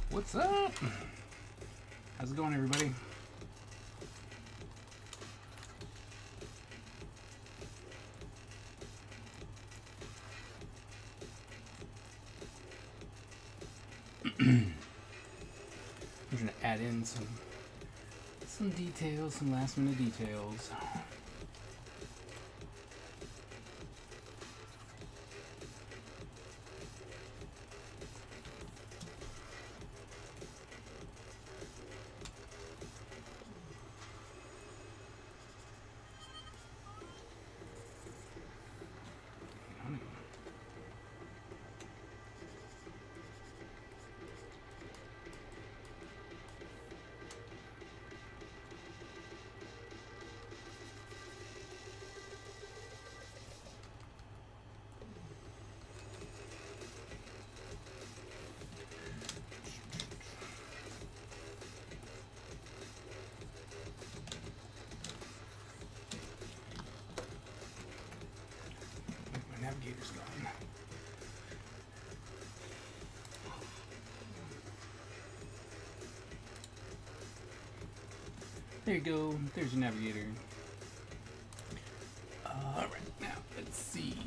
What's up? How's it going, everybody? I'm gonna add in some details, some last minute details. My navigator's gone. There you go. There's your navigator. Alright, now let's see.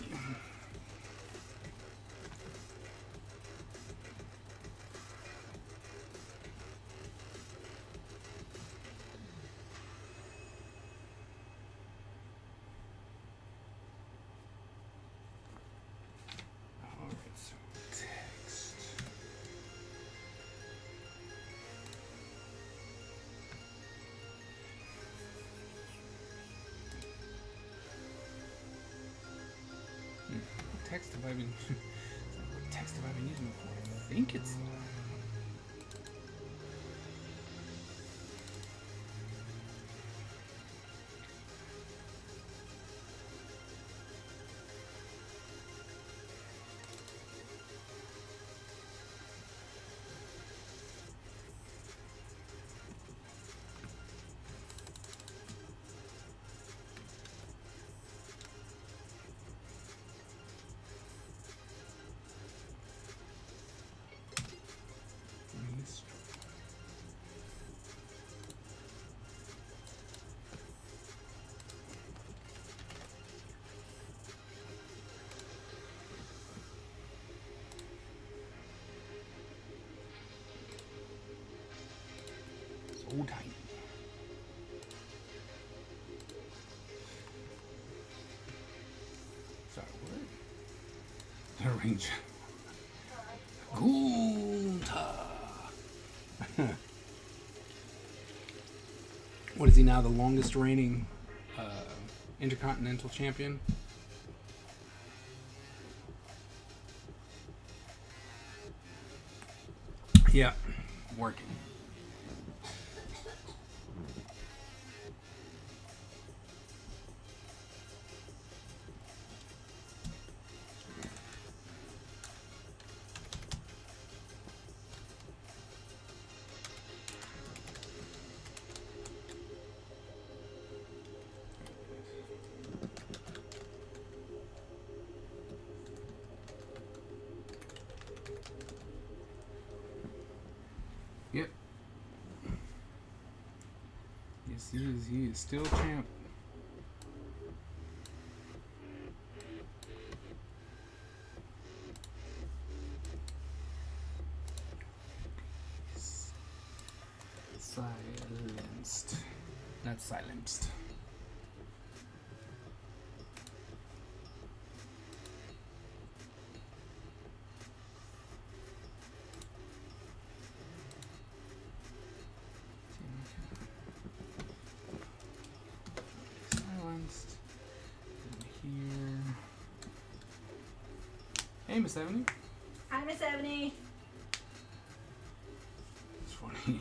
Alright, so text. What text have I been what text have I been using before? I think it's so tiny. Sorry, what? The range. Gunta. What is he now? The longest reigning Intercontinental Champion? Yeah, working. Yep. Yes, he is. He is still champ. Silenced. Not silenced. Silenced. And Hey, Miss Ebony. Hi, Miss Ebony. It's funny.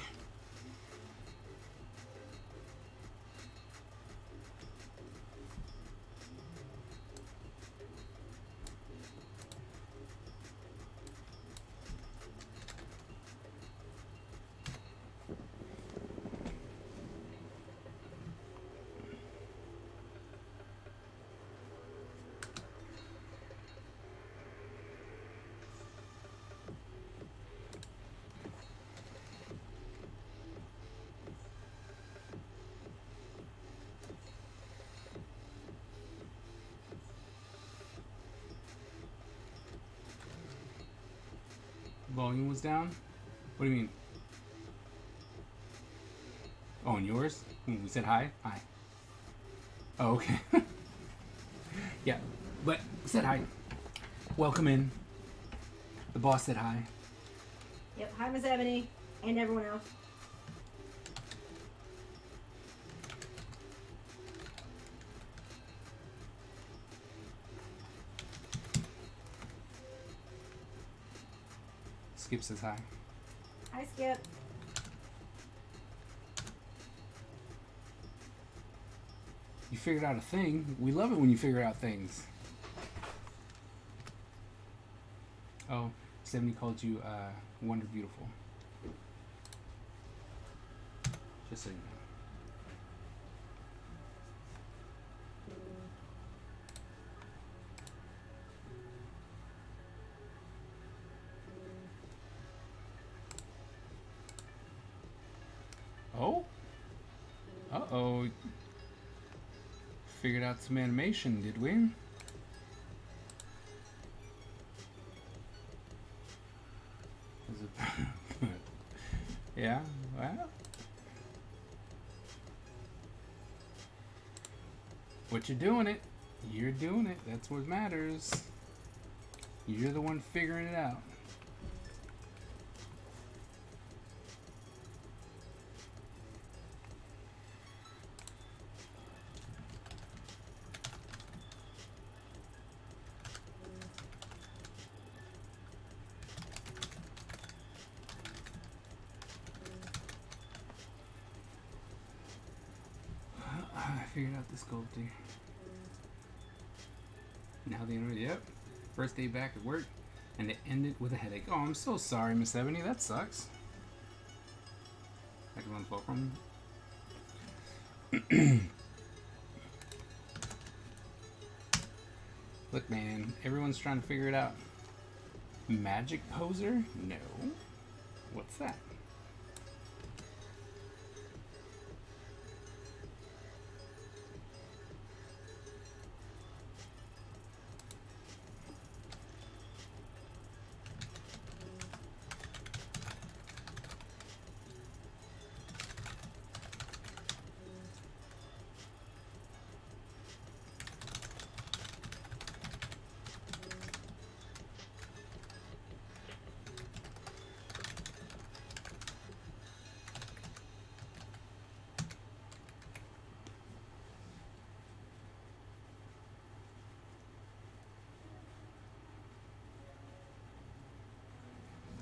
Volume was down? What do you mean? Oh, and yours? We said hi? Hi. Oh, okay. Yeah, but said hi. Welcome in. The boss said hi. Yep. Hi, Miss Ebony, and everyone else. Skip says hi. Hi, Skip. You figured out a thing. We love it when you figure out things. Oh, 70 called you Wonder Beautiful. Just so you know. Oh? Uh-oh. Figured out some animation, did we? Is it yeah, well. What you're doing it. You're doing it. That's what matters. You're the one figuring it out. I figured out the sculpting. Now the end. Yep. First day back at work, and it ended with a headache. Oh, I'm so sorry, Miss Ebony. That sucks. Everyone's welcome. Look, man. Everyone's trying to figure it out. Magic poser? No. What's that?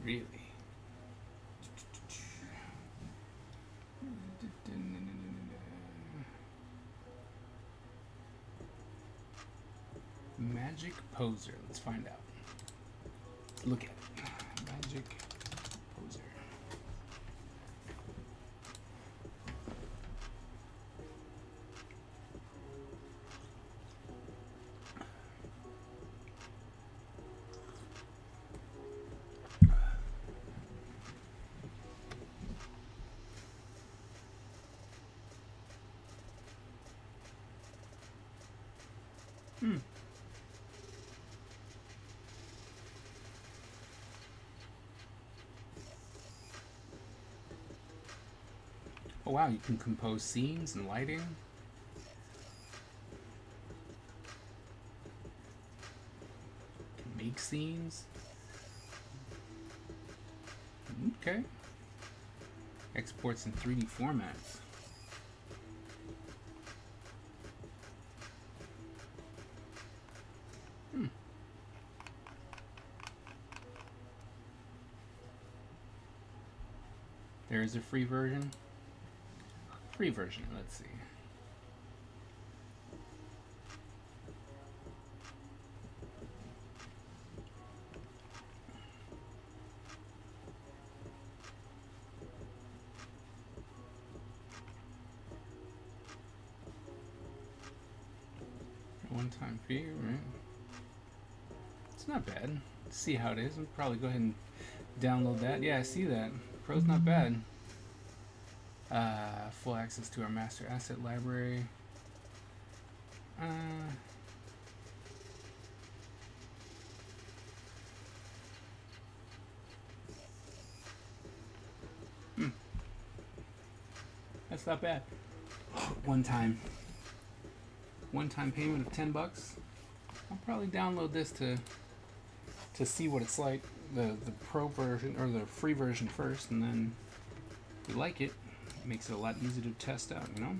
Really? Magic poser. Let's find out. Let's look at it. Magic poser. Oh wow, you can compose scenes and lighting. Can make scenes. Okay. Exports in 3D formats. There is a free version. Free version, let's see. One-time fee, right? It's not bad. Let's see how it is. I'll probably go ahead and download that. Yeah, I see that. Pro's not bad. Full access to our master asset library. That's not bad. One-time payment of $10. I'll probably download this to see what it's like, the pro version or the free version first, and then if you like it, it makes it a lot easier to test out, you know?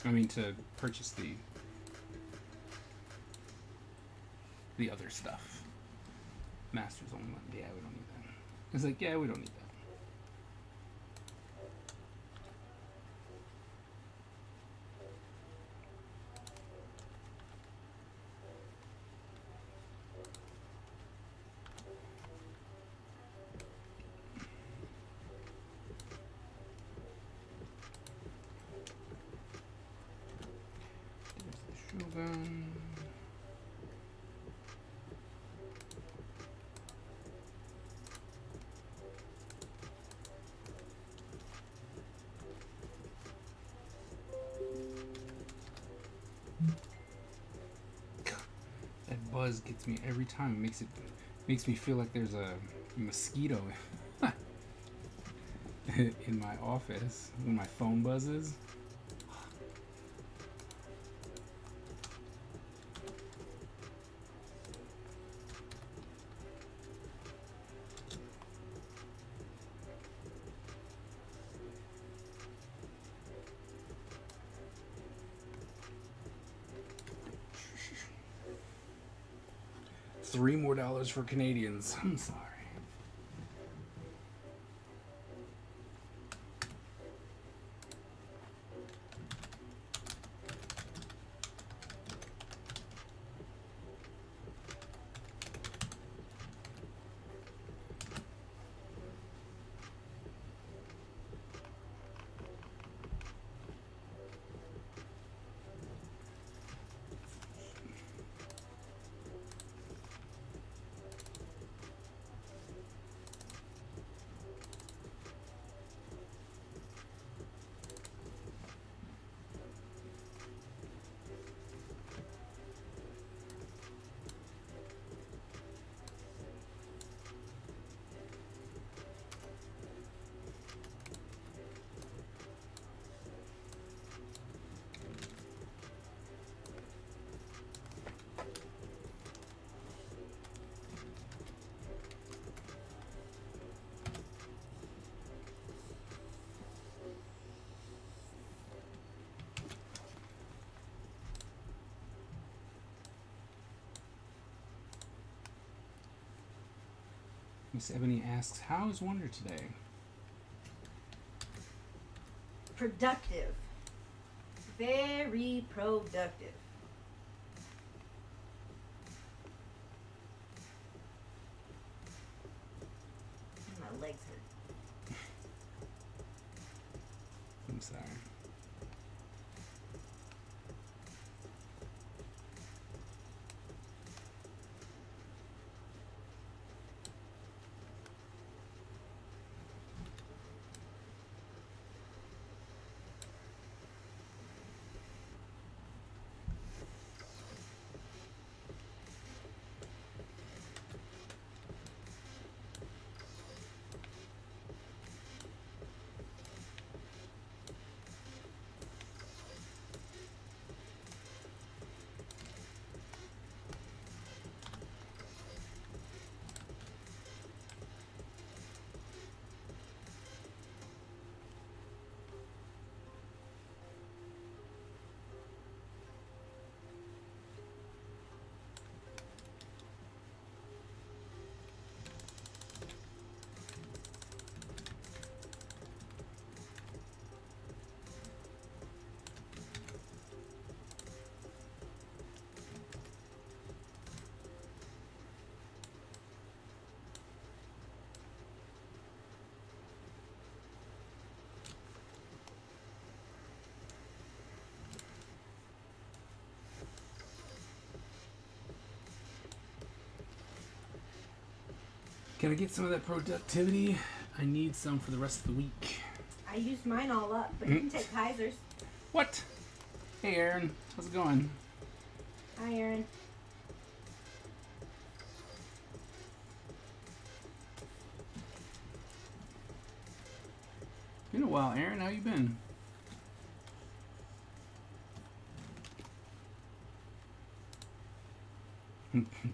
I mean, to purchase the other stuff. Masters only one. Yeah, we don't need that. It's like, yeah, we don't need that. Shogun. That buzz gets me every time. It makes me feel like there's a mosquito in my office when my phone buzzes. $3 more for Canadians. I'm sorry. Miss Ebony asks, how is Wonder today? Productive. Very productive. My legs hurt. I'm sorry. Can I get some of that productivity? I need some for the rest of the week. I used mine all up, but you can take Kaiser's. What? Hey, Aaron. How's it going? Hi, Aaron. Been a while, Aaron. How you been?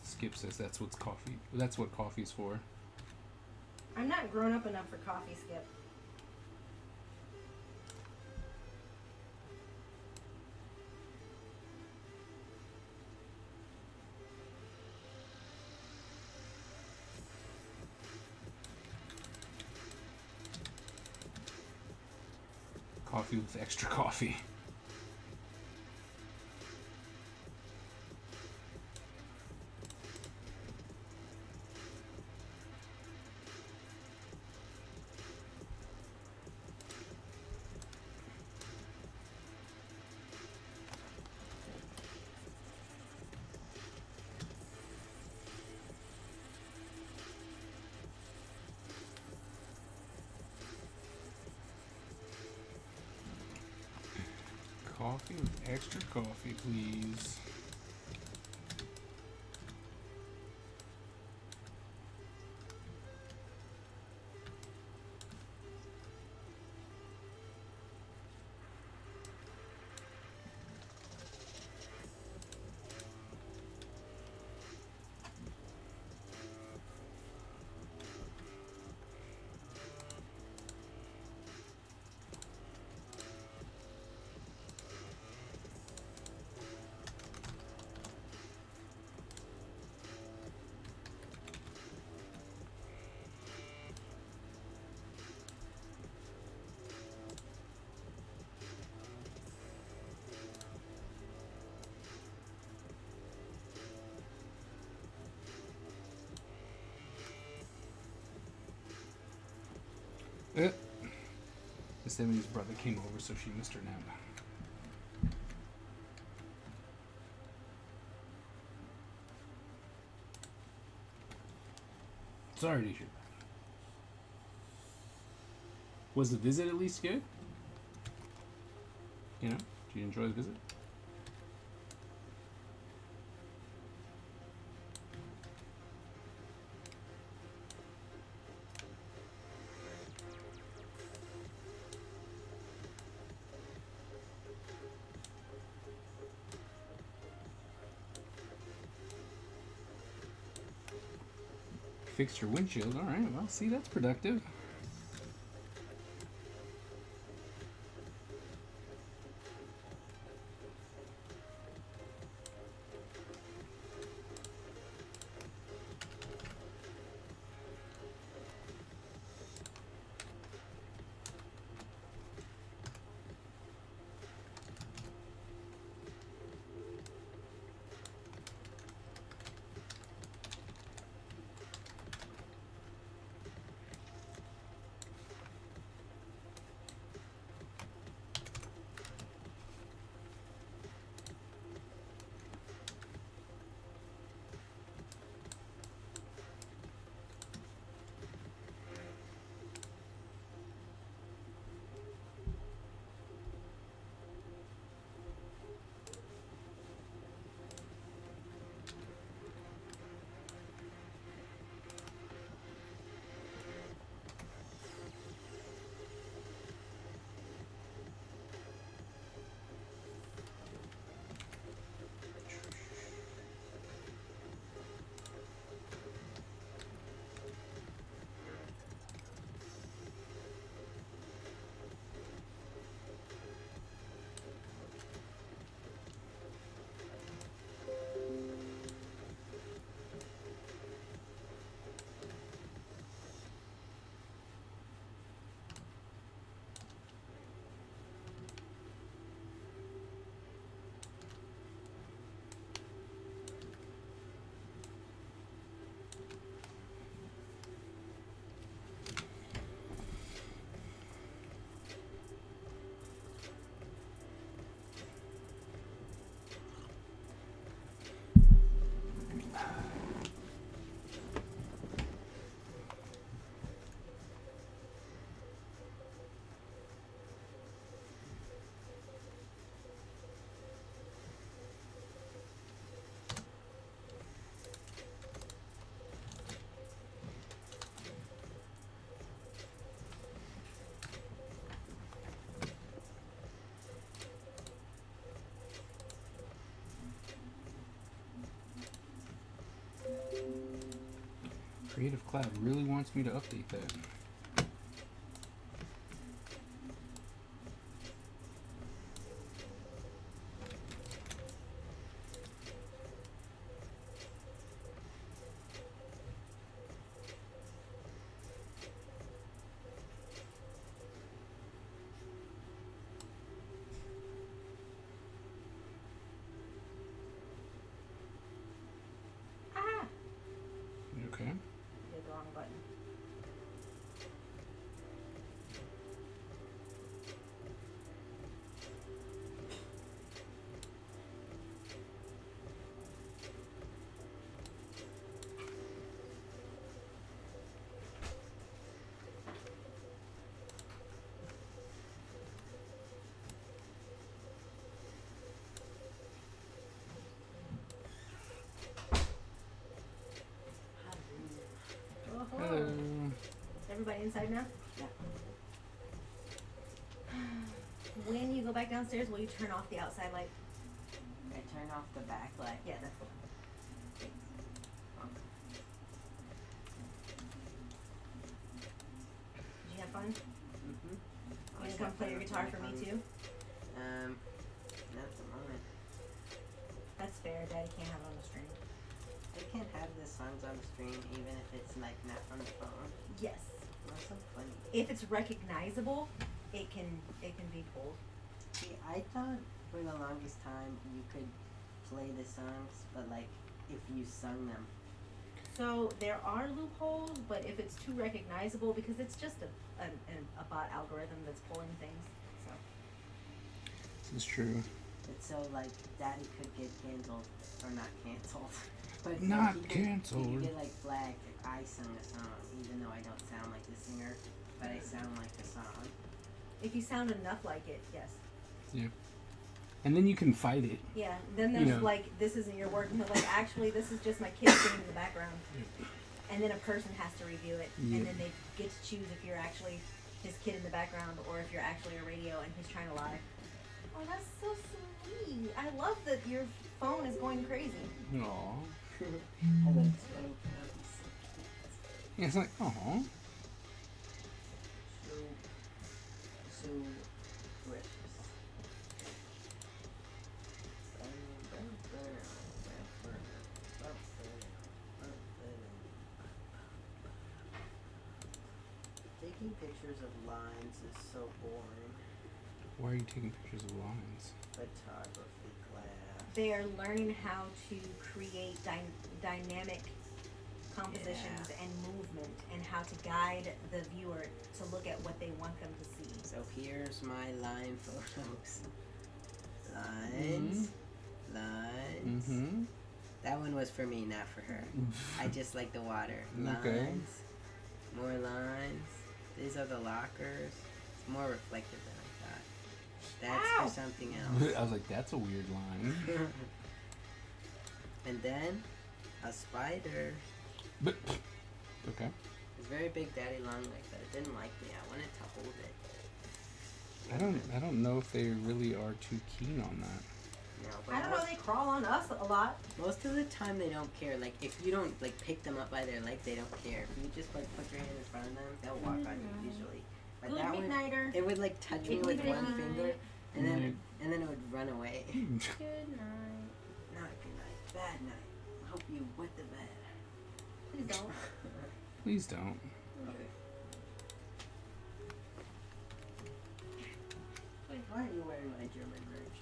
Skip says that's what's coffee. That's what coffee's for. I'm not grown up enough for coffee, Skip. Coffee with extra coffee. Coffee with extra coffee, please. Miss Emily's brother came over, so she missed her nap. Sorry to hear that. Was the visit at least good? You know, did you enjoy the visit? Fixed your windshield. All right. Well, see, that's productive. Creative Cloud really wants me to update that. Ah! Okay. Did the wrong button. Oh. Hello. Everybody inside now? Yeah. When you go back downstairs, will you turn off the outside light? I turn off the backlight. Yeah, that's the one. Did you have fun? Mm-hmm. You gonna come play your guitar for me too? Not at the moment. That's fair. Daddy can't have it on the string. I can't have the songs on the stream even if it's like not from the phone. Yes. That's so funny. If it's recognizable, it can be pulled. See, I thought for the longest time you could play the songs, but like if you sung them. So there are loopholes, but if it's too recognizable, because it's just a bot algorithm that's pulling things. So This is true. It's so like Daddy could get canceled or not canceled. But Not he canceled. could get like flagged if I sung a song, even though I don't sound like the singer, but I sound like the song. if you sound enough like it, yes. Yeah. And then you can fight it. Yeah. Then there's You know. like, this isn't your work, and they're like, actually, this is just my kid singing in the background. And then a person has to review it, Yeah. and then they get to choose if you're actually his kid in the background or if you're actually a radio and he's trying to lie. Oh, that's so sweet. I love that your phone is going crazy. Aww. I love Spank. Yeah, it's like, aw. So precious. Taking pictures of lines is so boring. Why are you taking pictures of lines? Photography class. They are learning how to create dynamic compositions and movement, and how to guide the viewer to look at what they want them to see. So here's my line photos. Lines. Lines. Mm-hmm. That one was for me, not for her. I just like the water. Okay. Lines. More lines. These are the lockers. It's more reflective than I thought. That's Ow! for something else. I was like, that's a weird line. And then a spider. But okay. It's very big daddy long leg, but it didn't like me. I wanted to hold it. I don't know if they really are too keen on that. No, but I don't know, they crawl on us a lot. most of the time they don't care. Like if you don't like pick them up by their leg, they don't care. If you just like put your hand in front of them, they'll walk on you usually. But Good that one, midnighter. it would like touch me with Good one night. finger, and then it would run away. Good night. Not good night, bad night. I hope you wet the bed. Please don't. Please don't. Okay. Why are you wearing my German merch?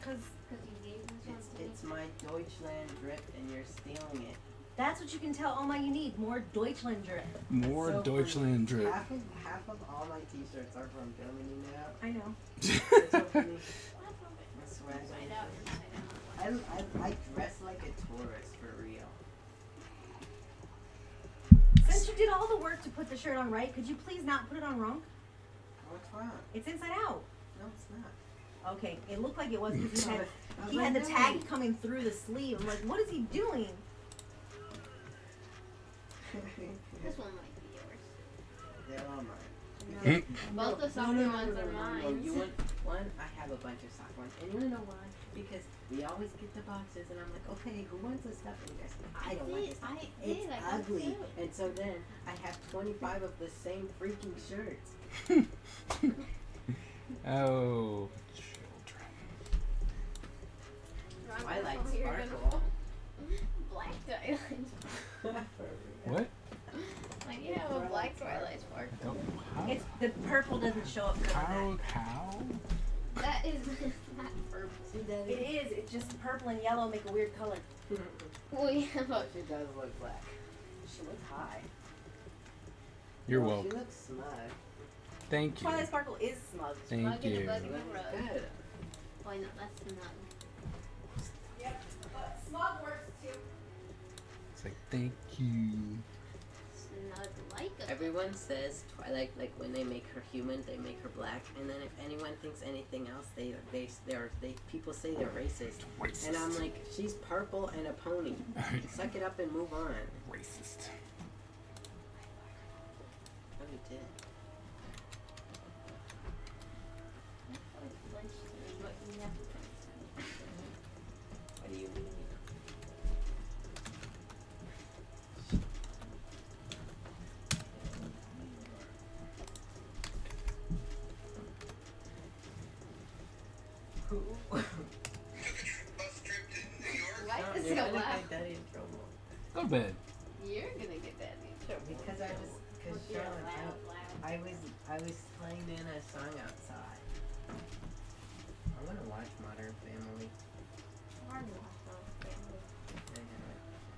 Cause you gave this one to me. It's my Deutschland drip, and you're stealing it. that's what you can tell Oma you need. More Deutschland drip. More So Deutschland drip. Half of all my T-shirts are from Germany now. I know. It's so funny. I swear. Inside out, inside out. I dress like a tourist for real. Since you did all the work to put the shirt on right, could you please not put it on wrong? What's wrong? It's inside out. No, it's not. Okay, it looked like it was because I was he like, had the no. tag coming through the sleeve. I'm like, what is he doing? This one might be yours. They're all mine. Both the soccer ones are mine. You want one? I have a bunch of soccer ones. And you wanna know why? Because we always get the boxes and I'm like, okay, who wants this stuff? And you guys say, I don't want this stuff. It's I got ugly. two. And so then I have 25 of the same freaking shirts. Oh, children. Twilight Oh, you're gonna- Sparkle. Black Twilight. What? Like you have a black Twilight I Sparkle. don't know how. It's the purple doesn't show up good on How? That is not purple. See, that. Daddy? It is. It's just purple and yellow make a weird color. We have a She does look black. She looks high. You're Oh, welcome. She looks smug. Thank you. Twilight Sparkle is smug. Thank Smug in a you. bug. She Good looks rug. good. Why not? That's not. Yep. But smug works too. It's like, thank you. Snug like a Everyone says Twilight, like when they make her human, they make her black, and then if anyone thinks anything else, people say they're racist. Racist. And I'm like, she's purple and a pony. Suck it up and move on. Racist. Oh, you did. What do you mean? Who? Why is You're it gonna loud? get Daddy in trouble. Go to bed. You're gonna get that in trouble. Because Charlotte, I was playing in a song outside. I want to watch Modern Family.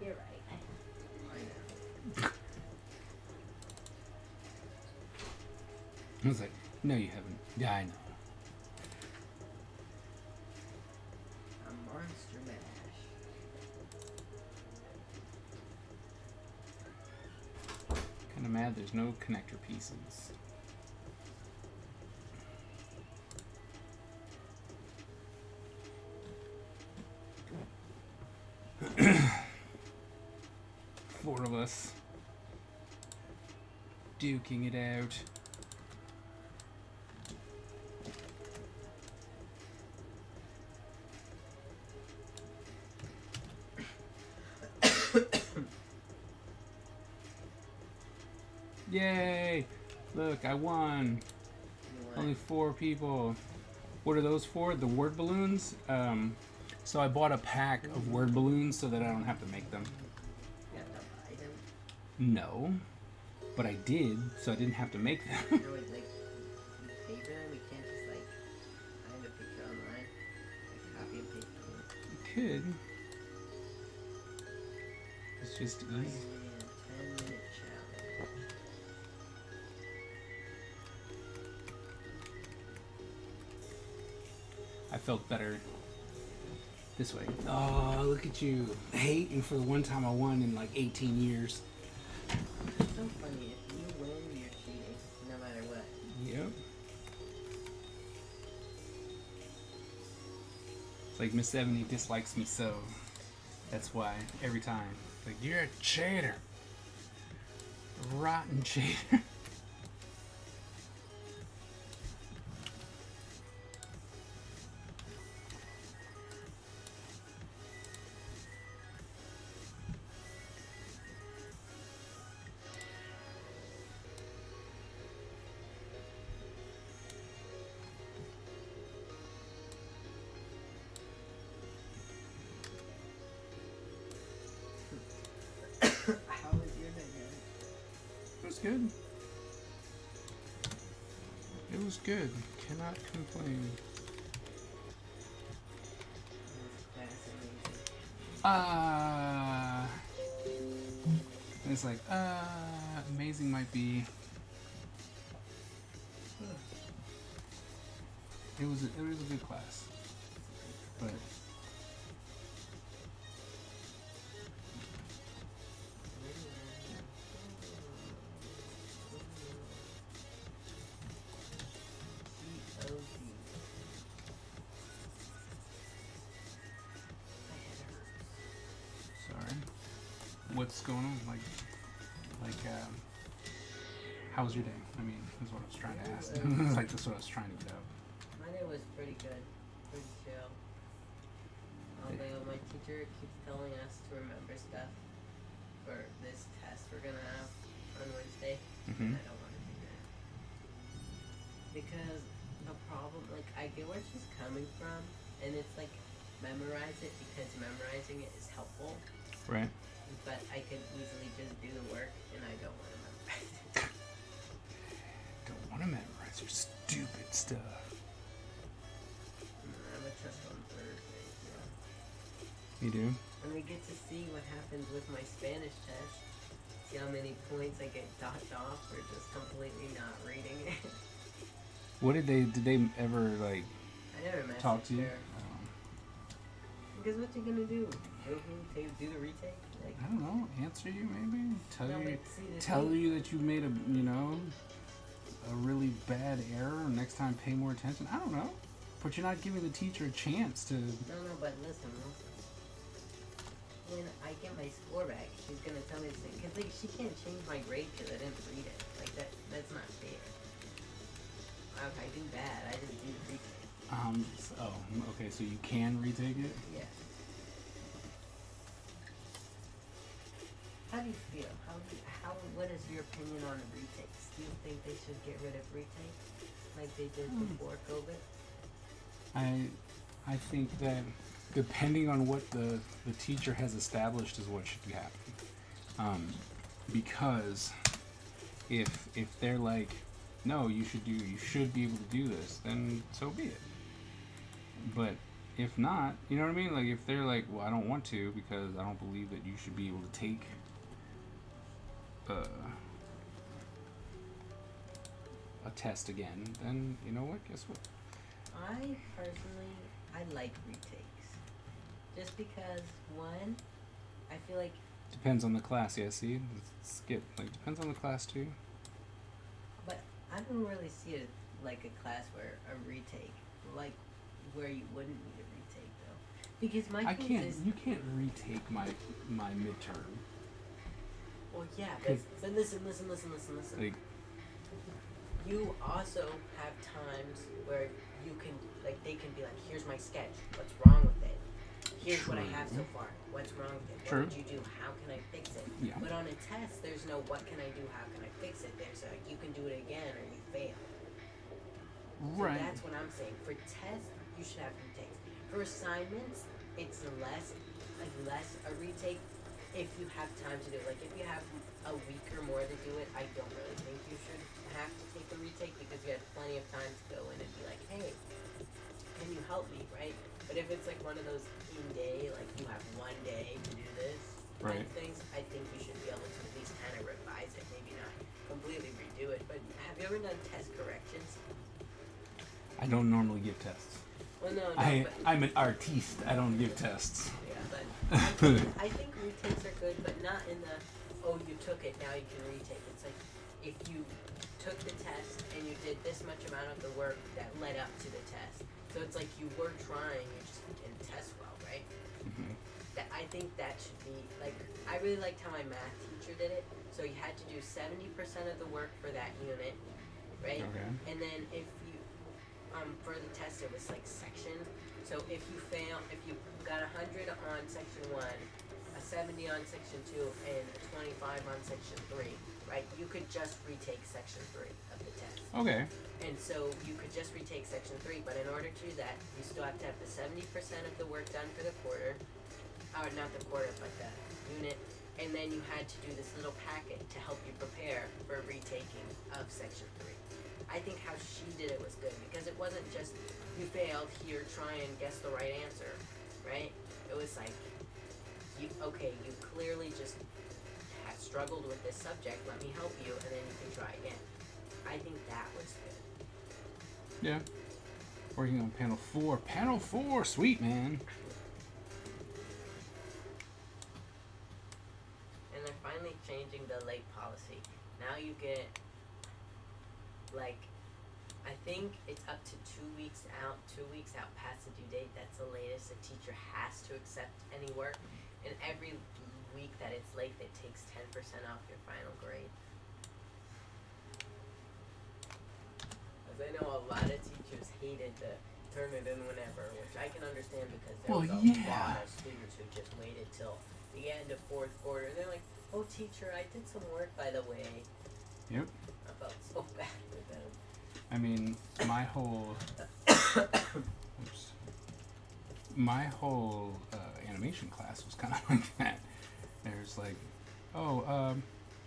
You're right. I know. I was like, no, you haven't. Yeah, I know. A Monster Mash. Kind of mad there's no connector pieces. Four of us duking it out. Yay! Look, I won. You want- Only 4 people. What are those for? The word balloons? So I bought a pack of word balloons so that I don't have to make them. You have to buy them. No. But I did, so I didn't have to make them. You know, like, you pay for them, you can't just, like, find a picture online. Like, copy and paste them. You could. It's just easy. 10-minute challenge. I felt better this way. Oh, look at you. Hating for the one time I won in like 18 years. It's so funny. If you win, you're cheating. No matter what. Yep. It's like Miss 70 dislikes me so. That's why every time. Like, you're a cheater. Rotten cheater. How was your day, guys? It was good. It was good. Cannot complain. That's amazing. It's like, amazing might be. It was a good class, but sorry. What's going on? Like, How was your day? I mean, that's what I was trying to ask. Like, that's what I was trying to get out. My day was pretty good, pretty chill. Although my teacher keeps telling us to remember stuff for this test we're gonna have on Wednesday. Mm-hmm. I don't want to do that. Because the problem, like, I get where she's coming from, and it's like, memorize it because memorizing it is helpful, Right. but I could easily just do the work, and I don't want to memorize it. Don't want to memorize your stupid stuff. I have a test on Thursday, so. You do? And we get to see what happens with my Spanish test. See how many points I get docked off for just completely not reading it. What did they ever like I never messaged talk to you? her. Because what you gonna do? Do the retake? Like, I don't know. Answer you maybe? Tell no, you but see, the tell thing- you that you made a really bad error. Next time, pay more attention. I don't know. But you're not giving the teacher a chance to. No, but listen. When I get my score back, she's gonna tell me to say, cause like she can't change my grade because I didn't read it. Like that's not fair. If I do bad, I just do the retake. Okay, so you can retake it? Yeah. How do you feel? What is your opinion on the retakes? Do you think they should get rid of retakes like they did before COVID? I think that depending on what the teacher has established is what should happen. Because if they're like, no, you should be able to do this, then so be it. But if not, you know what I mean? Like if they're like, well, I don't want to because I don't believe that you should be able to take a test again, then you know what? Guess what? I personally, I like retakes. Just because, one, I feel like, Depends on the class. Yeah, see, skip. Like depends on the class too. but I don't really see it like a class where a retake, like where you wouldn't need a retake though. Because my I thing can't. is, You can't retake my midterm. well, yeah, but 'Cause- listen. Like You also have times where you can, like, they can be like, here's my sketch. What's wrong with it? Here's what I have so True. far. What's wrong with it? True. What did you do? How can I fix it? Yeah. But on a test, there's no what can I do? How can I fix it? There's a you can do it again or you fail. So right. that's what I'm saying. For tests, you should have retakes. For assignments, it's less a retake if you have time to do it. Like if you have a week or more to do it, I don't really think you should have to take a retake because you had plenty of time to go in and be like, hey, can you help me, right? But if it's like one of those in day, like you have one day to do this kind Right. of things, I think you should be able to at least kind of revise it, maybe not completely redo it. But have you ever done test corrections? I don't normally give tests. Well, no, but I'm an artiste. I don't give tests. yeah, but I think retakes are good, but not in the oh you took it now you can retake. It's like if you took the test and you did this much amount of the work that led up to the test. So it's like you were trying, you just didn't test well, right? Mhm. That I think that should be like I really liked how my math teacher did it. So you had to do 70% of the work for that unit, right? Okay. And then if you for the test it was like sectioned. So if you got 100 on section 1, a 70 on section 2, and a 25 on section 3, right? You could just retake section 3 of the test. Okay. And so you could just retake section 3, but in order to do that, you still have to have the 70% of the work done for the quarter, or not the quarter, but the unit, and then you had to do this little packet to help you prepare for retaking of section 3. I think how she did it was good, because it wasn't just, you failed, here, try and guess the right answer, right? It was like, you clearly just have struggled with this subject, let me help you, and then you can try again. I think that was good. Yeah. Working on panel 4. Panel 4, sweet man. And they're finally changing the late policy. Now you get, like, I think it's up to 2 weeks out past the due date. That's the latest a teacher has to accept any work. And every week that it's late, it takes 10% off your final grade. know a lot of teachers hated the turn it in whenever, which I can understand because there Well, was a yeah. lot of students who just waited till the end of fourth quarter. They're like, "Oh, teacher, I did some work, by the way." Yep. I felt so bad for them. I mean, my whole oops, my whole animation class was kind of like that. There's like, oh,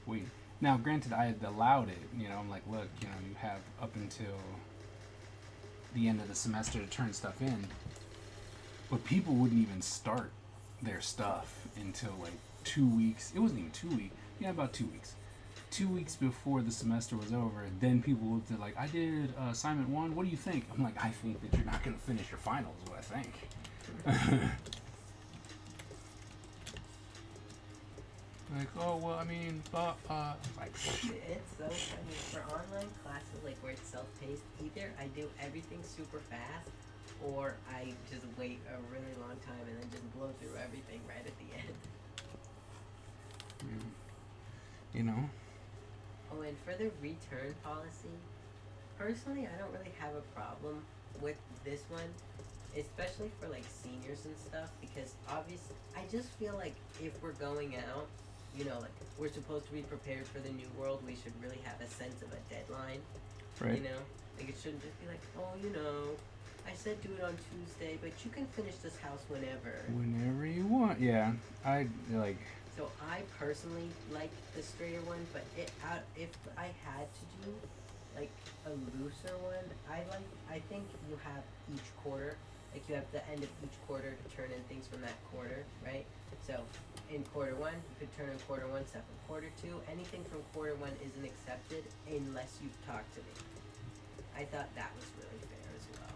wait. Now, granted, I had allowed it. You know, I'm like, look, you know, you have up until the end of the semester to turn stuff in. But people wouldn't even start their stuff until like 2 weeks. It wasn't even 2 weeks. Yeah, about 2 weeks. 2 weeks before the semester was over. Then people looked at like, I did assignment 1. What do you think? I'm like, I think that you're not going to finish your finals. Is what I think. Like, oh well, I mean, like, It's so funny for online classes like where it's self-paced. Either I do everything super fast, or I just wait a really long time and then just blow through everything right at the end. you know, Oh, and for the return policy, personally, I don't really have a problem with this one, especially for like seniors and stuff, because obviously, I just feel like if we're going out, you know, like we're supposed to be prepared for the new world, we should really have a sense of a deadline. right? You know, like it shouldn't just be like, oh, you know, I said do it on Tuesday, but you can finish this house whenever. Whenever you want. Yeah, I like. So I personally like the straighter one, but if I had to do like a looser one, I think you have each quarter, like you have the end of each quarter to turn in things from that quarter, right? So in quarter 1, you could turn in quarter 1 stuff. In quarter 2, anything from quarter 1 isn't accepted unless you've talked to me. I thought that was really fair as well.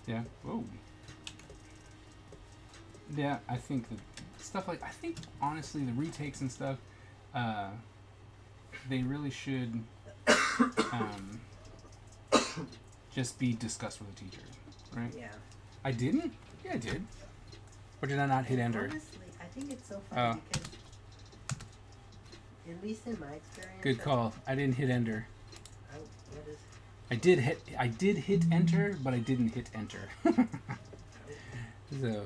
Yeah. Whoa. Yeah, I think that stuff like, I think honestly the retakes and stuff, they really should just be discussed with the teacher, right? Yeah. I didn't. Yeah, I did. Or did I not hit enter? Honestly, I think it's so funny Oh. because, at least in my experience, Good call. I didn't hit enter. What is? I did hit enter, but I didn't hit enter. So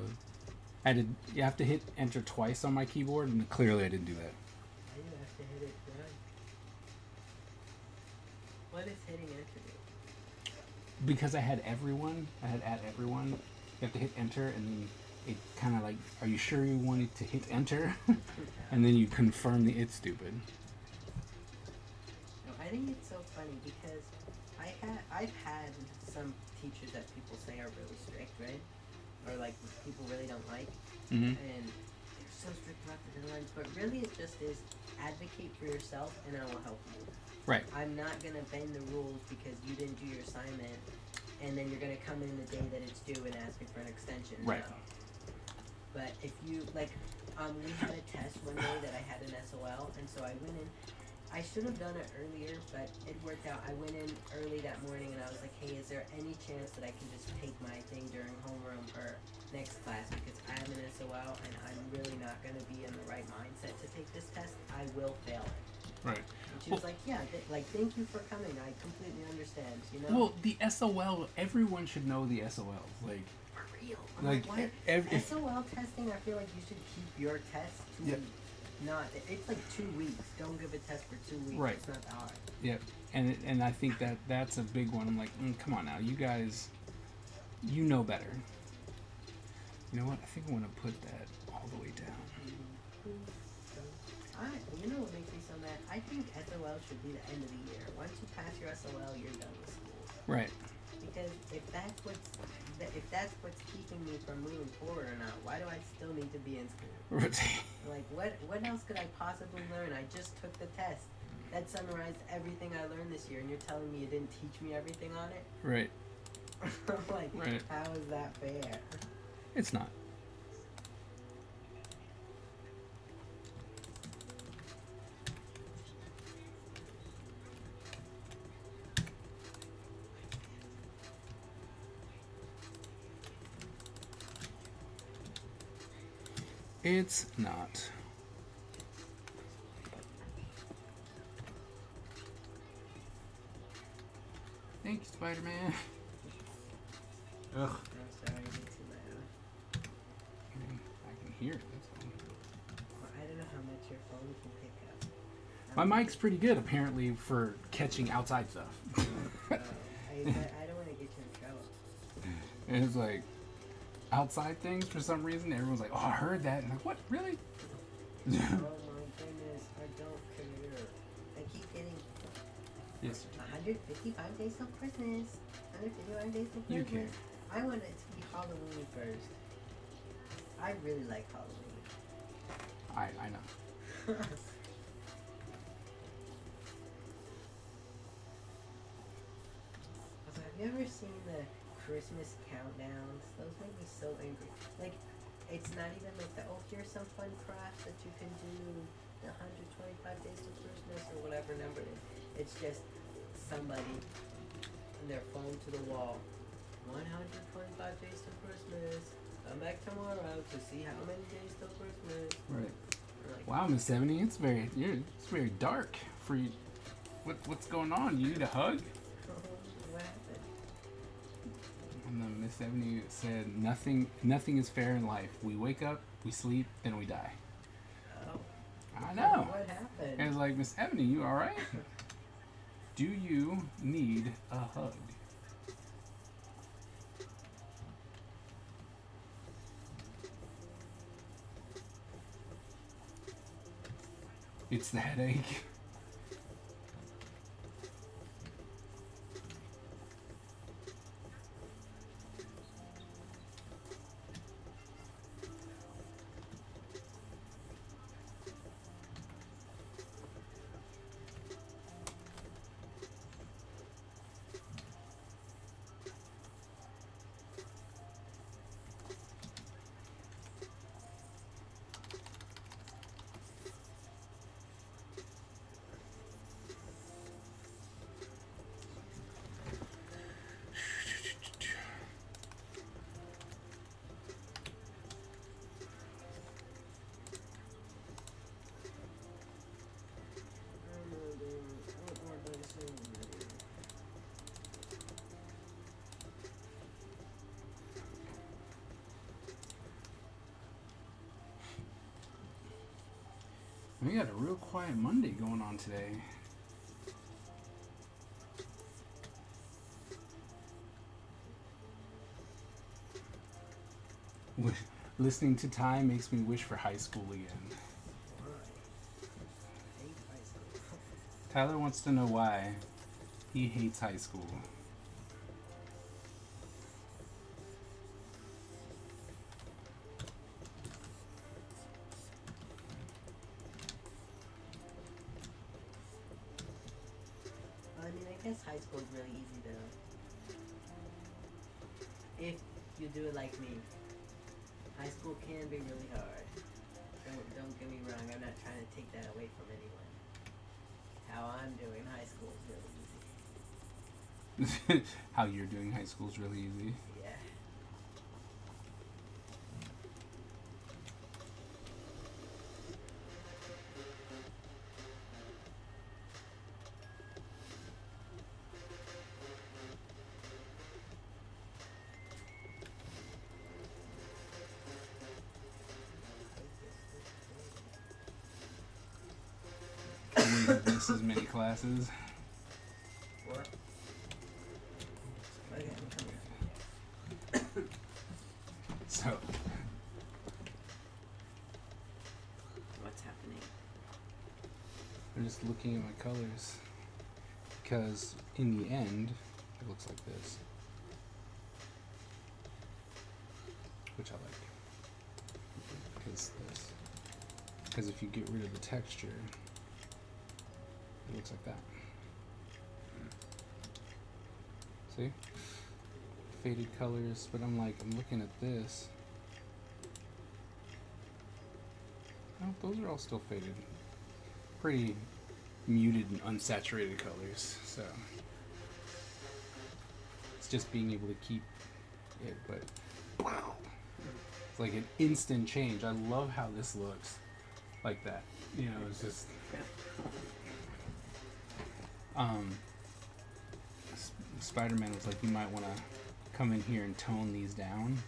you have to hit enter twice on my keyboard, and clearly I didn't do that. I do have to hit it right. What is hitting enter do? Because I had everyone, I had at everyone, you have to hit enter, and then it kind of like, are you sure you wanted to hit enter? And then you confirm the it's stupid. No, I think it's so funny because I've had some teachers that people say are really strict, right? Or like people really don't like, Mm-hmm. and they're so strict about the deadlines. But really, it just is advocate for yourself, and I will help you. Right. I'm not gonna bend the rules because you didn't do your assignment, and then you're gonna come in the day that it's due and ask me for an extension. Right. No. But if you like, we had a test one day that I had an SOL, and so I went in. I should have done it earlier, but it worked out. I went in early that morning, and I was like, "Hey, is there any chance that I can just take my thing during homeroom or next class because I am an SOL and I'm really not gonna be in the right mindset to take this test? I will fail it." Right. And she was like, "Yeah, thank you for coming. I completely understand. You know." Well, the SOL, everyone should know the SOLs. Like, For real. I'm like, why? if, SOL testing, I feel like you should keep your test to Yeah. not. It's like 2 weeks. Don't give a test for 2 weeks. Right. It's not that hard. yeah, and I think that's a big one. I'm like, come on now, you guys, you know better. You know what? I think I want to put that all the way down. You know what makes me so mad? I think SOL should be the end of the year. Once you pass your SOL, you're done with school. Right. Because if that's what's keeping me from moving forward or not, why do I still need to be in school? Like, what else could I possibly learn? I just took the test. That summarized everything I learned this year, and you're telling me you didn't teach me everything on it? Right. Like, Right. how is that fair? It's not. It's not. Thank you, Spider-Man. Ugh. I'm sorry, it's too loud. I can hear it. That's all. Well, I don't know how much your phone can pick up. My mic's pretty good, apparently, for catching outside stuff. I don't want to get you in trouble. And it's like, outside things, for some reason, everyone's like, oh, I heard that. And I'm like, what? Really? Oh my goodness, adult career. I keep getting Yes. 155 days till Christmas. 155 days till You Christmas. I want it to be Halloween first. I really like Halloween. I know. Also, have you ever seen the Christmas countdowns? Those make me so angry. Like, it's not even like the, oh, here's some fun craft that you can do the 125 days to Christmas or whatever number it is. It's just somebody and their phone to the wall. 125 days to Christmas. Come back tomorrow to see how many days till Christmas. Right. We're like, Wow, Miss Ebony, it's very dark for you. What's going on? You need a hug? what happened? And then Miss Ebony said, nothing is fair in life. We wake up, we sleep, then we die. Oh. I know. What happened? And it's like, Miss Ebony, you alright? Do you need a hug? It's the headache. We got a real quiet Monday going on today. Listening to Time makes me wish for high school again. I hate high school. Tyler wants to know why he hates high school. Well, I mean, I guess high school is really easy though. If you do it like me. High school can be really hard. Don't get me wrong, I'm not trying to take that away from anyone. How I'm doing high school is really easy. How you're doing high school is really easy. Yeah. This as many classes. What? Okay, I'm coming. So What's happening? I'm just looking at my colors because in the end it looks like this, which I like. Because if you get rid of the texture, it looks like that. See? Faded colors, but I'm looking at this. Oh, those are all still faded. Pretty muted and unsaturated colors, so it's just being able to keep it, but wow, it's like an instant change. I love how this looks like that. You know, it's just Spider-Man was like, you might want to come in here and tone these down.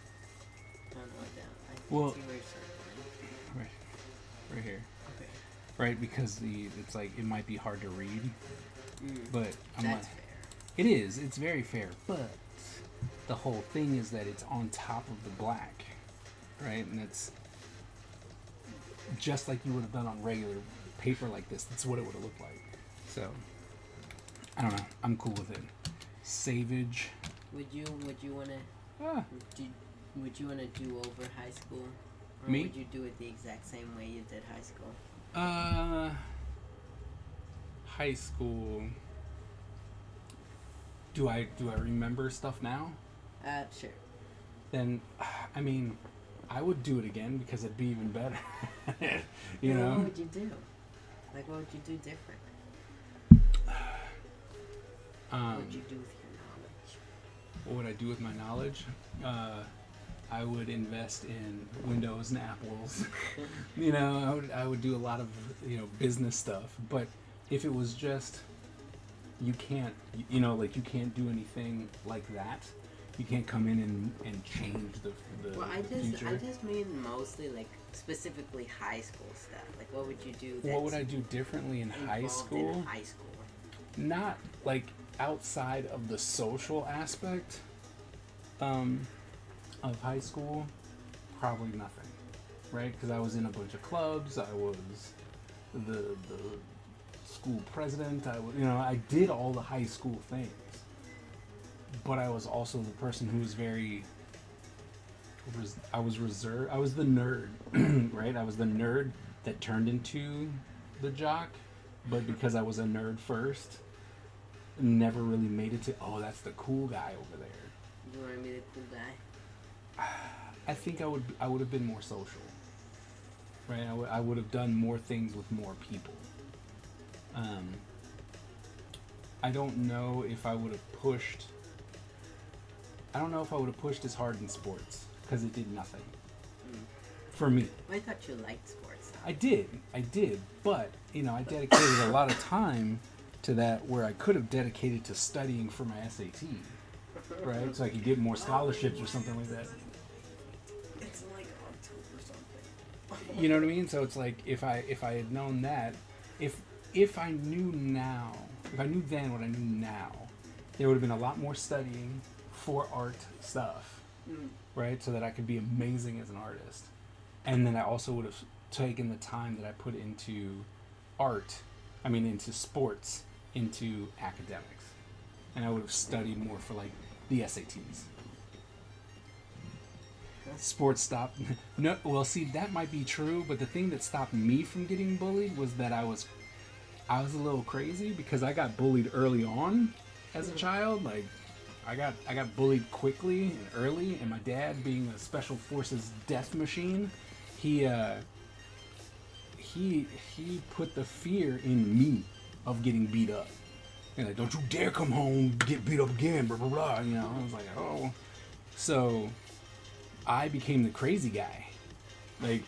I don't know what that. I can Well- see where you're circling. Right here. Okay. Right, because it's like, it might be hard to read, but I'm That's like, fair. it is, it's very fair, but the whole thing is that it's on top of the black, right? And it's just like you would have done on regular paper like this. That's what it would have looked like. So, I don't know. I'm cool with it. Savage. Would you wanna would you wanna do over high school? Or Me? would you do it the exact same way you did high school? High school. Do I remember stuff now? Sure. Then, I mean, I would do it again because it'd be even better. you Well, know? what would you do? Like, what would you do different? What would you do with your knowledge? What would I do with my knowledge? I would invest in Windows and Apples. You know, I would do a lot of, business stuff. But if it was just, you can't, like you can't do anything like that. You can't come in and change the Well, I future. just mean mostly like specifically high school stuff. Like, what would you do? What would I do differently in high involved school? In high school. Not like outside of the social aspect of high school, probably nothing, right? Because I was in a bunch of clubs. I was the school president. I did all the high school things, but I was also the person who was very. I was reserved. I was the nerd, right? I was the nerd that turned into the jock, but because I was a nerd first, never really made it to, oh, that's the cool guy over there. You want to be the cool guy? I think I would have been more social, right? I would have done more things with more people. I don't know if I would have pushed. I don't know if I would have pushed as hard in sports because it did nothing for me. I thought you liked sports. Though. I did, but I dedicated a lot of time to that where I could have dedicated to studying for my SAT, right? So I could get more scholarships or something like that. It's like October something. You know what I mean? So it's like if I had known that, if I knew now, if I knew then what I knew now, there would have been a lot more studying for art stuff, right? So that I could be amazing as an artist. And then I also would have taken the time that I put into into sports, into academics. And I would have studied more for like the SATs. Sports stopped. No, well, see, that might be true, but the thing that stopped me from getting bullied was that I was a little crazy because I got bullied early on as a child. Like, I got bullied quickly and early, and my dad, being a special forces death machine, he put the fear in me of getting beat up. And like, don't you dare come home, get beat up again, blah blah blah. I was like, oh. So I became the crazy guy. Like,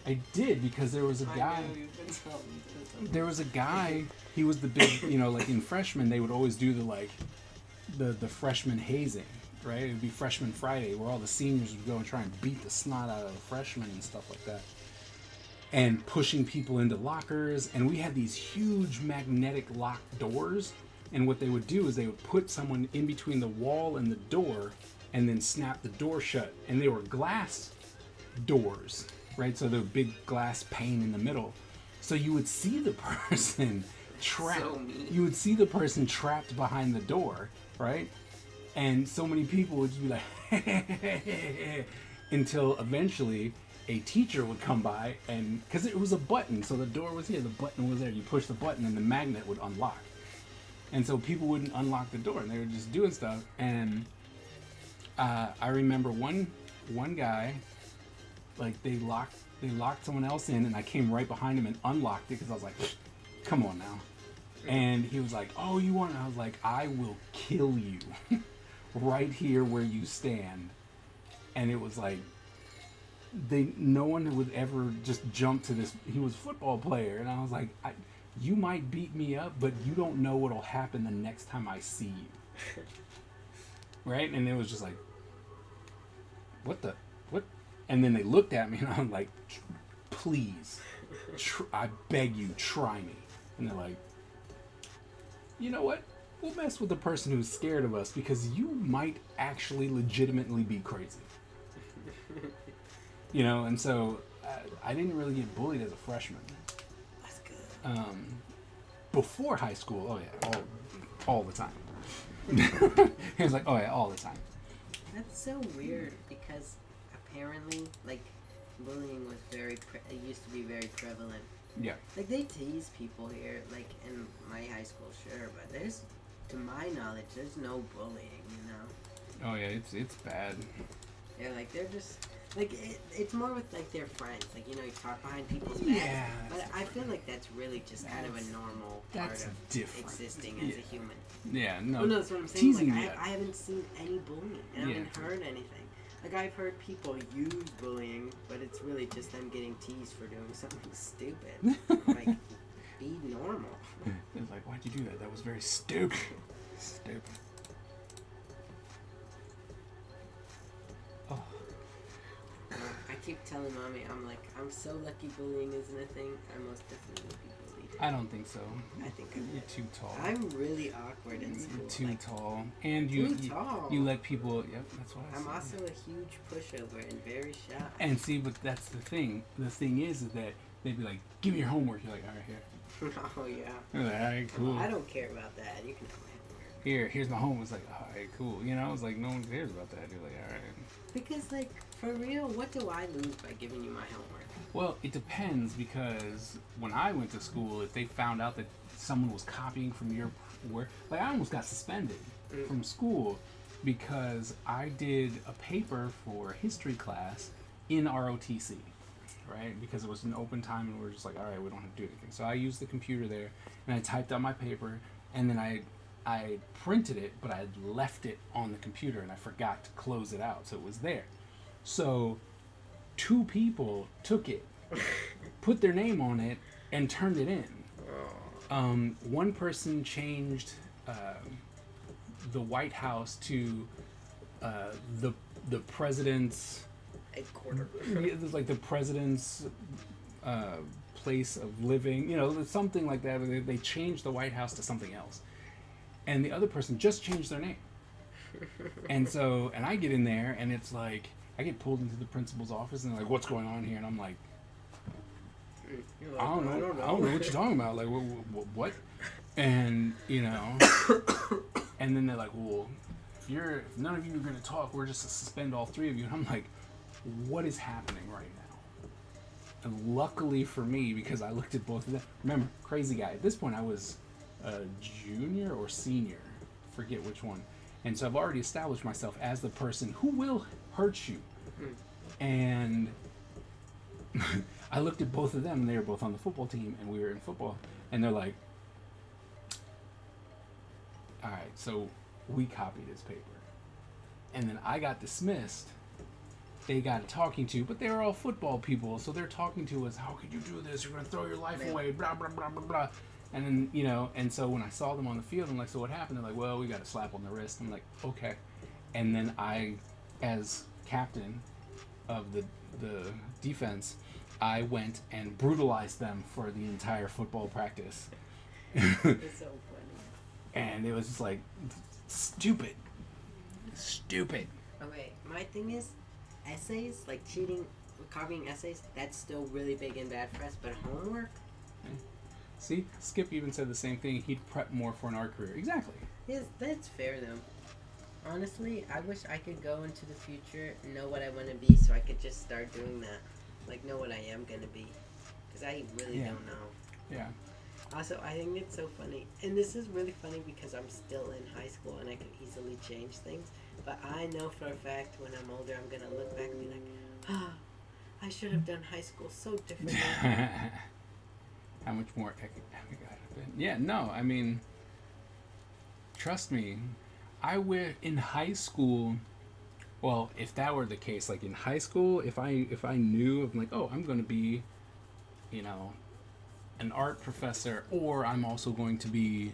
I did, because there was a guy. There was a guy. He was the big, like in freshmen, they would always do the freshman hazing, right? It would be Freshman Friday, where all the seniors would go and try and beat the snot out of the freshmen and stuff like that, and pushing people into lockers. And we had these huge magnetic locked doors, and what they would do is they would put someone in between the wall and the door, and then snap the door shut. And they were glass doors, right? So the big glass pane in the middle. So you would see the person trapped. So mean. You would see the person trapped behind the door, right? And so many people would just be like, until eventually a teacher would come by, and because it was a button, so the door was here, the button was there. You push the button, and the magnet would unlock. And so people wouldn't unlock the door, and they were just doing stuff. And I remember one guy, like they locked someone else in, and I came right behind him and unlocked it because I was like, come on now. And he was like, oh, you want? And I was like, I will kill you right here where you stand. And it was like, no one would ever just jump to this. He was a football player, and I was like, you might beat me up, but you don't know what'll happen the next time I see you. Right? And it was just like, what? And then they looked at me and I'm like, please, I beg you, try me. And they're like, you know what? We'll mess with the person who's scared of us because you might actually legitimately be crazy. You know, and so I didn't really get bullied as a freshman. That's good. Before high school, oh yeah, all the time. He was like, oh yeah, all the time. That's so weird because apparently, like, bullying was it used to be very prevalent. Yeah. Like, they tease people here, like, in my high school, sure, but to my knowledge, there's no bullying, you know? Oh yeah, it's bad. Yeah, like, they're just, like, it's more with, like, their friends. Like, you know, you talk behind people's backs. Yeah. But I feel like that's really just kind of a normal part That's of different. existing as a human. Yeah, no. Well, no, that's what I'm saying. Teasing, Like, yeah. I haven't seen any bullying. And I Yeah. haven't heard anything. Like, I've heard people use bullying, but it's really just them getting teased for doing something stupid. Like, be normal. It's like, why'd you do that? That was very stupid. Stupid. Oh. I keep telling mommy, I'm so lucky bullying isn't a thing. I most definitely would be bullied. I don't think so. I think You're too tall. I'm really awkward in school. You're too like, tall. And too tall. you let people, yep, that's what I I'm said. also a huge pushover and very shy. And see, but that's the thing. The thing is that they'd be like, give me your homework. You're like, all right, here. Oh yeah. You're like, all right, cool. I don't care about that. You can have my homework. Here's my homework. It's like, all right, cool. You know, it's like, no one cares about that. You're like, all right. Because, like, for real, what do I lose by giving you my homework? Well, it depends because when I went to school, if they found out that someone was copying from your work, like I almost got suspended from school because I did a paper for history class in ROTC, right? Because it was an open time and we were just like, all right, we don't have to do anything. So I used the computer there and I typed out my paper and then I printed it, but I had left it on the computer and I forgot to close it out, so it was there. So 2 people took it, put their name on it, and turned it in. One person changed the White House to the president's. Headquarters. It was like the president's place of living, you know, something like that. They changed the White House to something else, and the other person just changed their name. And so, and I get in there, and it's like I get pulled into the principal's office, and they're like, "What's going on here?" And I'm like, You're like, I don't know what you're talking about. Like, what? And you know, and then they're like, well, if none of you are gonna talk, we're just to suspend all 3 of you. And I'm like, what is happening right now? And luckily for me, because I looked at both of them. Remember, crazy guy. At this point, I was a junior or senior, forget which one. And so I've already established myself as the person who will hurt you. And I looked at both of them, and they were both on the football team, and we were in football. And they're like, all right, so we copied his paper. And then I got dismissed. They got a talking to, but they were all football people, so they're talking to us, how could you do this? You're going to throw your life away, blah, blah, blah, blah, blah. And then, you know, and so when I saw them on the field, I'm like, so what happened? They're like, well, we got a slap on the wrist. I'm like, okay. And then I, as captain of the defense, I went and brutalized them for the entire football practice. It's so funny. And it was just like, stupid. Oh wait, my thing is, essays, like cheating, copying essays, that's still really big and bad for us, but homework? See, Skip even said the same thing. He'd prep more for an art career. Exactly. Yes, that's fair though. Honestly, I wish I could go into the future, know what I want to be, so I could just start doing that. Like, know what I am going to be. Because I really Yeah. don't know. Yeah. Also, I think it's so funny. And this is really funny because I'm still in high school and I can easily change things. But I know for a fact when I'm older, I'm going to look back and be like, ah, I should have done high school so differently. How much more academic I'd have been. Yeah, no, I mean, trust me, in high school, well, if that were the case, like in high school, if I knew of like, oh, I'm going to be, you know, an art professor, or I'm also going to be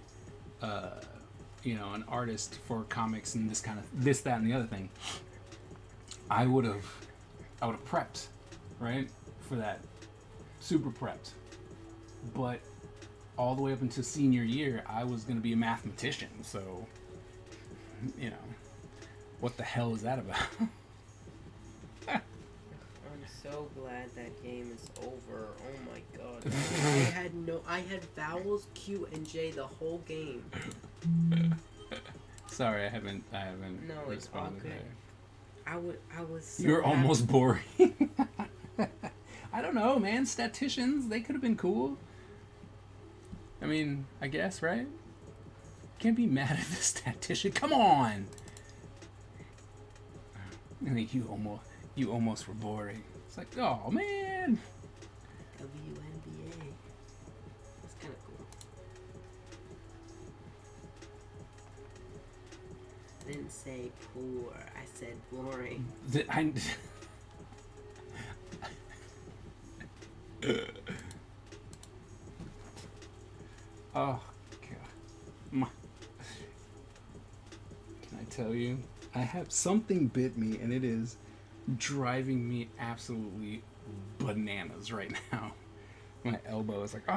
you know, an artist for comics and this, that, and the other thing, I would have prepped, right, for that, super prepped. But all the way up until senior year, I was going to be a mathematician. So, you know, what the hell is that about? I'm so glad that game is over. Oh my god. I had vowels Q and J the whole game. Sorry, I haven't No, it's all responded. good. I was so You're happy. almost boring. I don't know, man. Statisticians, they could have been cool. I mean, I guess, right? Can't be mad at the statistician. Come on. I think you almost were boring. It's like, oh man. WNBA. That's kind of cool. I didn't say poor. I said boring. Oh god. Can I tell you? I have something bit me, and it is driving me absolutely bananas right now. My elbow is like,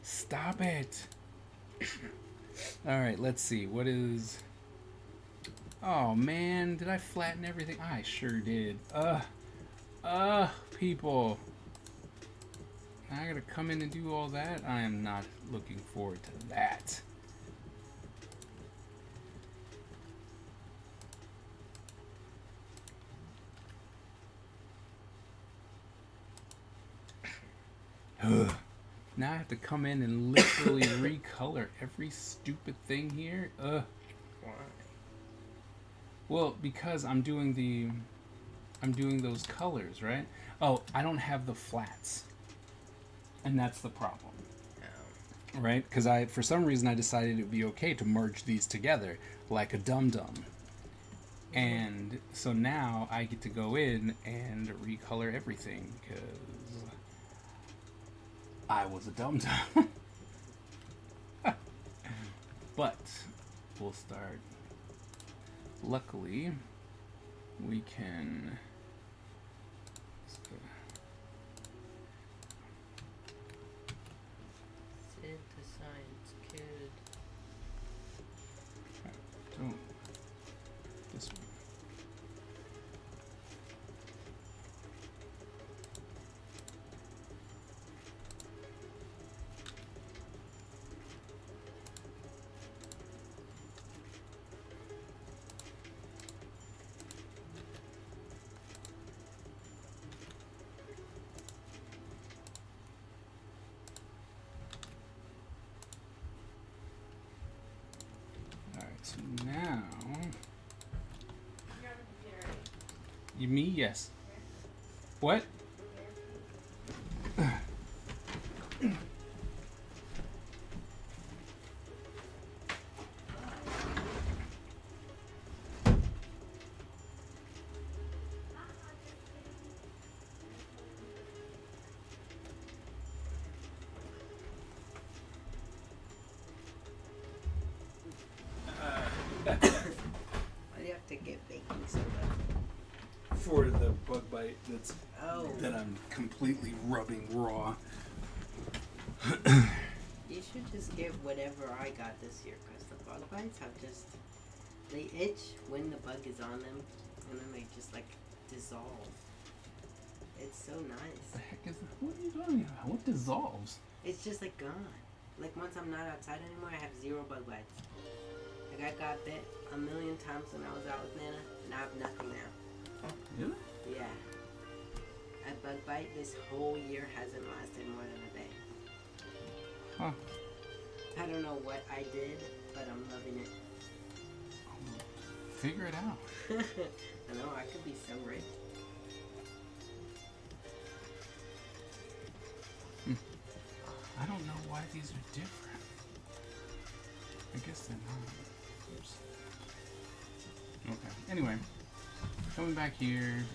stop it. All right, let's see. What is... Oh man, did I flatten everything? I sure did. People. I gotta come in and do all that? I am not looking forward to that. Now I have to come in and literally recolor every stupid thing here. Why? Well, because I'm doing those colors, right? Oh, I don't have the flats. And that's the problem. Oh. Right? Because for some reason I decided it would be okay to merge these together like a dum-dum. And so now I get to go in and recolor everything because I was a dum-dum. But we'll start. Luckily, we can... Sid the Science Kid. Don't. This one. So now, you me? Yes. What? Why do you have to get baking soda? For the bug bite that Oh. I'm completely rubbing raw. You should just get whatever I got this year, because the bug bites have just... They itch when the bug is on them, and then they just, like, dissolve. It's so nice. The heck is that? What are you talking about? What dissolves? It's just, like, gone. Like, once I'm not outside anymore, I have 0 bug bites. Like, I got bit a million times when I was out with Nana, and I have nothing now. Really? Yeah. A bug bite this whole year hasn't lasted more than a day. Huh. I don't know what I did, but I'm loving it. Figure it out. I know, I could be so rich. I don't know why these are different. I guess they're not. Oops. Okay. Anyway, coming back here.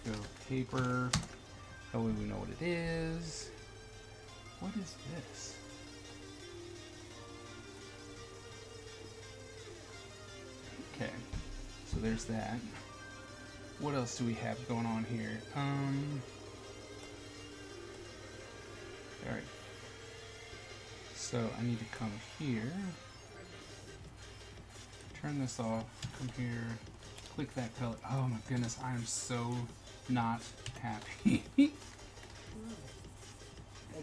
Go paper. That way we know what it is. What is this? Okay, so there's that. What else do we have going on here? Alright. So I need to come here. Turn this off. Come here. Click that color. Oh my goodness, I am so not happy. Has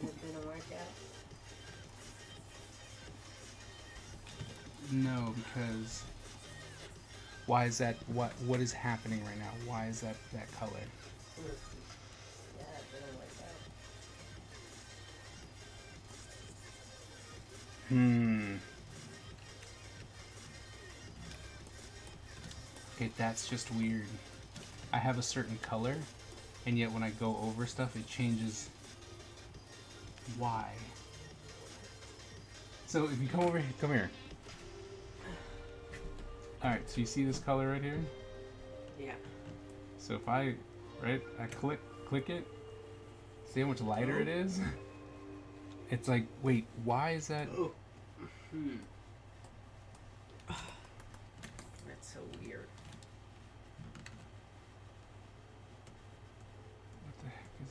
it been a workout? No, because why is that? What is happening right now? Why is that color? Yeah, it didn't work out. Okay, that's just weird. I have a certain color, and yet when I go over stuff, it changes. Why? So if you come over here, come here. Alright, so you see this color right here? Yeah. So if I click it, see how much lighter it is? It's like, wait, why is that? That's so weird. What the heck is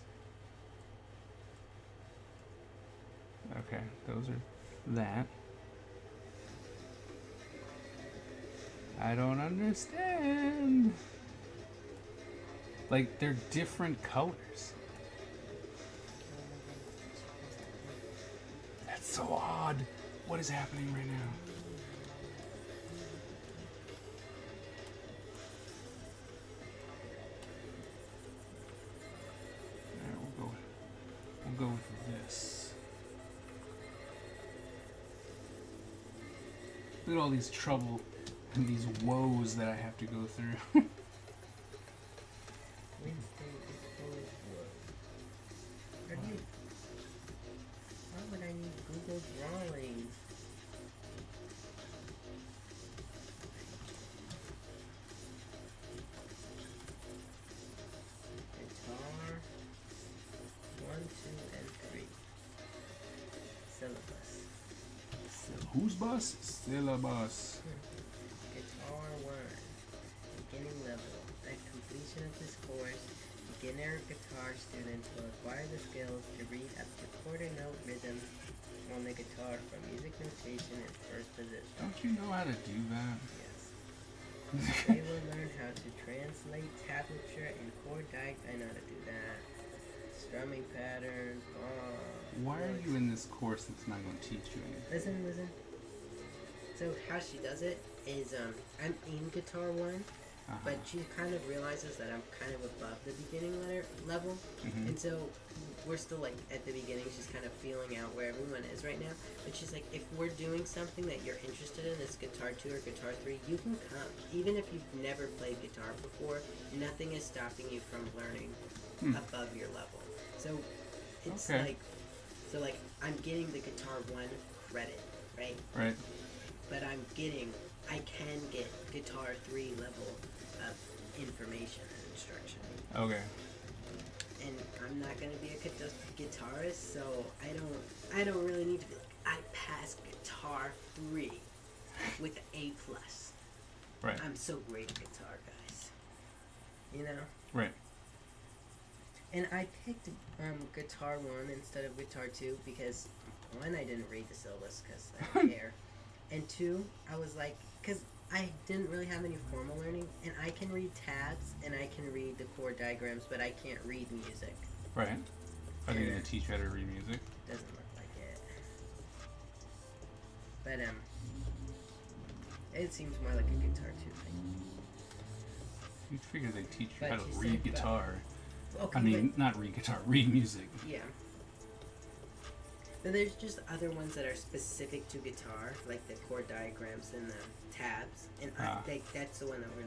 it? Okay, those are that. I don't understand. Like, they're different colors. That's so odd. What is happening right now? Alright, we'll go with this. Look at all these trouble and these woes that I have to go through. Wednesday is full of work. Why would I need Google Drawings? Guitar 1, 2, and 3. Syllabus. Whose bus? Syllabus. Guitar 1. Beginning level. At completion of this course, beginner guitar students will acquire the skills to read up to quarter note rhythm on the guitar from music notation in first position. Don't you know how to do that? Yes. They will learn how to translate tablature and chord diagrams. I know how to do that. Strumming patterns. Why are you in this course that's not going to teach you anything? Listen. So how she does it is, I'm in guitar 1. Uh-huh. But she kind of realizes that I'm kind of above the beginning level, Mhm. and so we're still like at the beginning. She's kind of feeling out where everyone is right now. But she's like, if we're doing something that you're interested in, it's guitar 2 or guitar 3, you can come. Even if you've never played guitar before, nothing is stopping you from learning above your level. So it's Okay. like I'm getting the guitar 1 credit, right? Right. But I can get guitar 3 level of information and instruction. Okay. And I'm not gonna be a guitarist, so I don't really need to be like, I passed guitar 3 with A+. Right. I'm so great at guitar, guys. You know? Right. And I picked guitar 1 instead of guitar 2 because 1, I didn't read the syllabus because I don't care. And 2, I was like, because I didn't really have any formal learning, and I can read tabs and I can read the chord diagrams, but I can't read music. Right. Are they Yeah. going to teach you how to read music? Doesn't look like it. But it seems more like a guitar 2 thing. You'd figure they'd teach you But how to you read said guitar. Okay, I mean, not read guitar, read music. yeah. But there's just other ones that are specific to guitar, like the chord diagrams and the tabs, and Ah. that's the one that we're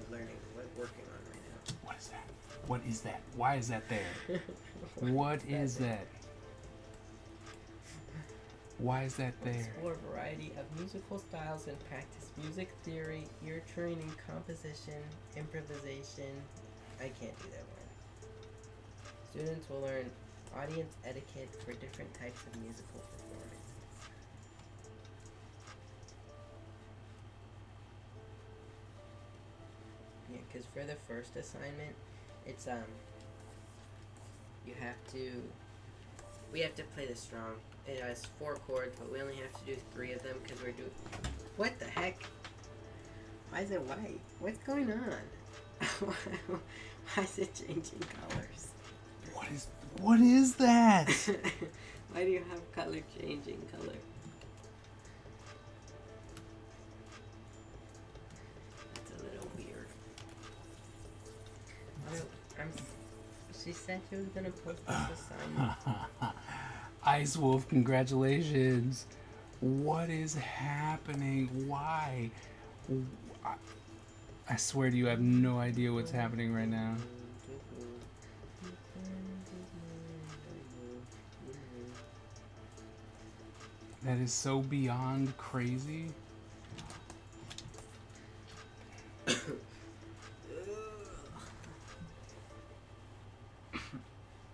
working on right What is that? What is that? Why is that there? now. What is that? Why is that there? Explore a variety of musical styles and practice music theory, ear training, composition, improvisation. I can't do that one. Students will learn Audience etiquette for different types of musical performance. Yeah, because for the first assignment, it's we have to play the strong. It has 4 chords, but we only have to do 3 of them because we're doing. What the heck? Why is it white? What's going on? Why is it changing colors? What is that? Why do you have color changing color? That's a little weird. She said she was gonna post this assignment. Ice Wolf, congratulations. What is happening? Why? I swear to you, I have no idea what's happening right now. That is so beyond crazy.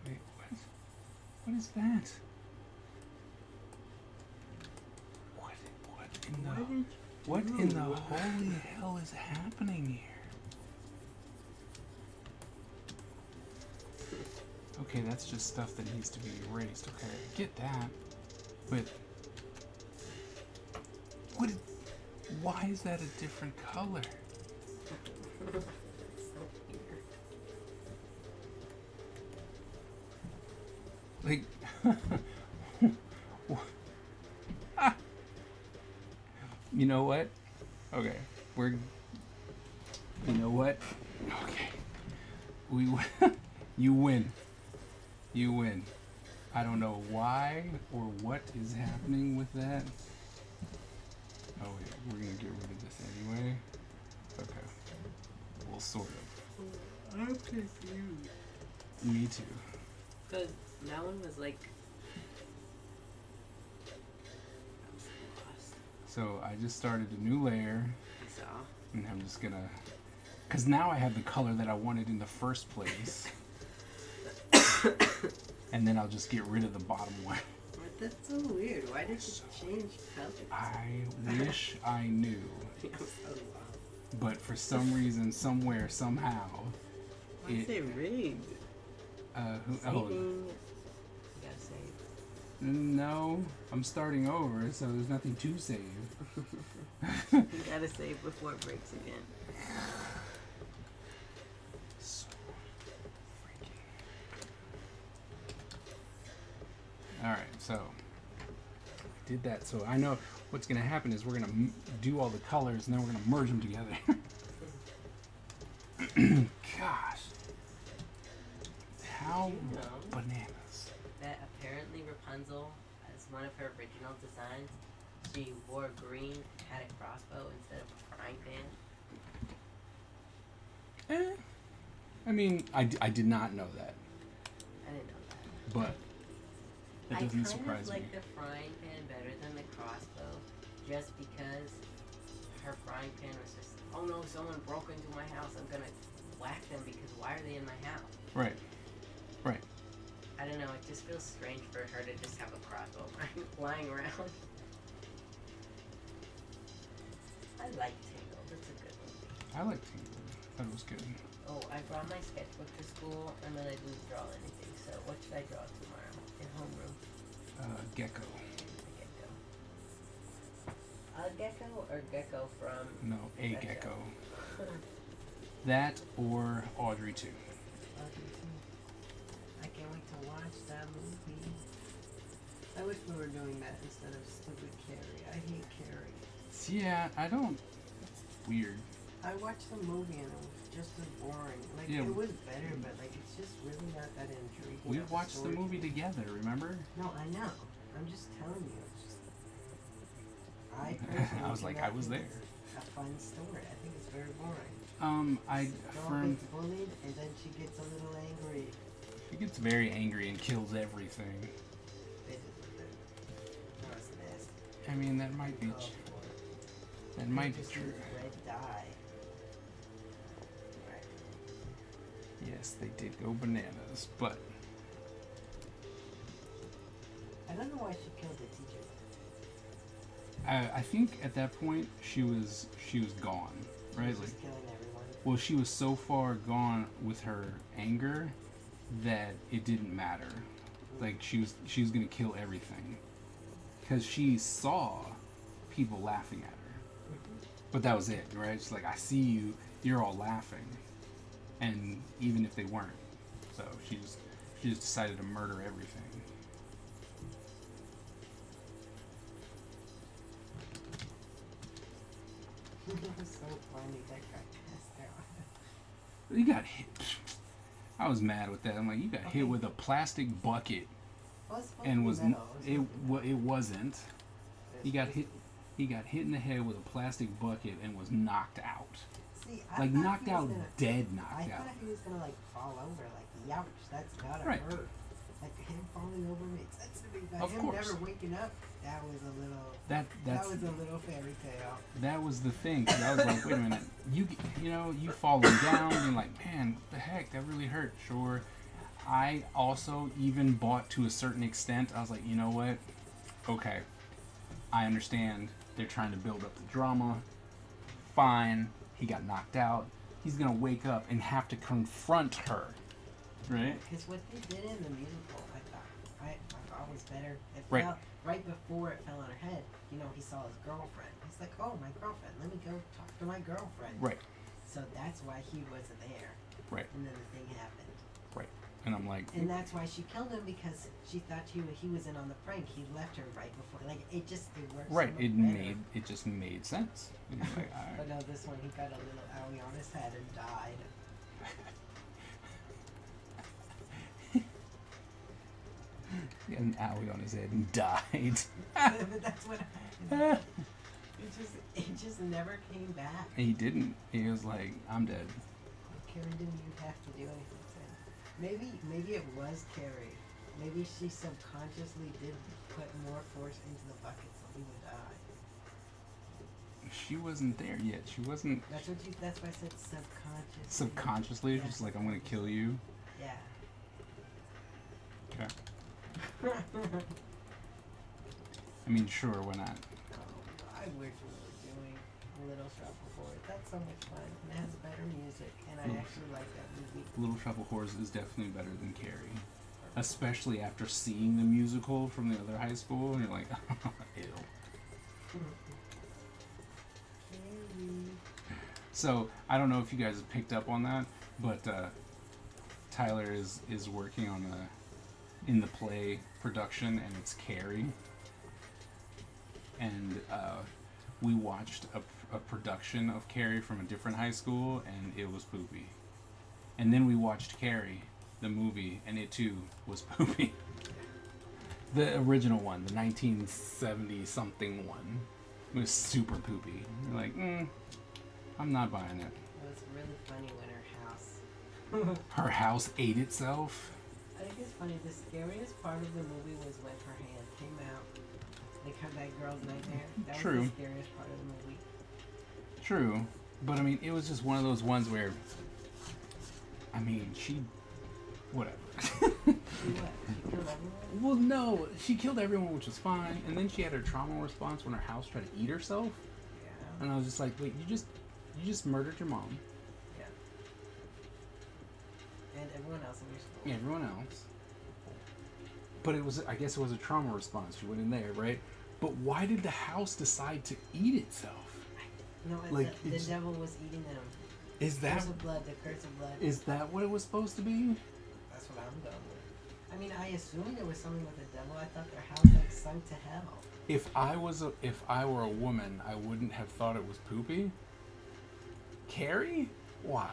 Wait, what? What is that? What in the holy hell is happening here? Okay, that's just stuff that needs to be erased. Okay, I get that. But why is that a different color? Like, you know what? Okay, you know what? Okay, you win. You win. I don't know why or what is happening with that. Oh wait, we're gonna get rid of this anyway. Okay. Well, sort of. I'm confused. Me too. Because that one was like. I'm so lost. So I just started a new layer, I saw. and I'm just gonna, cause now I have the color that I wanted in the first place, and then I'll just get rid of the bottom one. But that's so weird. Why did you change colors? I wish I knew, I'm so lost. but for some reason, somewhere, somehow, Why is it rigged? oh, Saving. You gotta save. no, I'm starting over, so there's nothing to save. You gotta save before it breaks again. So freaking. Alright, so I did that. So I know what's going to happen is we're going to do all the colors and then we're going to merge them together. Gosh. How You know. bananas. That apparently Rapunzel, as one of her original designs, she wore green, had a crossbow instead of a frying pan. I mean, I did not know that, I didn't know that. but that I doesn't kind surprise of me. like the frying pan better than the crossbow, just because her frying pan was just, oh no, someone broke into my house, I'm gonna whack them because why are they in my house? Right. Right. I don't know, it just feels strange for her to just have a crossbow lying around. I like Tangled, it's a good movie. I like Tingle. That was good. Oh, I brought my sketchbook to school and then I didn't draw anything, so what should I draw tomorrow in homeroom? Gecko. A gecko or gecko from No, a that gecko. show? That or Audrey 2. I can't wait to watch that movie. I wish we were doing that instead of stupid Carrie. I hate Carrie. Yeah, I don't. Weird. I watched the movie and it was just as boring. Like Yeah. it was better, but like it's just really not that intriguing. We of a watched the story. movie together, remember? No, I know. I'm just telling you. It's just, I personally I was do like, not I was think there. it's a fun story. I think it's very boring. I Girl from gets bullied and then she gets a little angry. he gets very angry and kills everything. It is no, it's nasty. I mean, that might be Called for. that might be Just true. use red dye. Right. Yes, they did go bananas, but know why she killed the teacher. I think at that point she was gone, right? She's Like, just killing everyone. well, she was so far gone with her anger that it didn't matter. Like she was gonna kill everything because she saw people laughing at her, but that was it, right? It's like, I see you, you're all laughing, and even if they weren't, so she just decided to murder everything. It was so funny that got passed out. You got hit. I was mad with that. I'm like, you got hit Okay. with a plastic bucket Well, it's supposed and to be was metal. it wasn't. It's He got supposed hit. He got hit in the head with a plastic bucket and was knocked out. to- See, I Like thought knocked he was out, gonna- dead I knocked out. thought he was gonna like fall over, like youch. That's gotta Right. hurt. Like him falling over makes sense to me, but Of him course. never waking up, that was a little. That That was a little fairy tale. that was the thing. 'Cause I was like, wait a minute, you falling down, and you're like, man, what the heck, that really hurt. Sure. I also even bought to a certain extent. I was like, you know what? Okay, I understand. They're trying to build up the drama. Fine. He got knocked out. He's gonna wake up and have to confront her, right? Because what they did in the musical, I thought was better. It Right. fell right before it fell on her head. You know, he saw his girlfriend. He's like, "Oh, my girlfriend. Let me go talk to my girlfriend." Right. So that's why he wasn't there. Right. And then the thing happened. Right. And I'm like, And that's why she killed him, because she thought he was in on the prank. He left her right before. Like it worked. right. So much It better. just made sense. And I'm like, all But right. no, this one he got a little owie on his head and died. He had an owie on his head and died. But that's what happened. It just never came back. He didn't. He was like, I'm dead. Carrie didn't even have to do anything to him. Maybe it was Carrie. Maybe she subconsciously did put more force into the bucket so he would die. She wasn't there yet. She wasn't That's why I said subconscious. subconsciously just like, I'm gonna kill you. Yeah. Okay. I mean, sure, why not? I wish we were doing Little Shop of Horrors. That's so much fun. And it has better music, and I Oof. actually like that movie. Little Shop of Horrors is definitely better than Carrie. Especially after seeing the musical from the other high school, and you're like, ew. Carrie. So, I don't know if you guys have picked up on that, but Tyler is working on in the play production, and it's Carrie. And we watched a production of Carrie from a different high school, and it was poopy. And then we watched Carrie, the movie, and it too was poopy. The original one, the 1970 something one, was super poopy. You're like, I'm not buying it. It was really funny when her house. Her house ate itself. I think it's funny. The scariest part of the movie was when her hand came out. Like how that girl's nightmare. That True. was the scariest part of the movie. True, but I mean, it was just one of those ones where, I mean, whatever. She what? She killed everyone? Well, no, she killed everyone, which was fine, and then she had her trauma response when her house tried to eat herself, Yeah. and I was just like, wait, you just murdered your mom, Yeah. And everyone else in your school. and everyone else. But I guess it was a trauma response. She went in there, right? But why did the house decide to eat itself? No, Like, the it's- devil was eating them. Is that Curse of blood. The curse of blood. is that what it was supposed to be? That's what I'm going with. I mean, I assumed it was something with the devil. I thought their house like sunk to hell. If I were a woman, I wouldn't have thought it was poopy. Carrie? Why?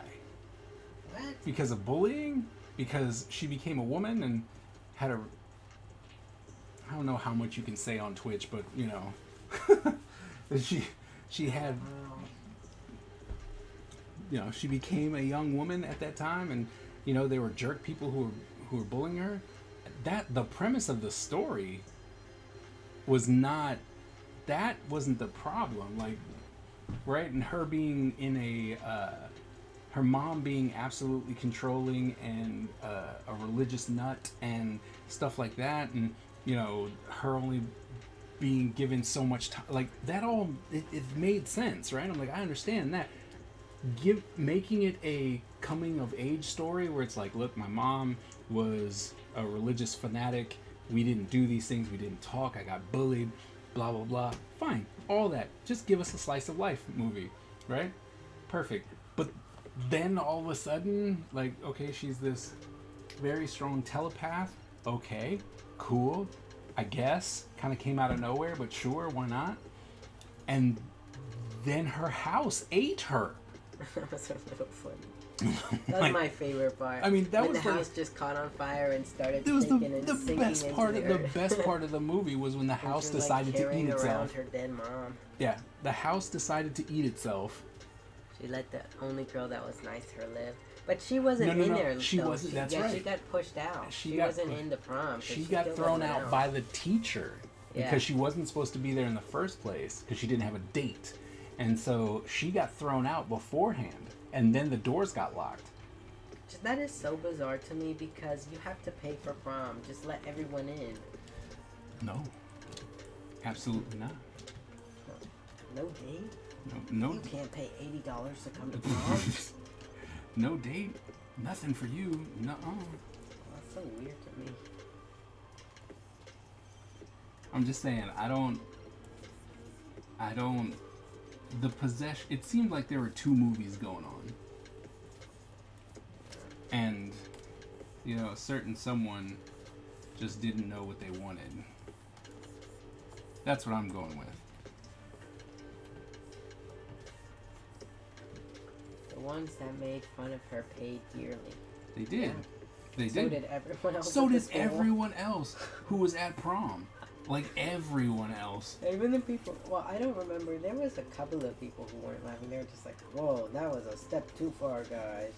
What? Because of bullying? Because she became a woman and had I don't know how much you can say on Twitch, but you know, she had, you know, she became a young woman at that time, and you know, there were jerk people who were bullying her. That the premise of the story was not, that wasn't the problem, like, right? And her being in her mom being absolutely controlling and a religious nut and stuff like that, and you know, her only being given so much time, like that all it made sense, right? I'm like, I understand that. Making it a coming of age story where it's like, look, my mom was a religious fanatic. We didn't do these things. We didn't talk. I got bullied. Blah blah blah. Fine, all that. Just give us a slice of life movie, right? Perfect. But then all of a sudden, like, okay, she's this very strong telepath. Okay, cool. I guess kind of came out of nowhere, but sure, why not? And then her house ate her. That was a little funny. That was Like, my favorite part. I mean, that when was the like- house just caught on fire and started It was shaking and the sinking best into part the of the earth. best part of the movie was when the And house she was, decided to eat carrying itself. around her dead mom. Yeah, the house decided to eat itself. She let the only girl that was nice to her live. But she wasn't No, in no, there. she though. wasn't- that's She right. got pushed out. She She got wasn't pu- in the prom. 'cause She still got thrown wasn't out by the teacher Yeah. because she wasn't supposed to be there in the first place because she didn't have a date. And so she got thrown out beforehand, and then the doors got locked. That is so bizarre to me because you have to pay for prom. Just let everyone in. No, absolutely not. No date? No, You can't pay $80 to come to prom? no date. Nothing for you. No. That's so weird to me. I'm just saying. I don't. The possession. It seemed like there were two movies going on, and you know, a certain someone just didn't know what they wanted. That's what I'm going with. The ones that made fun of her paid dearly. They did. Yeah. They So did. did everyone else. So at the did school. everyone else who was at prom. Like everyone else. Even the people. Well, I don't remember. There was a couple of people who weren't laughing. They were just like, "Whoa, that was a step too far, guys."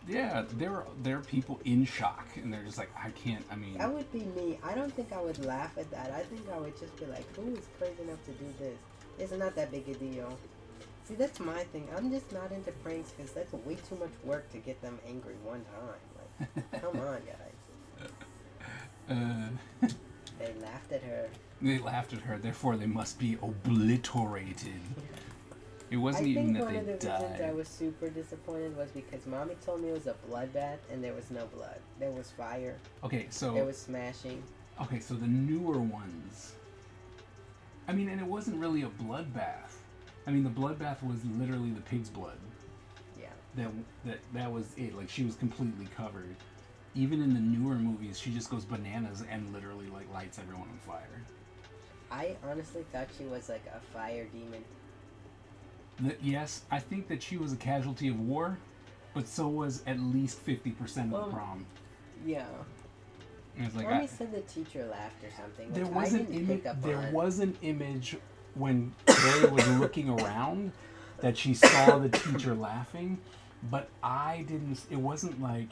Yeah, there are people in shock, and they're just like, I can't. I mean, That would be me. I don't think I would laugh at that. I think I would just be like, "Who is crazy enough to do this? It's not that big a deal." See, that's my thing. I'm just not into pranks because that's way too much work to get them angry one time. Like, come on, guys. They laughed at her. they laughed at her. Therefore, they must be obliterated. It wasn't I even think that one they of the reasons I died. was super disappointed was because Mommy told me it was a bloodbath and there was no blood. There was fire. Okay, There so was smashing. the newer ones. I mean, and it wasn't really a bloodbath. I mean, the bloodbath was literally the pig's blood. Yeah. That was it. Like, she was completely covered. Even in the newer movies, she just goes bananas and literally like lights everyone on fire. I honestly thought she was like a fire demon. Yes, I think that she was a casualty of war, but so was at least 50% of Well, the prom. Yeah. And it's like Mommy said the teacher laughed or something. there which was I an didn't image. pick up There on. was an image when Carrie was looking around that she saw the teacher laughing, but I didn't. It wasn't like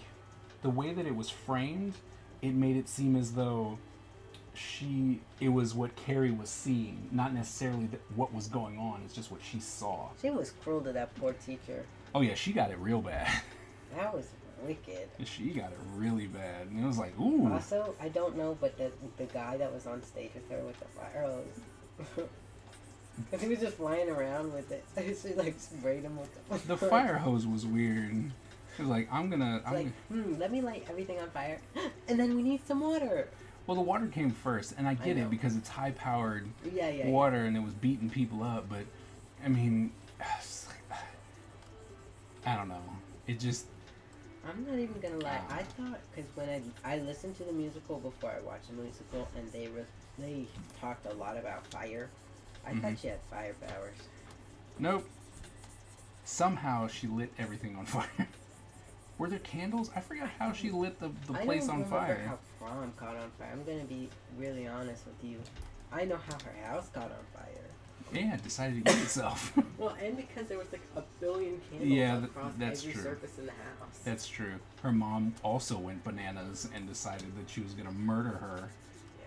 the way that it was framed. It made it seem as though it was what Carrie was seeing, not necessarily what was going on. It's just what she saw. She was cruel to that poor teacher. Oh yeah, she got it real bad. That was wicked. She got it really bad, and it was like, ooh. Also, I don't know, but the guy that was on stage with her with the fire hose. Because he was just flying around with it. She like sprayed him with The fire hose was weird. It was like, I'm gonna. Like, let me light everything on fire, and then we need some water. Well, the water came first, and I get know. it because it's high-powered Yeah. water, and it was beating people up. But I mean, it's like, I don't know. It just I'm not even gonna lie. I thought because when I listened to the musical before I watched the musical, and they talked a lot about fire. I thought she had fire powers. nope. Somehow she lit everything on fire. Were there candles? I forgot how she lit the place on I don't remember fire. how prom caught on fire. I'm gonna be really honest with you. I know how her house caught on fire. Yeah, it decided to eat itself. Well, and because there was like a billion candles Yeah, across that's every true. surface in the house. That's true. Her mom also went bananas and decided that she was gonna murder her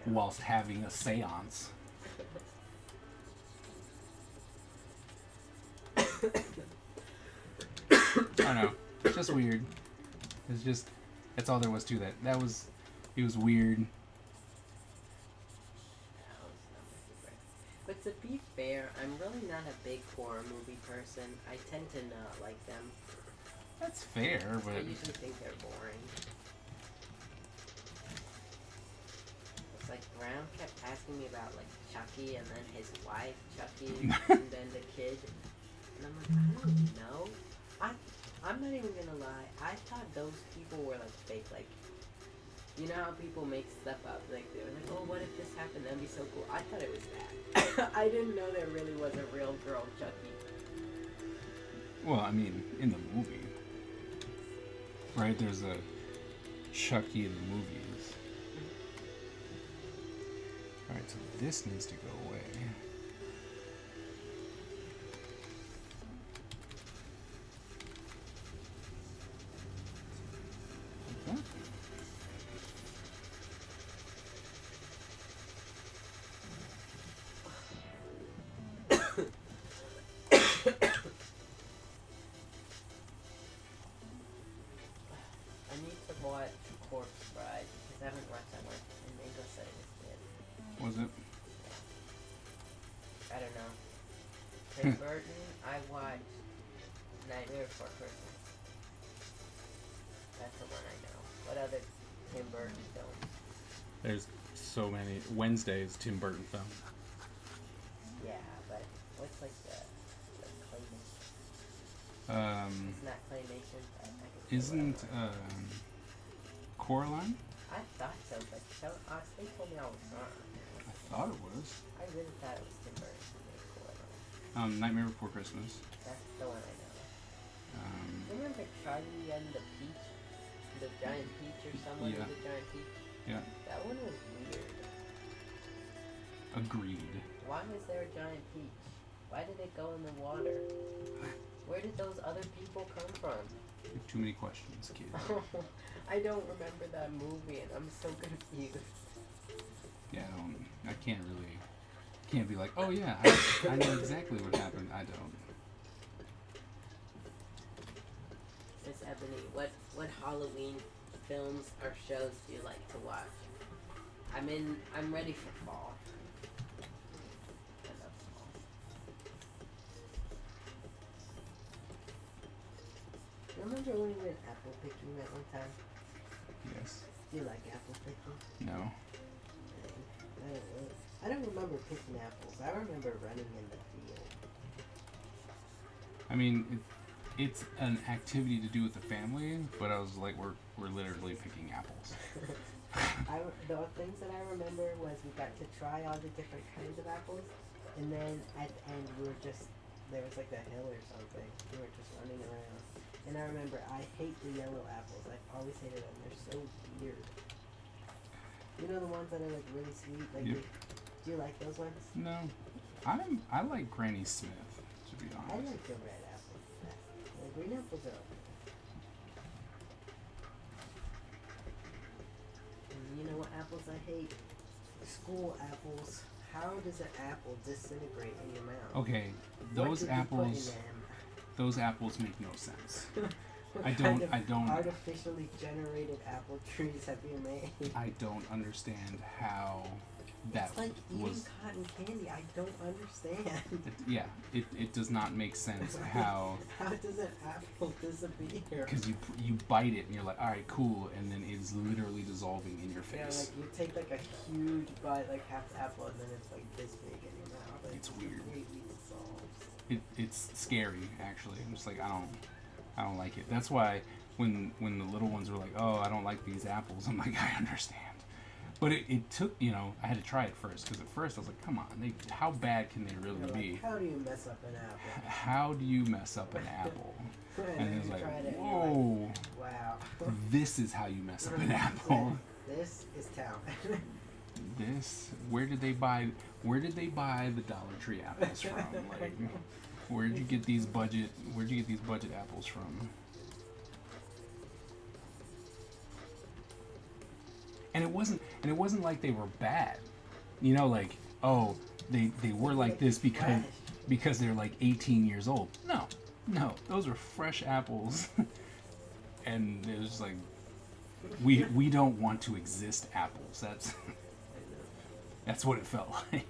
Yeah. whilst having a seance. I don't know. It's just weird. It's just, that's all there was to that. It was weird. But to be fair, I'm really not a big horror movie person. I tend to not like them. That's fair, but I usually think they're boring. It's like Brown kept asking me about like Chucky and then his wife Chucky and then the kid, and I'm like, I don't know. I'm not even gonna lie. I thought those people were like fake. Like, you know how people make stuff up? Like they were like, oh, what if this happened? That'd be so cool. I thought it was that. I didn't know there really was a real girl Chucky. well, I mean, in the movie, right? There's a Chucky in the movies. All right, so this needs to go away. Like that. I need to watch Corpse Bride because I haven't watched that one, and Mango said it was good. Was it? I don't know. Tim Burton, I watched Nightmare Before Christmas. That's the one I know. What other Tim Burton films? There's so many. Wednesday's Tim Burton film. Yeah, but what's like the claymation? It's not claymation. I can Isn't Coraline? I thought so, but they told me I was wrong. I thought it was. I really thought it was Tim Burton. Cool. Nightmare Before Christmas. That's the one I know. Um, Remember Charlie and the Peach? The giant peach or someone Yeah. with the giant peach? yeah. That one was weird. Agreed. Why was there a giant peach? Why did it go in the water? Where did those other people come from? You have too many questions, kid. I don't remember that movie and I'm so confused. Yeah, I can't be like, oh yeah, I know exactly what happened. I don't. Miss Ebony, what Halloween films or shows do you like to watch? I'm ready for fall. I love fall. Remember when we went apple picking that one time? Yes. Do you like apple picking? No. I don't remember picking apples. I remember running in the field. I mean, it's an activity to do with the family, but I was like, we're literally picking apples. The things that I remember was we got to try all the different kinds of apples, and then at the end there was like a hill or something. We were just running around. And I remember I hate the yellow apples. I always hated them. They're so weird. You know the ones that are like really sweet? Like Yep. do you like those ones? No, I like Granny Smith, to be I honest. like the red apples. The green apples are okay. And you know what apples I hate? School apples. How does an apple disintegrate in your mouth? Okay, What those did you put in apples, them? those apples make no sense. What I kind don't- of I don't- artificially generated apple trees have you made? I don't understand how that It's like eating was. cotton candy. I don't understand. It does not make sense how. How does an apple disappear? Because you bite it and you're like, all right, cool, and then it's literally dissolving in your Yeah, face. like you take like a huge bite, like half the apple, and then it's like this big in your mouth. and It's weird. completely dissolves. It's scary actually. I'm just like I don't like it. That's why when the little ones were like, oh, I don't like these apples, I'm like, I understand. But it took, I had to try it first because at first I was like, come on, how bad can they really You're be? like, how do you mess up an apple? How do you mess up an apple? And And then it was you like, tried it, and you're whoa, like, wow. this is how you mess up an apple. This is talent. Where did they buy the Dollar Tree apples from? Like, where'd you get these budget apples from? And it wasn't like they were bad. Like, oh, they were like this because they're like 18 years old. No, those are fresh apples. And it was like, we don't want to exist apples. That's what it felt like.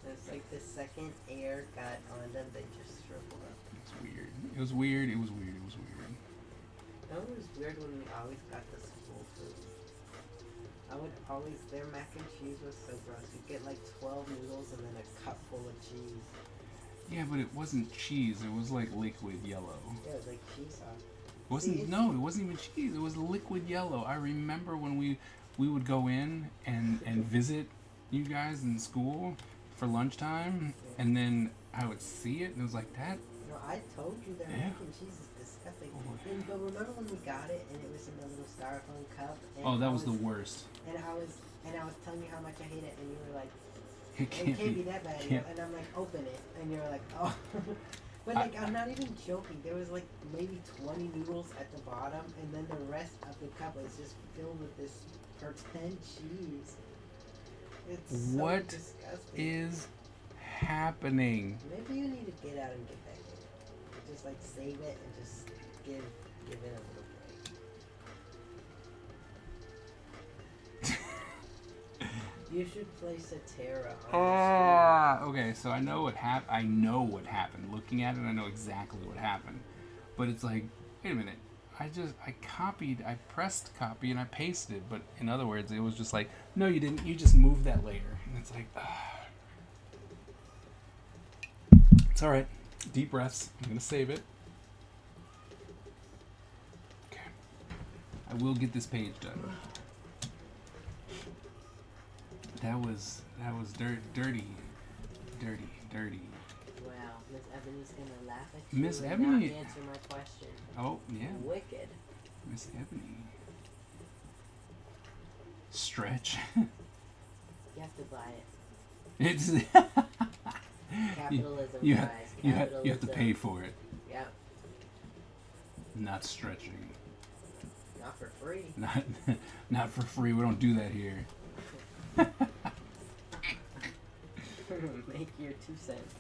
It's Like the second air got on them, they just shriveled up. It's weird. It was weird. It was weird. It was weird. That was weird when we always got the school food. I would always, their mac and cheese was so gross. You'd get like 12 noodles and then a cup full of cheese. Yeah, but it wasn't cheese. It was like liquid yellow. Yeah, it was like cheese sauce. It wasn't. No, it wasn't even cheese. It was liquid yellow. I remember when we would go in and visit you guys in school for lunchtime, and then I would see it, and it was like that. No, I told you their Yeah. mac and cheese is disgusting. Oh. And, but remember when we got it and it was in the little styrofoam cup? And Oh, that I was the worst. And I was telling you how much I hate it, and you were like, It it can't be that bad. can't- And I'm like, open it, and you're like, oh. But like, I'm not even joking. There was like maybe 20 noodles at the bottom, and then the rest of the cup was just filled with this pretend cheese. It's so What disgusting. is happening? Maybe you need to get out and get back in it. Just like save it and just give it a little break. You should play Satera on Ah, okay, so I know what I know what happened. Looking at it, I know exactly what happened. But it's like, wait a minute. I pressed copy and I pasted. But in other words, it was just like, no, you didn't. You just moved that layer. And it's like, it's all right. Deep breaths. I'm gonna save it. Okay. I will get this page done. That was dirty. Wow, Miss Ebony's gonna laugh at you Miss and Ebony- not answer my question. Oh yeah, Wicked. Miss Ebony. Stretch. You have to buy it. It's Capitalism, you guys. you Capitalism. have to pay for it. Yeah, Not stretching. not for free. Not for free. We don't do that here. Make your 2 cents.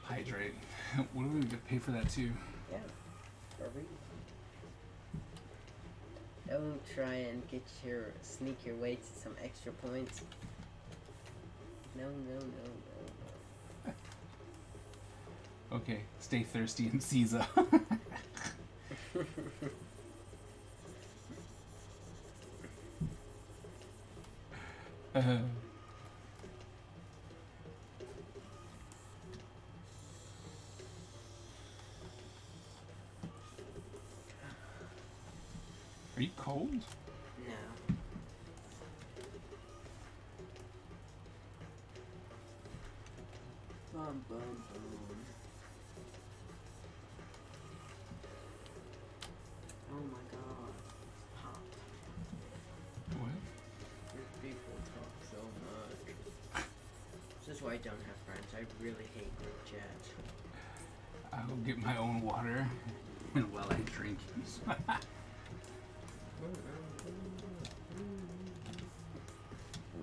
Hydrate. What do we get pay for that too? Yeah, for free. Don't try and sneak your way to some extra points. No. Okay, stay thirsty and Caesar. Are you cold? No. Boom, boom, boom. Oh my god. Pop. What? These people talk so much. This is why I don't have friends. I really hate group chat. I'll get my own water and while I drink.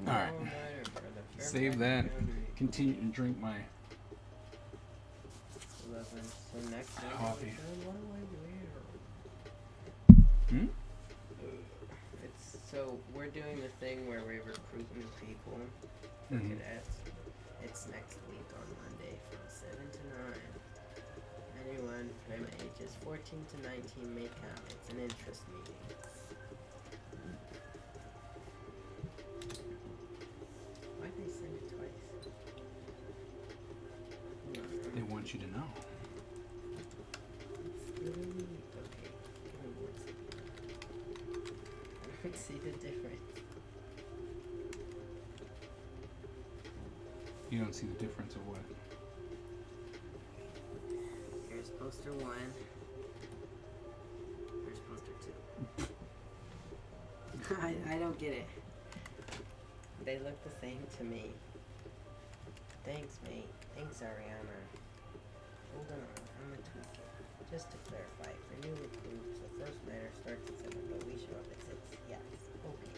Alright. Save that. Continue to drink my 11. So next thing Coffee. what do I wear? Hmm? It's so we're doing the thing where we recruit new people for Mhm. cadets. It's next week on Monday from 7 to 9. Anyone from ages 14 to 19 may come. It's an interest meeting. Why'd they send it twice? They want you to know. Okay, give me 1 second. I don't see the difference. You don't see the difference of what? Here's poster 1. Here's poster 2. I don't get it. They look the same to me. Thanks, mate. Thanks, Ariana. Hold on, I'm gonna tweak it. Just to clarify, for new recruits, the first matter starts at 7, but we show up at 6. Yes. Okay.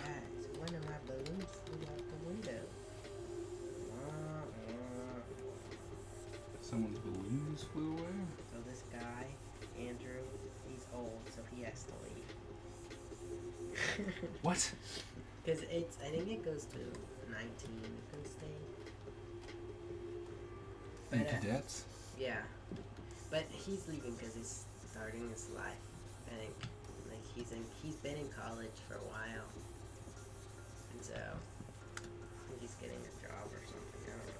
Guys, one of my balloons flew out the window. Wah, wah. Someone's balloons flew away. So this guy, Andrew, he's old, so he has to leave. What? Because I think it goes to 19 you can stay. And But, cadets? yeah. But he's leaving because he's starting his life. I think, like, he's been in college for a while. And so, I think he's getting a job or something. I don't know.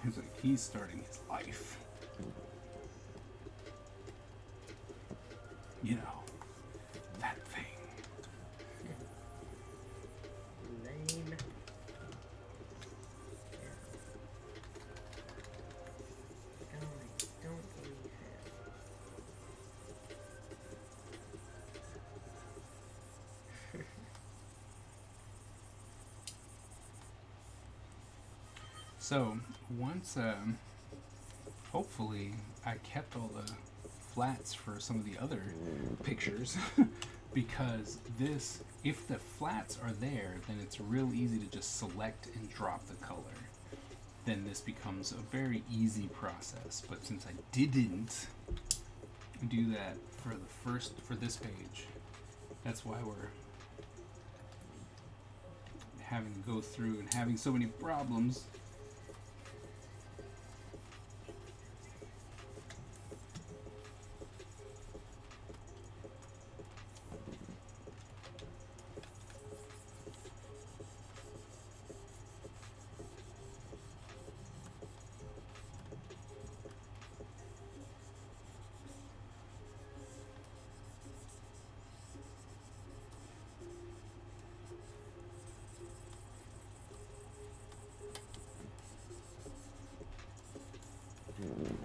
It's like he's starting his life. You know, that thing. Lame. Yeah. Don't believe him. So once, hopefully, I kept all the flats for some of the other pictures because this, if the flats are there, then it's real easy to just select and drop the color. Then this becomes a very easy process. But since I didn't do that for this page, that's why we're having to go through and having so many problems.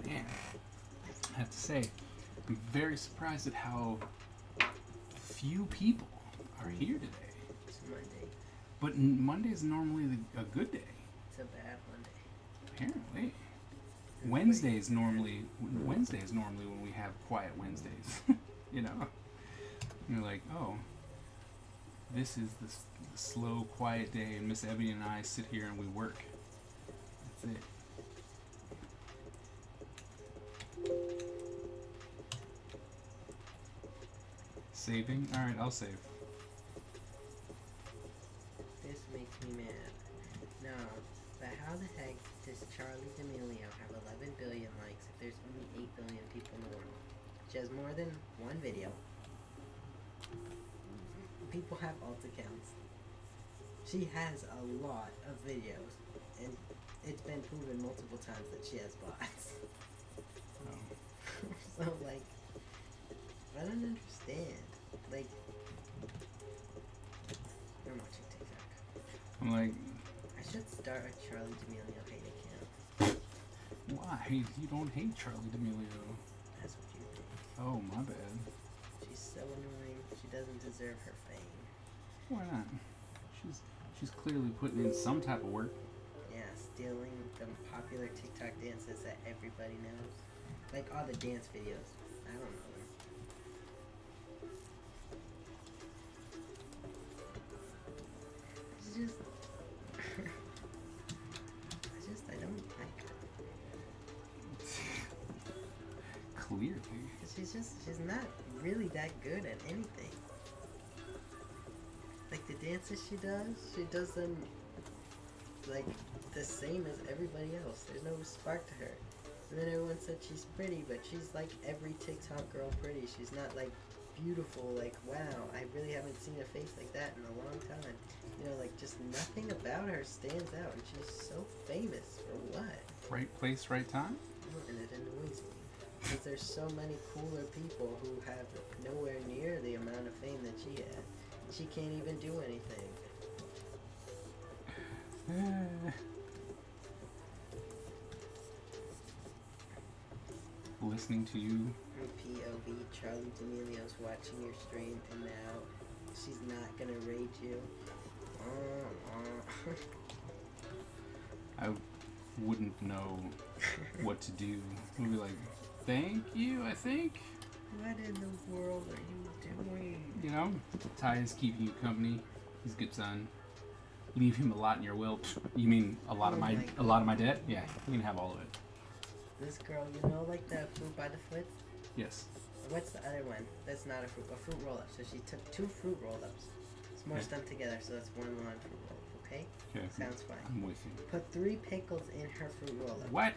Man, I have to say, I'm very surprised at how few people are here today. It's Monday. But Monday is normally a good day, It's a bad Monday. apparently. Wednesday is normally when we have quiet Wednesdays. You know, and you're like, oh, this is the slow, quiet day, and Miss Ebony and I sit here and we work. That's it. Saving? Alright, I'll save. This makes me mad. No, but how the heck does Charlie D'Amelio have 11 billion likes if there's only 8 billion people in the world? She has more than one video. People have alt accounts. She has a lot of videos, and it's been proven multiple times that she has bots. Oh. So, like, I don't understand. Like, I'm watching TikTok. I'm like, I should start a Charlie D'Amelio hate account. why? You don't hate Charlie D'Amelio. That's what you think. Oh, my bad. She's so annoying. She doesn't deserve her fame. Why not? She's clearly putting in some type of work. Yeah, stealing the popular TikTok dances that everybody knows. Like all the dance videos. I don't know them. It's just... I don't like her. Clearly. She's not really that good at anything. Like the dances she does them like the same as everybody else. There's no spark to her. And then everyone said she's pretty, but she's like every TikTok girl pretty. She's not like beautiful, like wow, I really haven't seen a face like that in a long time. You know, like just nothing about her stands out, and she's so famous for what? Right place, right time? And it annoys me. Because there's so many cooler people who have nowhere near the amount of fame that she had. She can't even do anything. Listening to you. POV, Charlie D'Amelio's watching your stream, and now she's not gonna rate you. I wouldn't know what to do. I'd be like, thank you, I think. What in the world are you doing? You know, Ty is keeping you company. He's a good son. leave him a lot in your will. You mean a lot of Oh my my a lot of my debt? Yeah, you can have all of it. This girl, you know, like the fruit by the foot? Yes. What's the other one? That's not a fruit roll up. So she took 2 fruit roll ups, smushed them together, so that's 1 long fruit roll up, okay? Okay. Sounds fine. I'm with you. Put 3 pickles in her fruit roll up, What?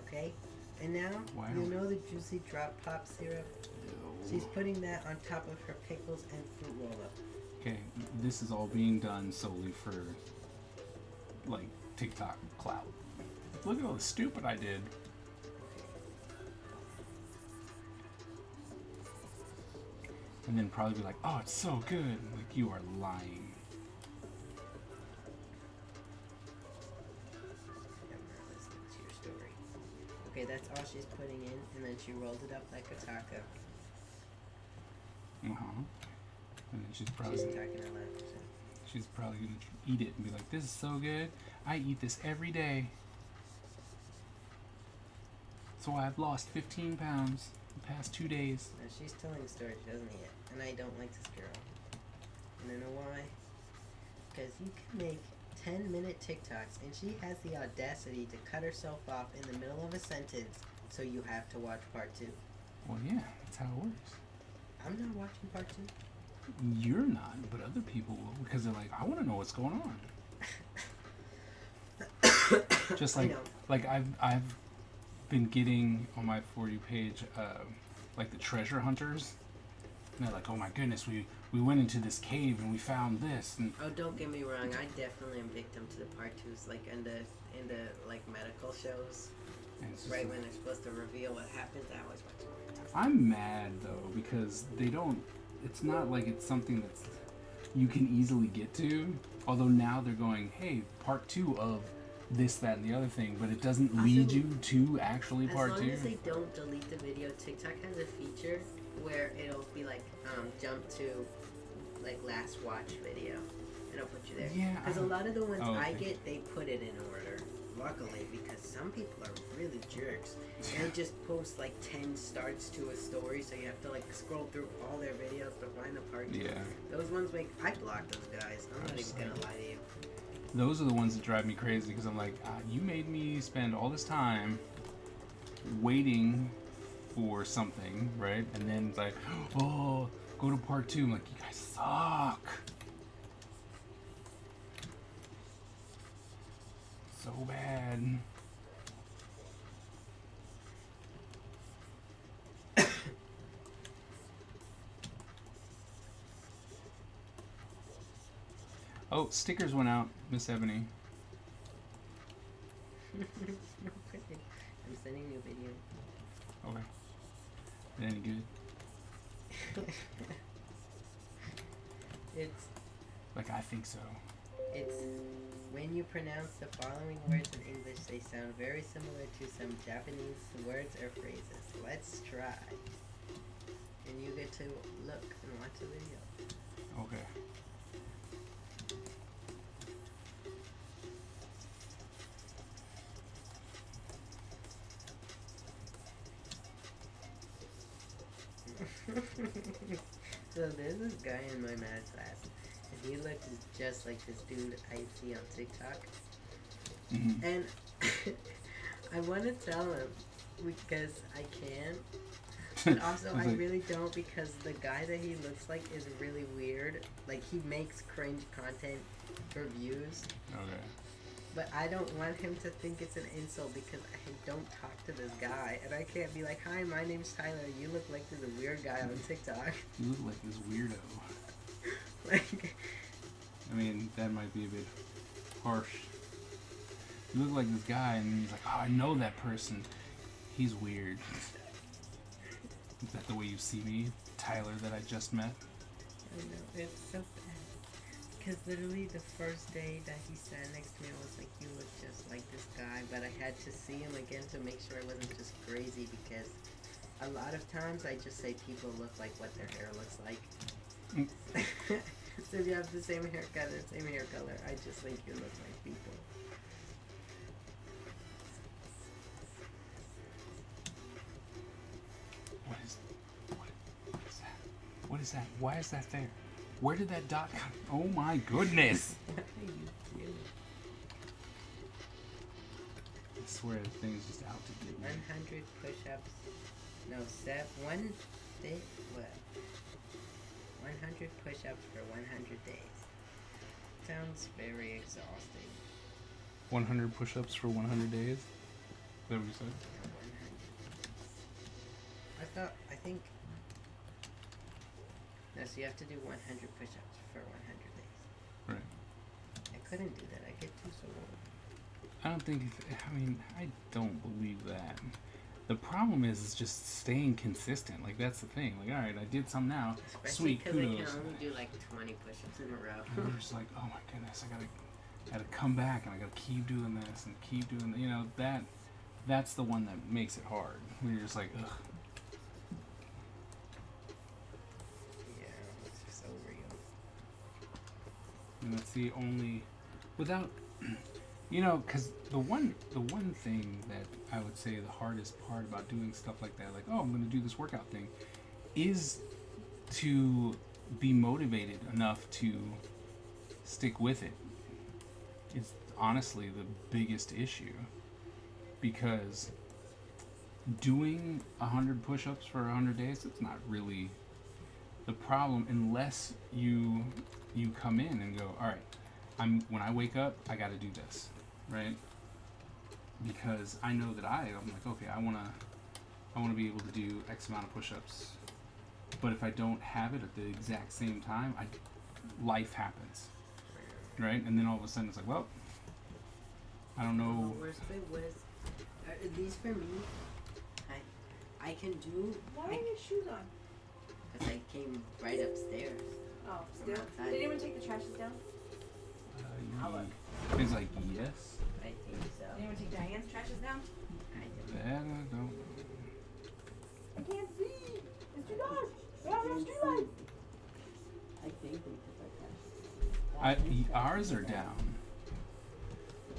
okay? And now, Wow. you know the juicy drop pop syrup? She's putting that on top of her pickles and fruit roll up. Okay, this is all being done solely for like TikTok clout. Look at all the stupid I did. And then probably be like, oh, it's so good. Like, you are lying. I'm not listening to your story. Okay, that's all she's putting in, and then she rolled it up like a taco. Uh-huh. And then she's She's probably talking out loud. So. she's probably gonna eat it and be like, this is so good. I eat this every day. So I've lost 15 pounds the past 2 days. Now she's telling a story she doesn't eat it, and I don't like this girl. And I know why? Because you can make 10-minute TikToks, and she has the audacity to cut herself off in the middle of a sentence, so you have to watch part 2. Well, yeah, that's how it works. I'm not watching part 2. You're not, but other people will because they're like, I want to know what's going on. Just I like know. I've been getting on my For You page like the treasure hunters. And they're like, oh my goodness, we went into this cave and we found this. And Oh, don't get me wrong. I definitely am victim to the part 2s, like in the like medical shows. it's just Right like- when they're supposed to reveal what happens, I always watch it. I'm mad though because they don't. It's not like it's something that's you can easily get to. Although now they're going, hey, part 2 of this, that, and the other thing, but it doesn't lead Also, you to actually As part long 2. as they don't delete the video, TikTok has a feature where it'll be like jump to like last watch video. It'll put you there. Yeah, Because a lot of the ones oh, I okay. get, they put it in order. Luckily, because some people are really jerks. They just post like 10 starts to a story, so you have to like scroll through all their videos to find the part 2. Yeah. Those ones make. I block those guys. I'm not even gonna lie to you. Those are the ones that drive me crazy because I'm like, you made me spend all this time waiting for something, right? And then it's like, oh, go to part 2. I'm like, you guys suck. So bad. Oh, stickers went out, Miss Ebony. I'm sending you a video. Okay. Is it any good? It's Like, I think so. It's when you pronounce the following words in English, they sound very similar to some Japanese words or phrases. Let's try. And you get to look and watch the video. Okay. So there's this guy in my math class, and he looks just like this dude I see on TikTok. Mhm. And I want to tell him because I can, but also I was I like, really don't because the guy that he looks like is really weird. Like he makes cringe content for views, Okay. but I don't want him to think it's an insult because I don't talk to this guy, and I can't be like, "Hi, my name's Tyler. You look like this weird guy on TikTok." You look like this weirdo. Like, I mean, that might be a bit harsh. You look like this guy, and he's like, oh, I know that person. He's weird. Is that the way you see me, Tyler, that I just met? I know, it's so bad. Because literally the first day that he sat next to me, I was like, you look just like this guy. But I had to see him again to make sure I wasn't just crazy because a lot of times I just say people look like what their hair looks like. Mm. So if you have the same haircut or same hair color, I just think you look like people. What is that? What is that? Why is that there? Where did that dot come? Oh my goodness! swear the thing's just out to get me. 100 push-ups. No, one day. What? 100 push-ups for 100 days. Sounds very exhausting. 100 push-ups for 100 days. Is that what you said? 100. I think. No, so you have to do 100 push-ups for 100 days. Right. I couldn't do that. I get too sore. I don't think. I mean, I don't believe that. The problem is just staying consistent. Like that's the thing. Like, all right, I did some now. Especially Sweet because I kudos. can only do like 20 push-ups in a row. And you're just like, oh my goodness, I gotta come back and I gotta keep doing this and keep doing. You know that's the one that makes it hard. When you're just like, ugh. Yeah, it's so real. And that's the only, without, you know, because the one thing that I would say the hardest part about doing stuff like that, like, oh, I'm going to do this workout thing, is to be motivated enough to stick with it. It's honestly the biggest issue, because doing 100 push-ups for 100 days, it's not really the problem unless you come in and go, all right, when I wake up, I got to do this, right? Because I know that I'm like, okay, I want to be able to do X amount of push-ups, but if I don't have it at the exact same time, life happens, right? And then all of a sudden it's like, well, I don't know. The worst bit was, at least for me, I can do. Why are your shoes on? Because I came right upstairs. Oh, From still? outside. Did anyone take the trashes down? It's like, yes. I think so. Did anyone take Diane's trashes down? I did. That I don't. I can't see. It's too dark. We have no street lights. I think we took our Ours are down.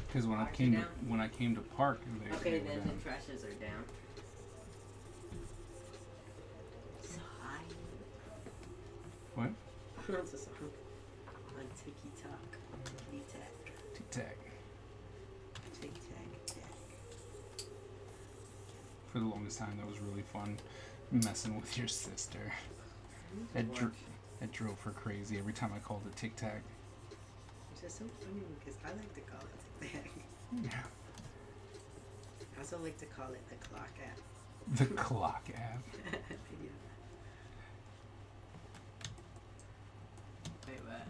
Because when Ours are down? when I came to park, they Okay, were then down. the trashes are down. So high. What? What's a song? On Tiki Talk. Tic-tac. Tic Tac. Tic-tac. For the longest time, that was really fun, messing with your sister. That drove her crazy every time I called it Tic Tac. Which is so funny because I like to call it tic-tac. Yeah. I also like to call it the clock app. The clock app. Yeah. Wait, what?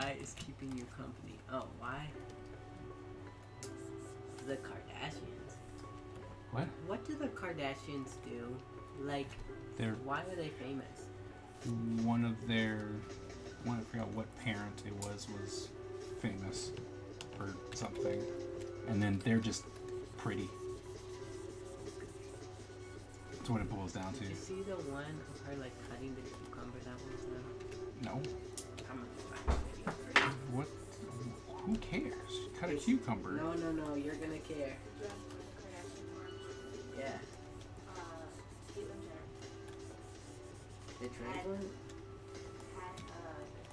That is keeping you company. Oh, why? The Kardashians. What? What do the Kardashians do? Like, They're why are they famous? I forgot what parent it was famous for something, and then they're just pretty. That's what it boils down to. Did you see the one of her like cutting the cucumber that was No. I'm gonna find a video for you. What? Who cares? Cut a cucumber. No, you're gonna care. Yeah. Caitlyn Jenner The Drake one? had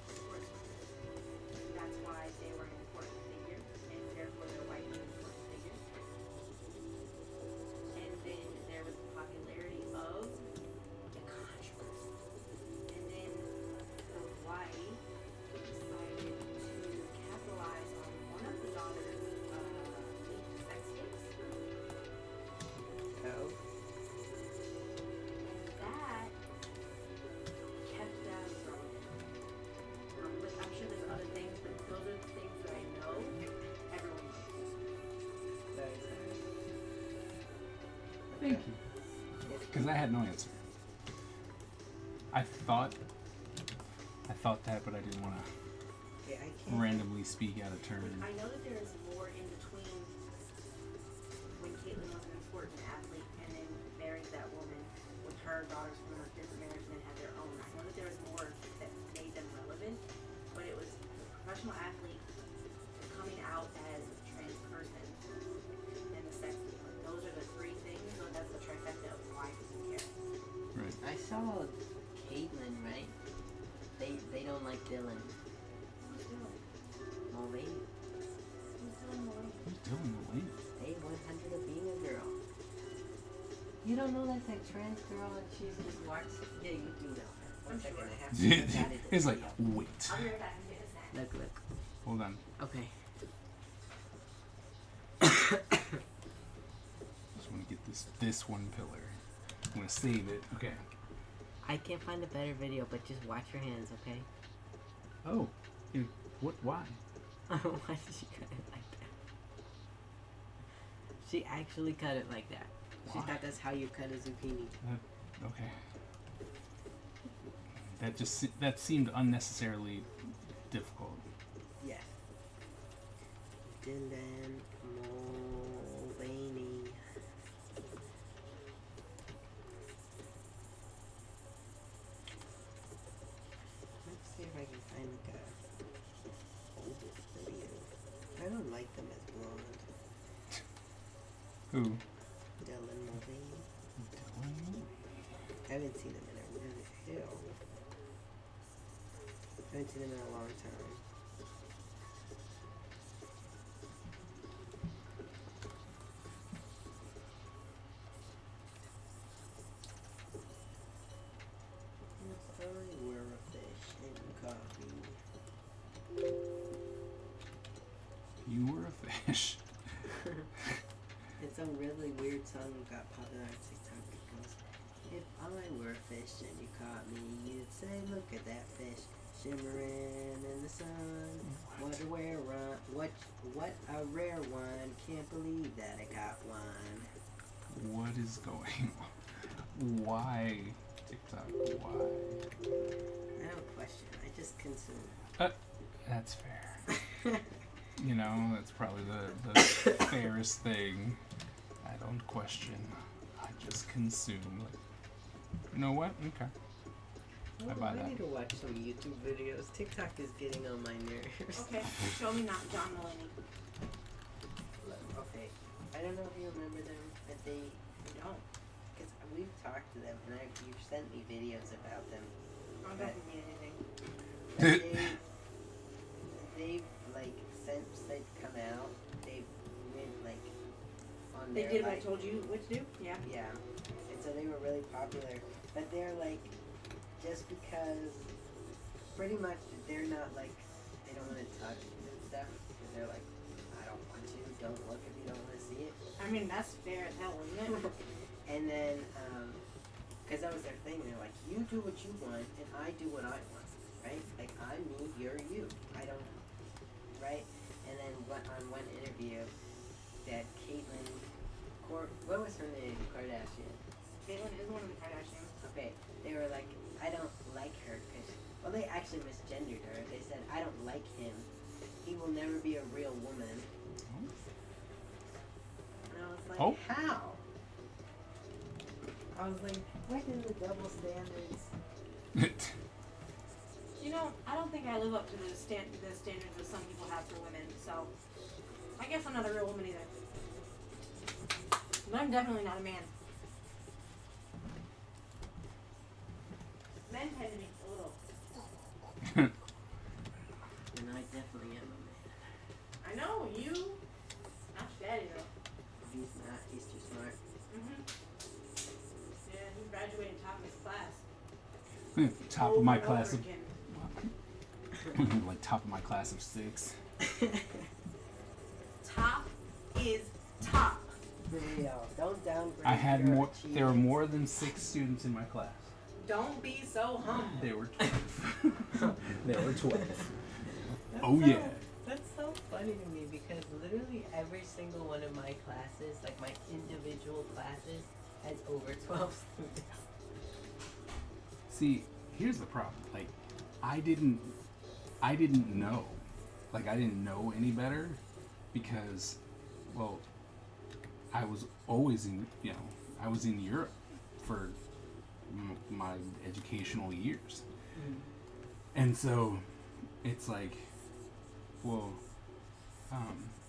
sports record. That's why they were an important figure, and therefore they're widely important figures. And then there was the popularity of the controversy. And then Hawaii decided to capitalize on one of the daughters' sex tapes. Oh. And that kept them relevant. But I'm sure there's other things, but those are the things that I know everyone knows. That is nice. Thank you. Because I had no answer. I thought that, but I didn't want to Yeah, I can't. randomly speak out of turn. I know that there is more in between when Caitlyn was an important athlete and then married that woman with her daughters from a different marriage and then had their own. I know that there was more that made them relevant, but it was the professional athlete coming out as a trans person and the sex tape. Like, those are the three things, so that's the trifecta of why people care. Right. I saw Caitlyn, right? They don't like Dylan. Who's doing? Mulvaney. Who's doing Malone? Who's Dylan Mulaney? They 100% You don't know that's that trans girl and she's just watched. Yeah, you do know her. One I'm second, sure. I have to look at it. It's like, wait. I'll be right back and get a snack. Look. Hold on. Okay. Just want to get this one pillar. I'm gonna save it. Okay. I can't find a better video, but just watch your hands, okay? Oh. What? Why? Why did she cut it like that? She actually cut it like that. She Why? thought that's how you cut a zucchini. Okay. That seemed unnecessarily difficult. Yes. Dylan Mulvaney. Let's see if I can find like a oldest video. I don't like them as blonde. Who? Dylan Mulvaney. Dylan? I haven't seen him in a really I haven't seen him in a long time. Yes, I wear a fish in coffee. You were a fish. It's a really weird song that got popular on TikTok. It goes, if I were a fish and you caught me, you'd say, look at that fish shimmering in the sun. What a rare one! What a rare one! Can't believe that I got one. What is going on? Why TikTok? Why? I don't question. I just consume. That's fair. You know, that's probably the fairest thing. I don't question. I just consume. You know what? Okay. I buy that. need to watch some YouTube videos. TikTok is getting on my nerves. Okay, show me not John Mulaney. Okay. I don't know if you remember them, but they Don't. because we've talked to them and you've sent me videos about them. I don't mean anything. But they've like since they've come out, they've went like on They their did what I like, told you what to do? Yeah. yeah, and so they were really popular. But they're like, just because, pretty much they're not like, they don't want to touch and stuff because they're like, I don't want to. Don't look if you don't want to see it. I mean, that's fair as hell, isn't it? And then, because that was their thing. They're like, you do what you want and I do what I want, right? Like I'm me, you're you. I don't, right? And then on one interview, that Caitlyn, what was her name? Kardashian. Caitlyn is one of the Kardashians. Okay, they were like, I don't like her because, well, they actually misgendered her. They said, I don't like him. He will never be a real woman. And I was like, Oh. how? I was like, what is the double standards? You know, I don't think I live up to the standards that some people have for women, so I guess I'm not a real woman either. But I'm definitely not a man. Men tend to be a little. And I definitely am a man. I know, you. Not daddy though. He's not, he's too smart. Yeah, he graduated top of his class. Top of my Over and class over of again. like top of my class of 6. Top is top. Yo, don't downgrade I had your more. There were achievements. more than 6 students in my class. Don't be so humble. There were 12. There were 12. That's Oh so- yeah. That's so funny to me because literally every single one of my classes, like my individual classes, has over 12 students. See, here's the problem. Like, I didn't know. Like, I didn't know any better because, well, I was always in, I was in Europe for my educational years. And so, it's like, well,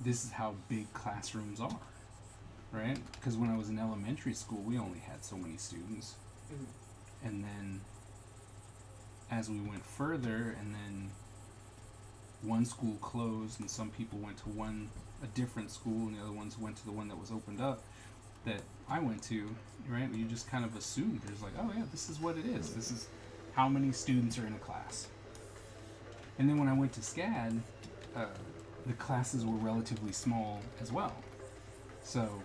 this is how big classrooms are, right? Because when I was in elementary school, we only had so many students. And then as we went further, and then one school closed and some people went to a different school and the other ones went to the one that was opened up, that I went to, right, you just kind of assumed there's like, oh yeah, this is what it is. This is how many students are in a class. And then when I went to SCAD, the classes were relatively small as well. So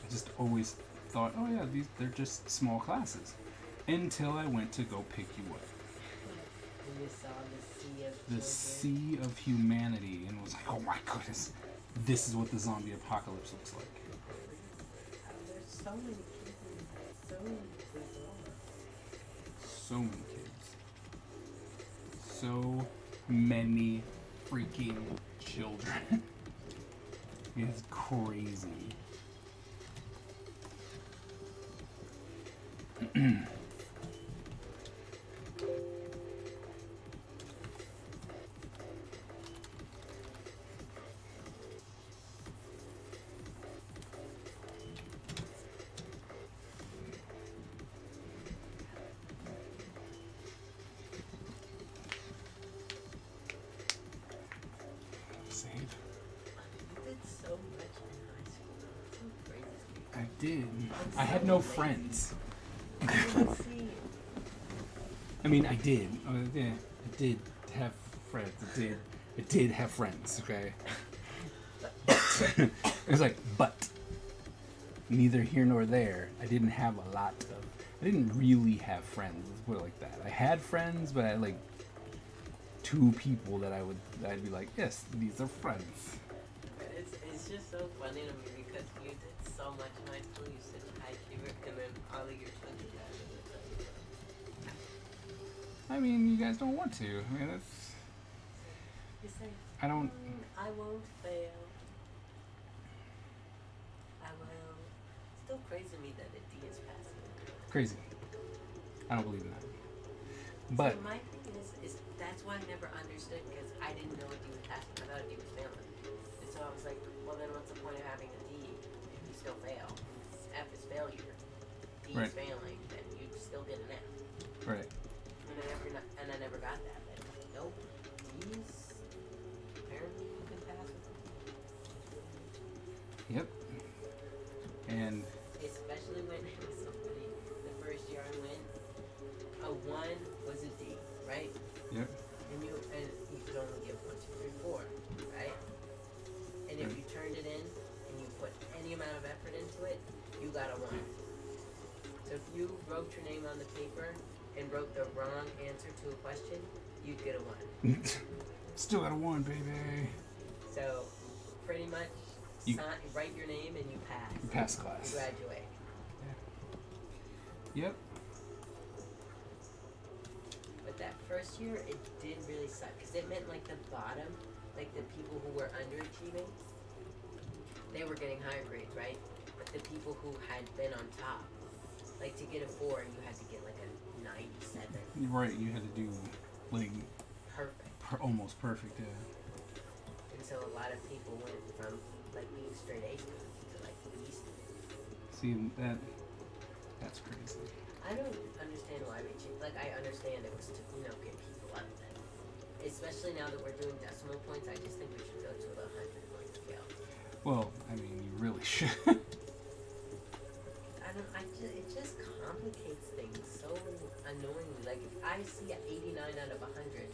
I just always thought, oh yeah, they're just small classes. Until I went to go pick you up. And you saw The sea of humanity, and was like, oh my goodness, this is what the zombie apocalypse looks like. There's so many kids and so many people. So many kids. So many freaking children. It's crazy. Save. You did so much in high school. It's so crazy. I did. I had no friends. Let's see. I mean, I did. Yeah, I did have friends. I did have friends. Okay. It was like, but neither here nor there. I didn't have a lot of. I didn't really have friends. Let's put it like that. I had friends, but I had like 2 people that I'd be like, yes, these are friends. It's just so funny to me because you did so much in high school. You're such a high achiever, and then all of your children guys are I mean, you guys don't want to. I mean, that's. You say, I don't. I won't fail. I will. Still crazy to me that a D is passing. Crazy. I don't believe in that. But So my thing is that's why I never understood because I didn't know a D was passing. I thought a D was failing. And so I was like, well then what's the point of having a D if you still fail? F is failure. D Right. is failing, then you still get an F. right. And I never got that. But nope. D's apparently you can pass with them. Yep. And Especially when it was somebody the first year I went, a 1 was a D, right? yep. And you could only give 1, 2, 3, 4, right? And if you turned it in and you put any amount of effort into it, you got a 1. So if you wrote your name on the paper and wrote the wrong answer to a question, you'd get a 1. Still got a 1, baby. So pretty much You- write your name and you pass. You pass You class. graduate. Yep. But that first year, it did really suck because it meant like the bottom, like the people who were underachieving, they were getting higher grades, right? But the people who had been on top, like to get a 4, you had to get like a 97. Right. You had to do like Perfect. almost perfect. Yeah. And so a lot of people went from like being straight A students to like B students. See that's crazy. I don't understand why we choose. Like I understand it was to get people up then. Especially now that we're doing decimal points, I just think we should go to the 100-point scale. Well, I mean, you really should. It just complicates things so annoyingly. Like if I see an 89 out of 100,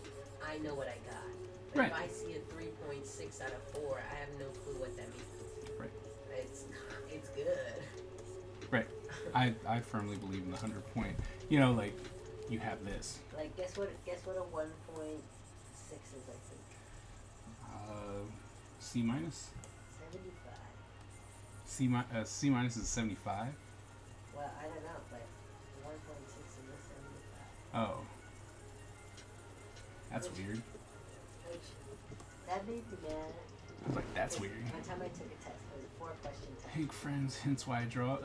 I know what I got. But Right. if I see a 3.6 out of 4, I have no clue what that means. Right. It's good. Right. I firmly believe in the 100-point. Like you have this. Like guess what a 1.6 is, I think. C minus. 75. C minus is 75. Well, I don't know, but 1.6 is 75. Oh. That's weird. Which, that made me mad. I was like, that's weird. One time I took a test, it was a 4-question test. Hey friends, hence why I draw.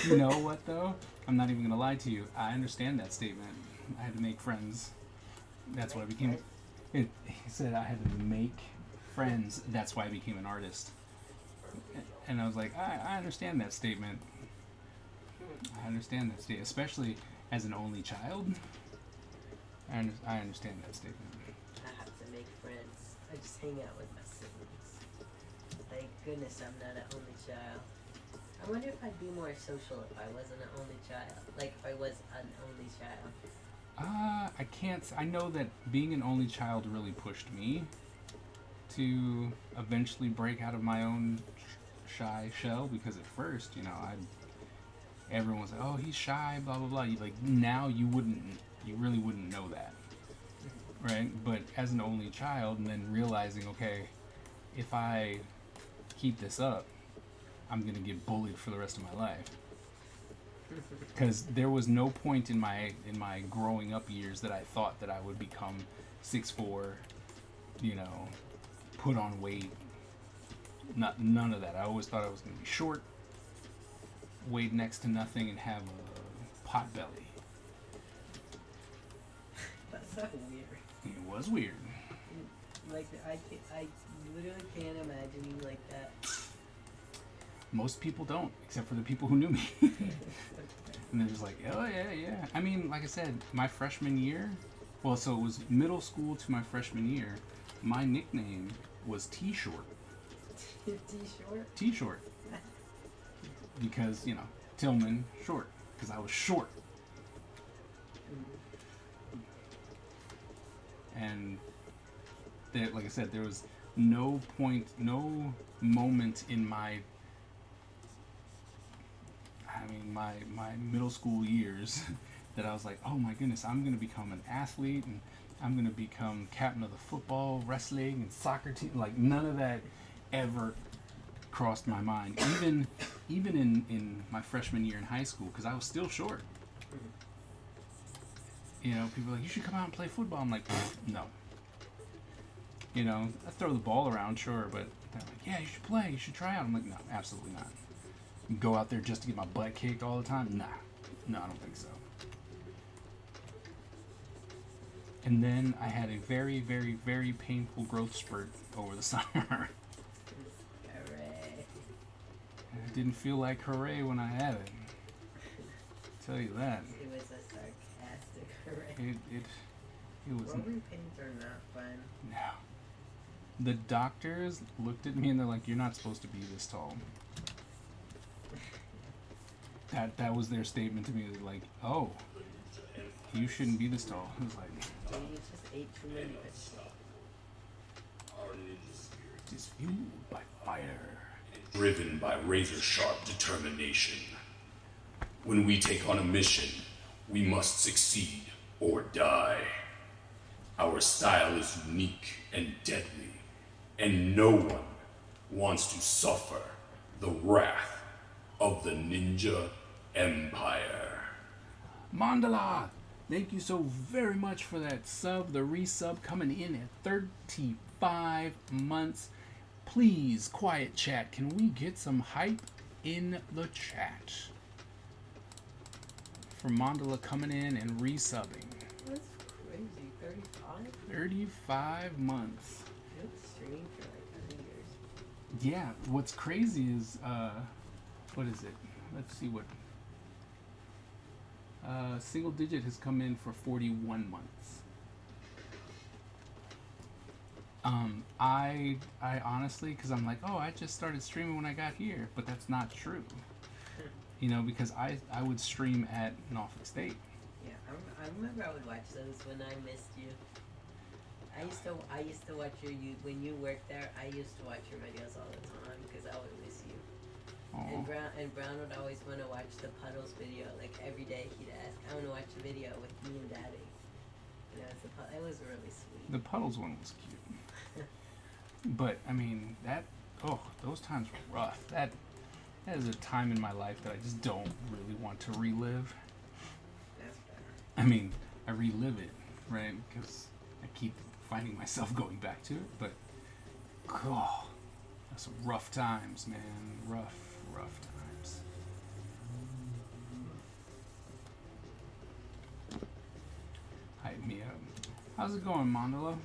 You know what though? I'm not even gonna lie to you. I understand that statement. I had to make friends. That's why I became. He said I had to make friends. That's why I became an artist. And I was like, I understand that statement. I understand that statement, especially as an only child. I understand that statement. I have to make friends. I just hang out with my siblings. Thank goodness I'm not an only child. I wonder if I'd be more social if I wasn't an only child. Like if I was an only child. I can't. I know that being an only child really pushed me to eventually break out of my own shy shell, because at first, you know, everyone was like, "Oh, he's shy," blah blah blah. You like now you really wouldn't know that, right? But as an only child, and then realizing, okay, if I keep this up, I'm gonna get bullied for the rest of my life. Because there was no point in my growing up years that I thought that I would become 6'4", you know, put on weight. None of that. I always thought I was going to be short, weigh next to nothing, and have a pot belly. That's so weird. It was weird. Like I literally can't imagine you like that. Most people don't, except for the people who knew me. And they're just like, oh yeah. I mean, like I said, my freshman year, well, so it was middle school to my freshman year, my nickname was T-Short. T-short? T-Short. Because, you know, Tillman short, because I was short. And there, like I said, there was no moment in my middle school years that I was like, oh my goodness, I'm going to become an athlete and I'm going to become captain of the football, wrestling, and soccer team. Like, none of that ever crossed my mind. Even in my freshman year in high school, because I was still short. You know, people are like, you should come out and play football. I'm like, no. You know, I throw the ball around, sure, but they're like, yeah, you should play, you should try out. I'm like, no, absolutely not. Go out there just to get my butt kicked all the time? Nah. No, I don't think so. And then I had a very, very, very painful growth spurt over the summer. Hooray. It didn't feel like hooray when I had it. Tell you that. It was a sarcastic hooray. It was Growing pains are not fun. no. The doctors looked at me and they're like, "You're not supposed to be this tall." That was their statement to me. They're like, "Oh, you shouldn't be this tall." I was like, So you just ate too many vegetables. "Just fueled by fire." Driven by razor-sharp determination. When we take on a mission, we must succeed or die. Our style is unique and deadly, and no one wants to suffer the wrath of the Ninja Empire. Mandala, thank you so very much for that sub. The resub coming in at 35 months. Please, quiet chat, can we get some hype in the chat? For Mandala coming in and resubbing. That's crazy. 35? 35 months. It's streaming for like 3 years. Yeah, what's crazy is, what is it? Let's see what. Single digit has come in for 41 months. I honestly, because I'm like, oh, I just started streaming when I got here, but that's not true. You know, because I would stream at Norfolk State. Yeah, I remember I would watch those when I missed you. I used to watch when you worked there. I used to watch your videos all the time because I would miss you. Aw. And Brown would always want to watch the Puddles video. Like every day he'd ask, I want to watch a video with me and Daddy. You know, it was really sweet. The Puddles one was cute. But, I mean, those times were rough. That is a time in my life that I just don't really want to relive. That's better. I mean, I relive it, right? Because I keep finding myself going back to it. But, oh, that's some rough times, man. Rough times. Hype me up. How's it going, Mandala?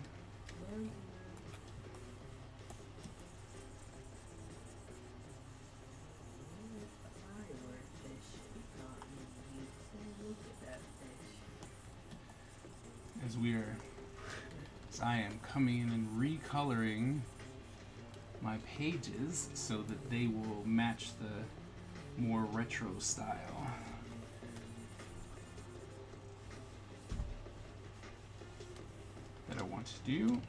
As I am coming in and recoloring my pages so that they will match more retro style. That I want to do.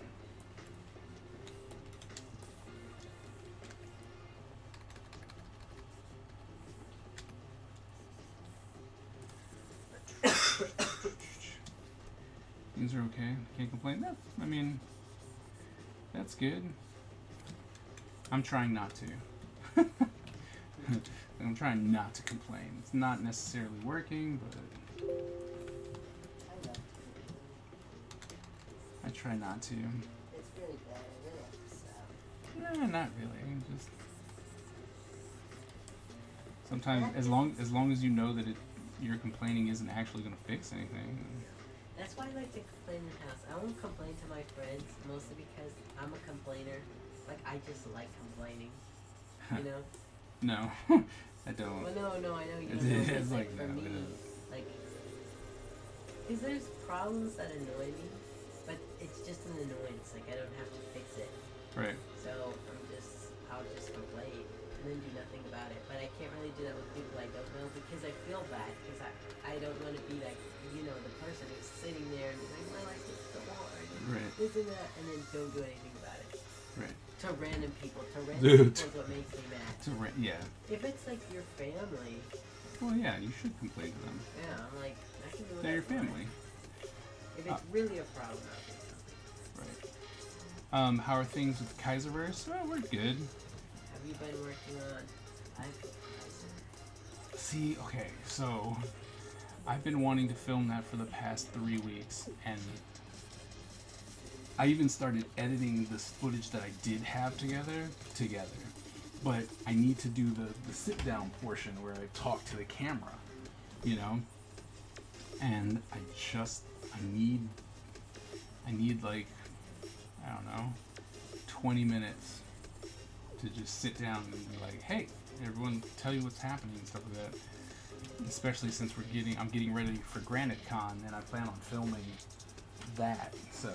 Things are okay. Can't complain. I mean, that's good. I'm trying not to. I'm trying not to complain. It's not necessarily working, but I love it. I try not to. It's really bad. I really have to stop. Not really. Just sometimes, as long as you know that your complaining isn't actually going to fix anything. That's why I like to complain in the house. I won't complain to my friends, mostly because I'm a complainer. Like, I just like complaining. You know? No, I don't. Well, no, I know you It's- don't. it's It's like like, for no, me, it is. like, because there's problems that annoy me, but it's just an annoyance. Like, I don't have to fix it. Right. So I'll just complain and then do nothing about it. But I can't really do that with people I don't know because I feel bad because I don't want to be like, you know, the person who's sitting there and like, my life is so hard. And Right. this and that, and then don't do anything about it. Right. To random people. Dude. People is what makes me mad. Yeah. If it's like your family, Well, yeah, you should complain to them. yeah, I'm like, I can do what They're I your want. family. If it's really a problem, I'll do something. Right. How are things with Kaiserverse? Well, we're good. Have you been working on See, okay, so I've been wanting to film that for the past 3 weeks, and I even started editing this footage that I did have together. But I need to do the sit down portion where I talk to the camera, you know? And I need like, I don't know, 20 minutes to just sit down and be like, hey, everyone, tell you what's happening and stuff like that. Especially since I'm getting ready for Granite Con, and I plan on filming that. So,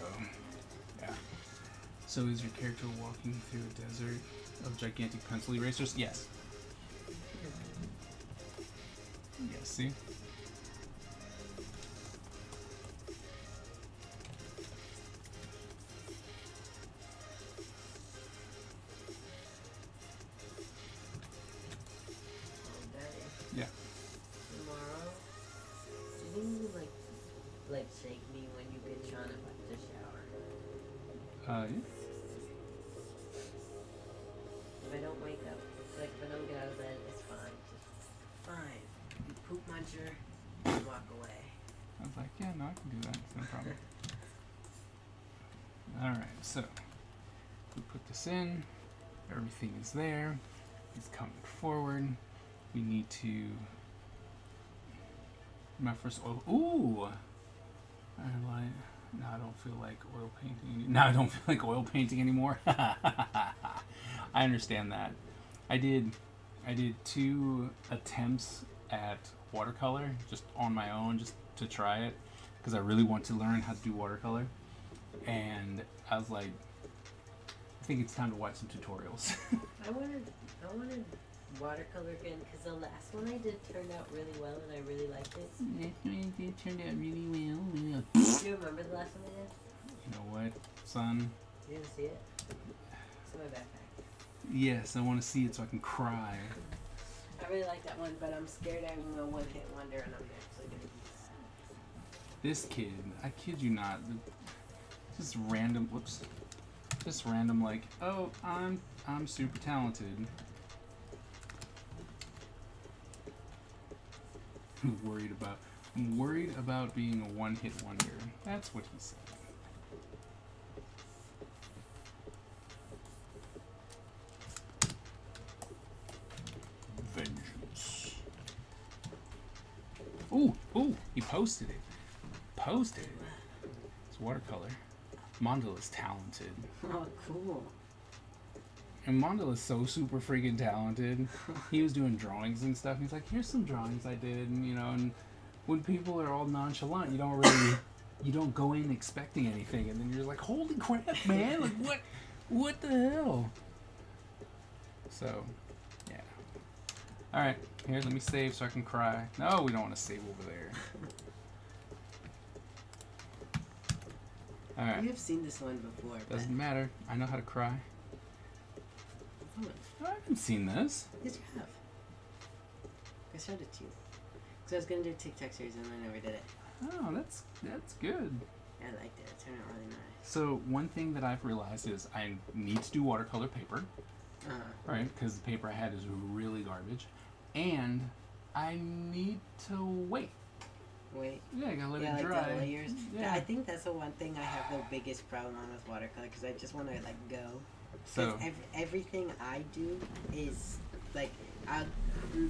yeah. So is your character walking through a desert of gigantic pencil erasers? Yes. Yes, see? all day? Yeah. Tomorrow? Do you think you like shake me when you get Sean if I just shower? Yeah. If I don't wake up, like if I don't get out of bed, it's fine. Just fine. You poop muncher and walk away. I was like, yeah, no, I can do that. It's no problem. Alright, so we put this in. Everything is there. It's coming forward. We need to. My first oil. Ooh! I like. No, I don't feel like oil painting. Now I don't feel like oil painting anymore. I understand that. I did 2 attempts at watercolor just on my own, just to try it, because I really want to learn how to do watercolor. And I was like, I think it's time to watch some tutorials. I wanted watercolor again because the last one I did turned out really well and I really liked it. It turned out really well. Do you remember the last one I did? You know what, son? You didn't see it? It's in my backpack. Yes, I want to see it so I can cry. I really like that one, but I'm scared I'm a one-hit wonder and I'm actually gonna be sad. This kid, I kid you not, just random. Whoops. Just random, like, oh, I'm super talented. I'm worried about being a one-hit wonder. That's what he said. Vengeance. Ooh, he posted it. It's watercolor. Mondala's talented. Oh, cool. And Mondala's so super freaking talented. He was doing drawings and stuff. He's like, here's some drawings I did, and you know, and when people are all nonchalant, you don't go in expecting anything, and then you're like, holy crap, man, like what the hell? So, yeah. All right, here, let me save so I can cry. No, we don't want to save over there. All right, You've seen this one before. doesn't matter. I know how to cry. Come on. I haven't seen this. Yes, you have. I showed it to you. Because I was going to do a TikTok series and I never did it. Oh, that's good. I liked it. It turned out really nice. So one thing that I've realized is I need to do watercolor paper, right? Because the paper I had is really garbage, and I need to wait. Wait. Yeah, I gotta let Yeah, it like dry. the layers. Yeah. I think that's the one thing I have the biggest problem on with watercolor because I just want to like go. So Because everything I do is like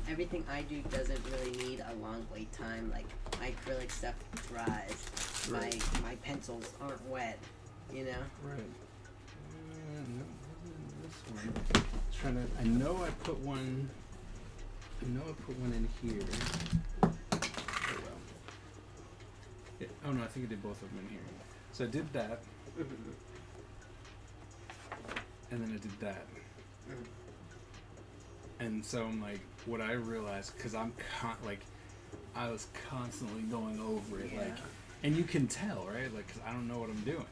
everything I do doesn't really need a long wait time. Like my acrylic stuff dries, Right. my pencils aren't wet. You know. right. No, this one. Trying to. I know I put one. In here. Oh well. Yeah, oh no, I think I did both of them in here. So I did that, and then I did that. And so I'm like, what I realized, because I was constantly going over it, like, and you can tell, right? Like, 'cause I don't know what I'm doing.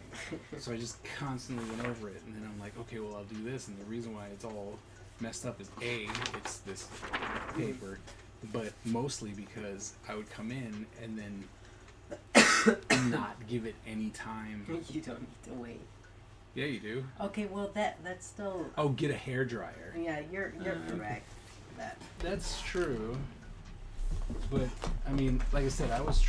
So I just constantly went over it, and then I'm like, okay, well, I'll do this, and the reason why it's all messed up is it's this paper, but mostly because I would come in and then not give it any time. You don't need to wait. Yeah, you do. Okay, well that's still. Oh, get a hair dryer. Yeah, you're correct. That. That's true. But I mean, like I said, I was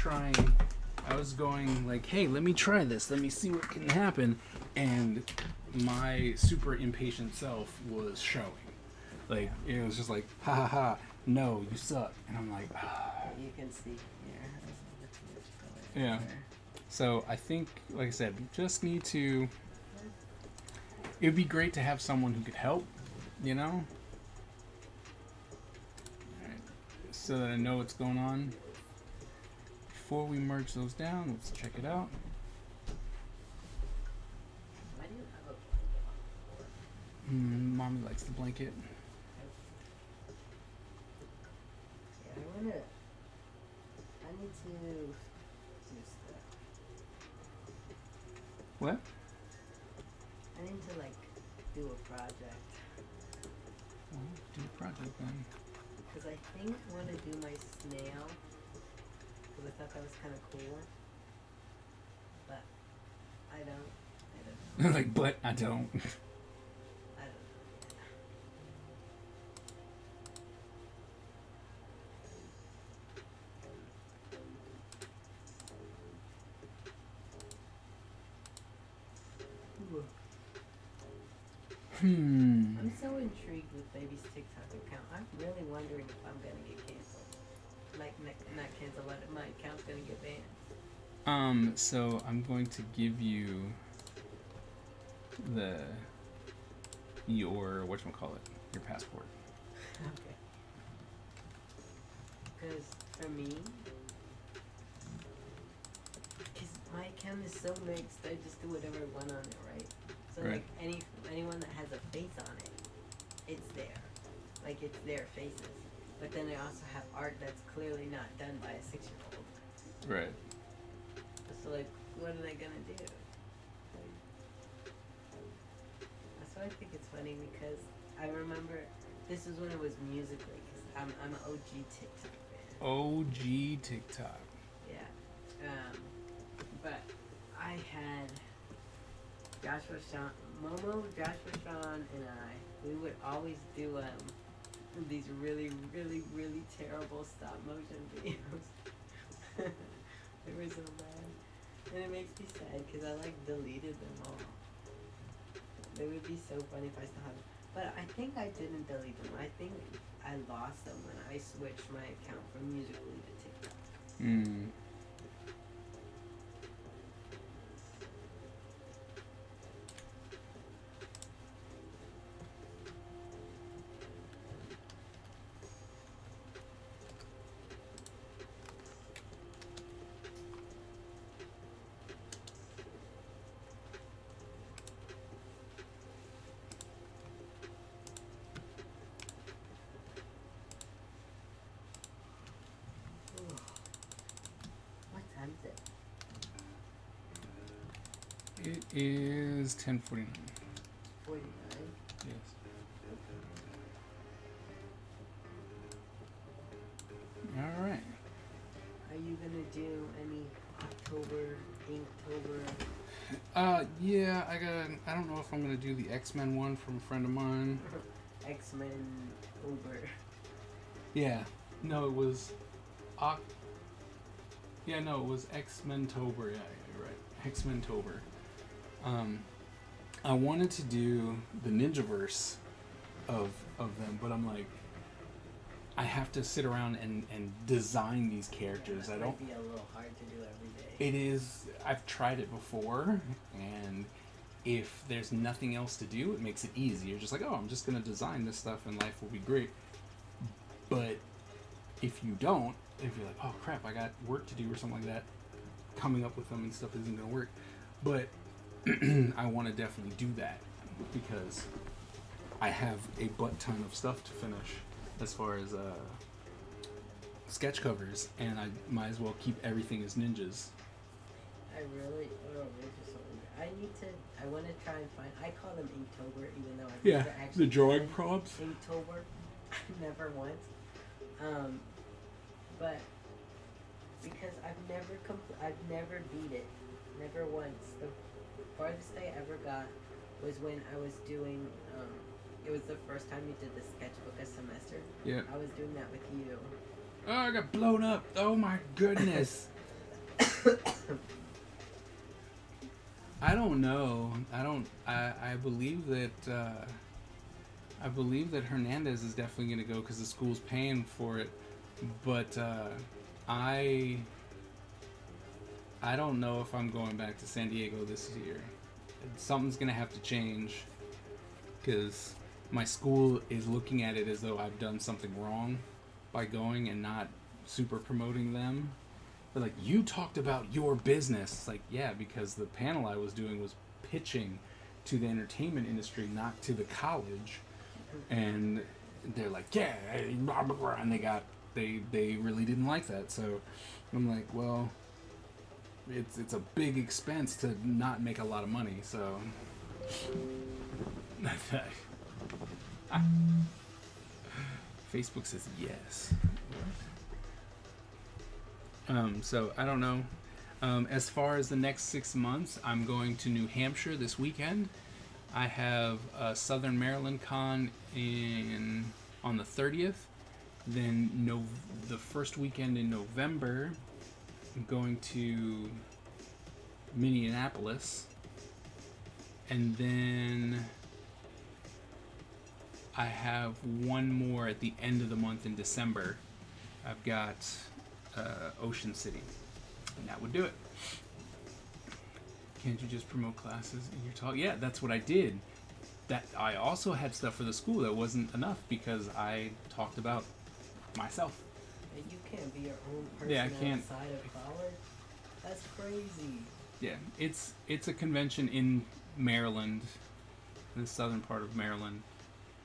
going like, hey, let me try this. Let me see what can happen. And my super impatient self was showing. Like, it was just like, ha ha ha, no, you suck. And I'm like, ah. You can see here. Yeah. So I think, like I said, just need to. It would be great to have someone who could help, you know? Alright, so that I know what's going on. Before we merge those down, let's check it out. Why do you have a blanket? Mommy likes the blanket. Yeah, I need to do stuff. What? I need to like do a project Well, do a project then. because I think I want to do my snail because I thought that was kind of cool, but I don't. Like, but I don't. I don't know. I'm so intrigued with baby's TikTok account. I'm really wondering if I'm gonna get canceled. Like not canceled, but my account's gonna get banned. So I'm going to give you your whatchamacallit, your passport. Okay. Because for me, because my account is so mixed, I just do whatever I want on it, right? So Right. like anyone that has a face on it, it's there, like it's their faces. But then I also have art that's clearly not done by a 6-year-old. Right. So like, what are they gonna do? That's why I think it's funny because I remember this is when it was Musical.ly because I'm an OG TikTok fan. OG TikTok. Yeah. But I had Joshua Sean, Momo, Joshua Sean, and we would always do these really, really, really terrible stop motion videos. They were so bad. And it makes me sad because I like deleted them all. They would be so funny if I still had them. But I think I didn't delete them. I think I lost them when I switched my account from Musical.ly to TikTok. is 10:49. 49. Yes. All right. Are you gonna do any October, Inktober? Yeah, I don't know if I'm gonna do the X-Men one from a friend of mine. X-Men over? Yeah. No, it was Yeah, no, it was X-Men-tober. Yeah, you're right. X-Men-tober. I wanted to do the Ninjaverse of them, but I'm like, I have to sit around and design these characters. That I don't. might be a little hard to do every day. It is. I've tried it before, and if there's nothing else to do, it makes it easy. You're just like, oh, I'm just gonna design this stuff, and life will be great. But if you don't, if you're like, oh crap, I got work to do or something like that, coming up with them and stuff isn't gonna work. But I want to definitely do that because I have a butt ton of stuff to finish as far as sketch covers, and I might as well keep everything as ninjas. I really, I want to try and find, I call them Inktober, even though I've never actually done prompts. Inktober, never once. But because I've never beat it, never once. The farthest I ever got was when I was doing, it was the first time you did the sketchbook a semester. Yeah. I was doing that with you. Oh, I got blown up. Oh my goodness. I don't know. I believe that. I believe that Hernandez is definitely going to go because the school's paying for it. But I don't know if I'm going back to San Diego this year. Something's going to have to change because my school is looking at it as though I've done something wrong by going and not super promoting them. They're like, you talked about your business. It's like, yeah, because the panel I was doing was pitching to the entertainment industry, not to the college. And they're like, yeah, blah, blah, blah. And they really didn't like that. So I'm like, well, it's a big expense to not make a lot of money. So Facebook says yes. So I don't know. As far as the next 6 months, I'm going to New Hampshire this weekend. I have a Southern Maryland Con on the 30th. Then the first weekend in November, I'm going to Minneapolis. And then I have one more at the end of the month in December. I've got Ocean City, and that would do it. Can't you just promote classes in your talk? Yeah, that's what I did. That I also had stuff for the school that wasn't enough because I talked about myself. And you can't be your own person Yeah, I can't. outside of college? That's crazy. Yeah, it's a convention in Maryland, in the southern part of Maryland.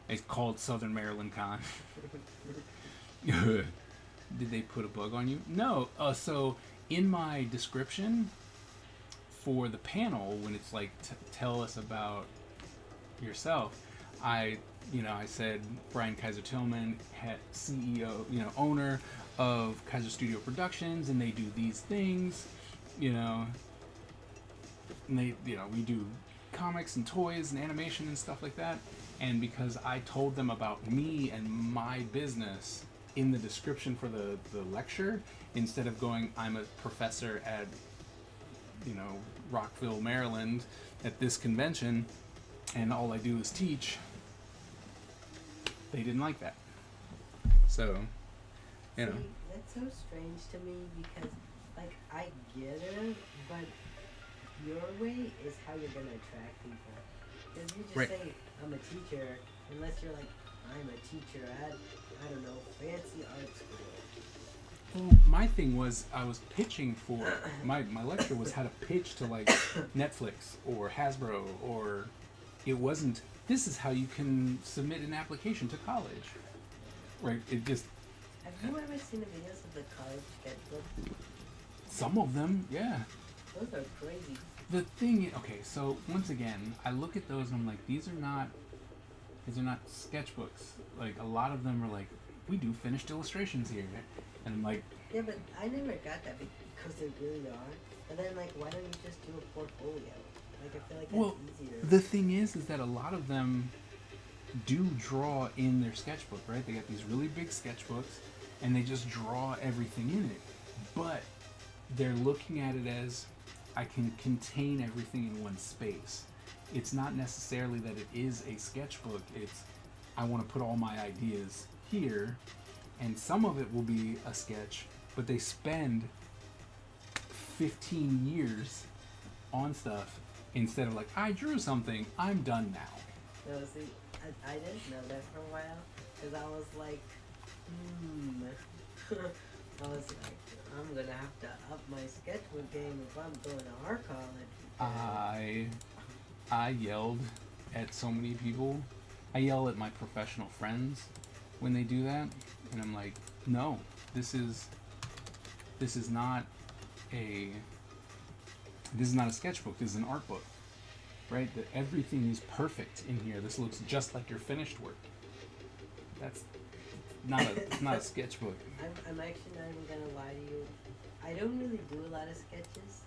It's called Southern Maryland Con. Did they put a bug on you? No. So in my description for the panel, when it's like tell us about yourself, I said Brian Kaiser Tillman, CEO, owner of Kaiser Studio Productions, and they do these things, and they, we do comics and toys and animation and stuff like that. And because I told them about me and my business in the description for the lecture, instead of going, I'm a professor at, Rockville, Maryland, at this convention, and all I do is teach, they didn't like that. So, See, that's so strange to me because, I get it, but your way is how you're going to attract people. Because you just Right. say, I'm a teacher, unless you're like, I'm a teacher at, I don't know, fancy art school. well, my thing was I was pitching for, my lecture was how to pitch to, Netflix or Hasbro, or it wasn't, this is how you can submit an application to college. Right? It just, Have you ever seen the videos of the college sketchbook? some of them, yeah. Those are crazy. The thing, okay, so once again, I look at those and I'm like, these are not sketchbooks. Like a lot of them are like, we do finished illustrations here, and I'm like, Yeah, but I never got that because they really are. And then like, why don't you just do a portfolio? Like I feel like that's well, easier. the thing is that a lot of them do draw in their sketchbook, right? They got these really big sketchbooks, and they just draw everything in it. But they're looking at it as I can contain everything in one space. It's not necessarily that it is a sketchbook. It's I want to put all my ideas here, and some of it will be a sketch, but they spend 15 years on stuff instead of like, I drew something, I'm done now. No, see, I didn't know that for a while because I was like, I was like, I'm gonna have to up my sketchbook game if I'm going to art college. I yelled at so many people. I yell at my professional friends when they do that, and I'm like, no, this is not a sketchbook. This is an art book, right? That everything is perfect in here. This looks just like your finished work. That's it's not a sketchbook. I'm actually not even gonna lie to you. I don't really do a lot of sketches.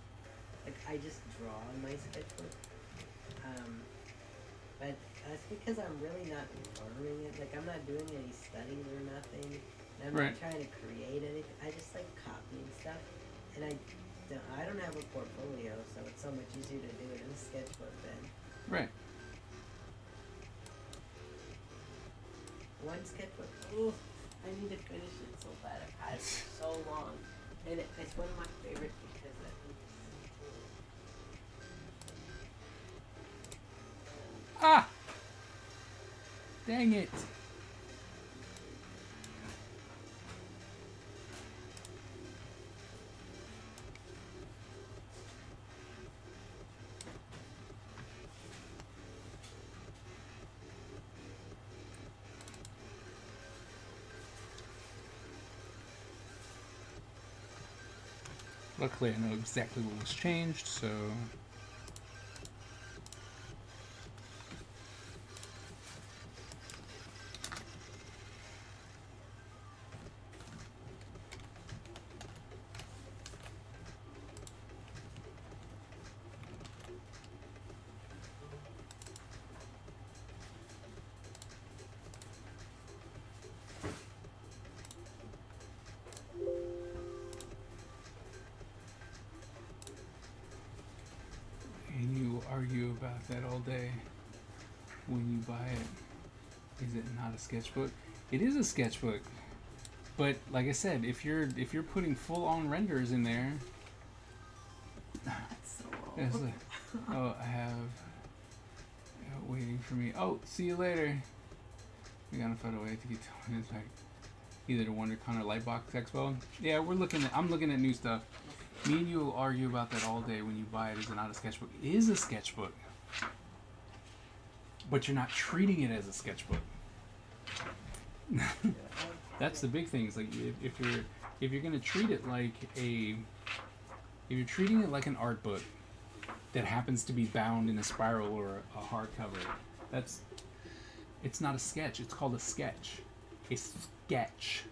Like I just draw in my sketchbook. But that's because I'm really not learning it. Like I'm not doing any studies or nothing. And I'm Right. not trying to create anything. I just like copying stuff. And I don't have a portfolio, so it's so much easier to do it in a sketchbook than Right. one sketchbook. Oh, I need to finish it so bad. I've had it for so long. And it's one of my favorites because Ah! Dang it. Luckily, I know exactly what was changed, so... And you argue about that all day when you buy it. Is it not a sketchbook? It is a sketchbook. But like I said, if you're putting full on renders in there, that's so it's like, oh, I have waiting for me. Oh, see you later. We gotta find a way to get to it's like either the WonderCon or Lightbox Expo. Yeah, I'm looking at new stuff. Me and you will argue about that all day when you buy it. Is it not a sketchbook? It is a sketchbook. But you're not treating it as a sketchbook. That's the big thing. Is like if you're gonna treat it like if you're treating it like an art book that happens to be bound in a spiral or a hardcover, it's not a sketch. It's called a sketch. A sketch.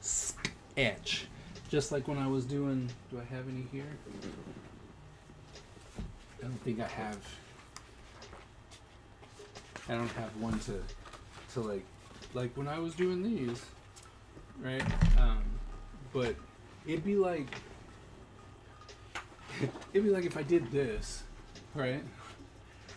Sketch. Just like when I was doing. Do I have any here? I don't think I have. I don't have one to like when I was doing these, right? But it'd be like if I did this, right?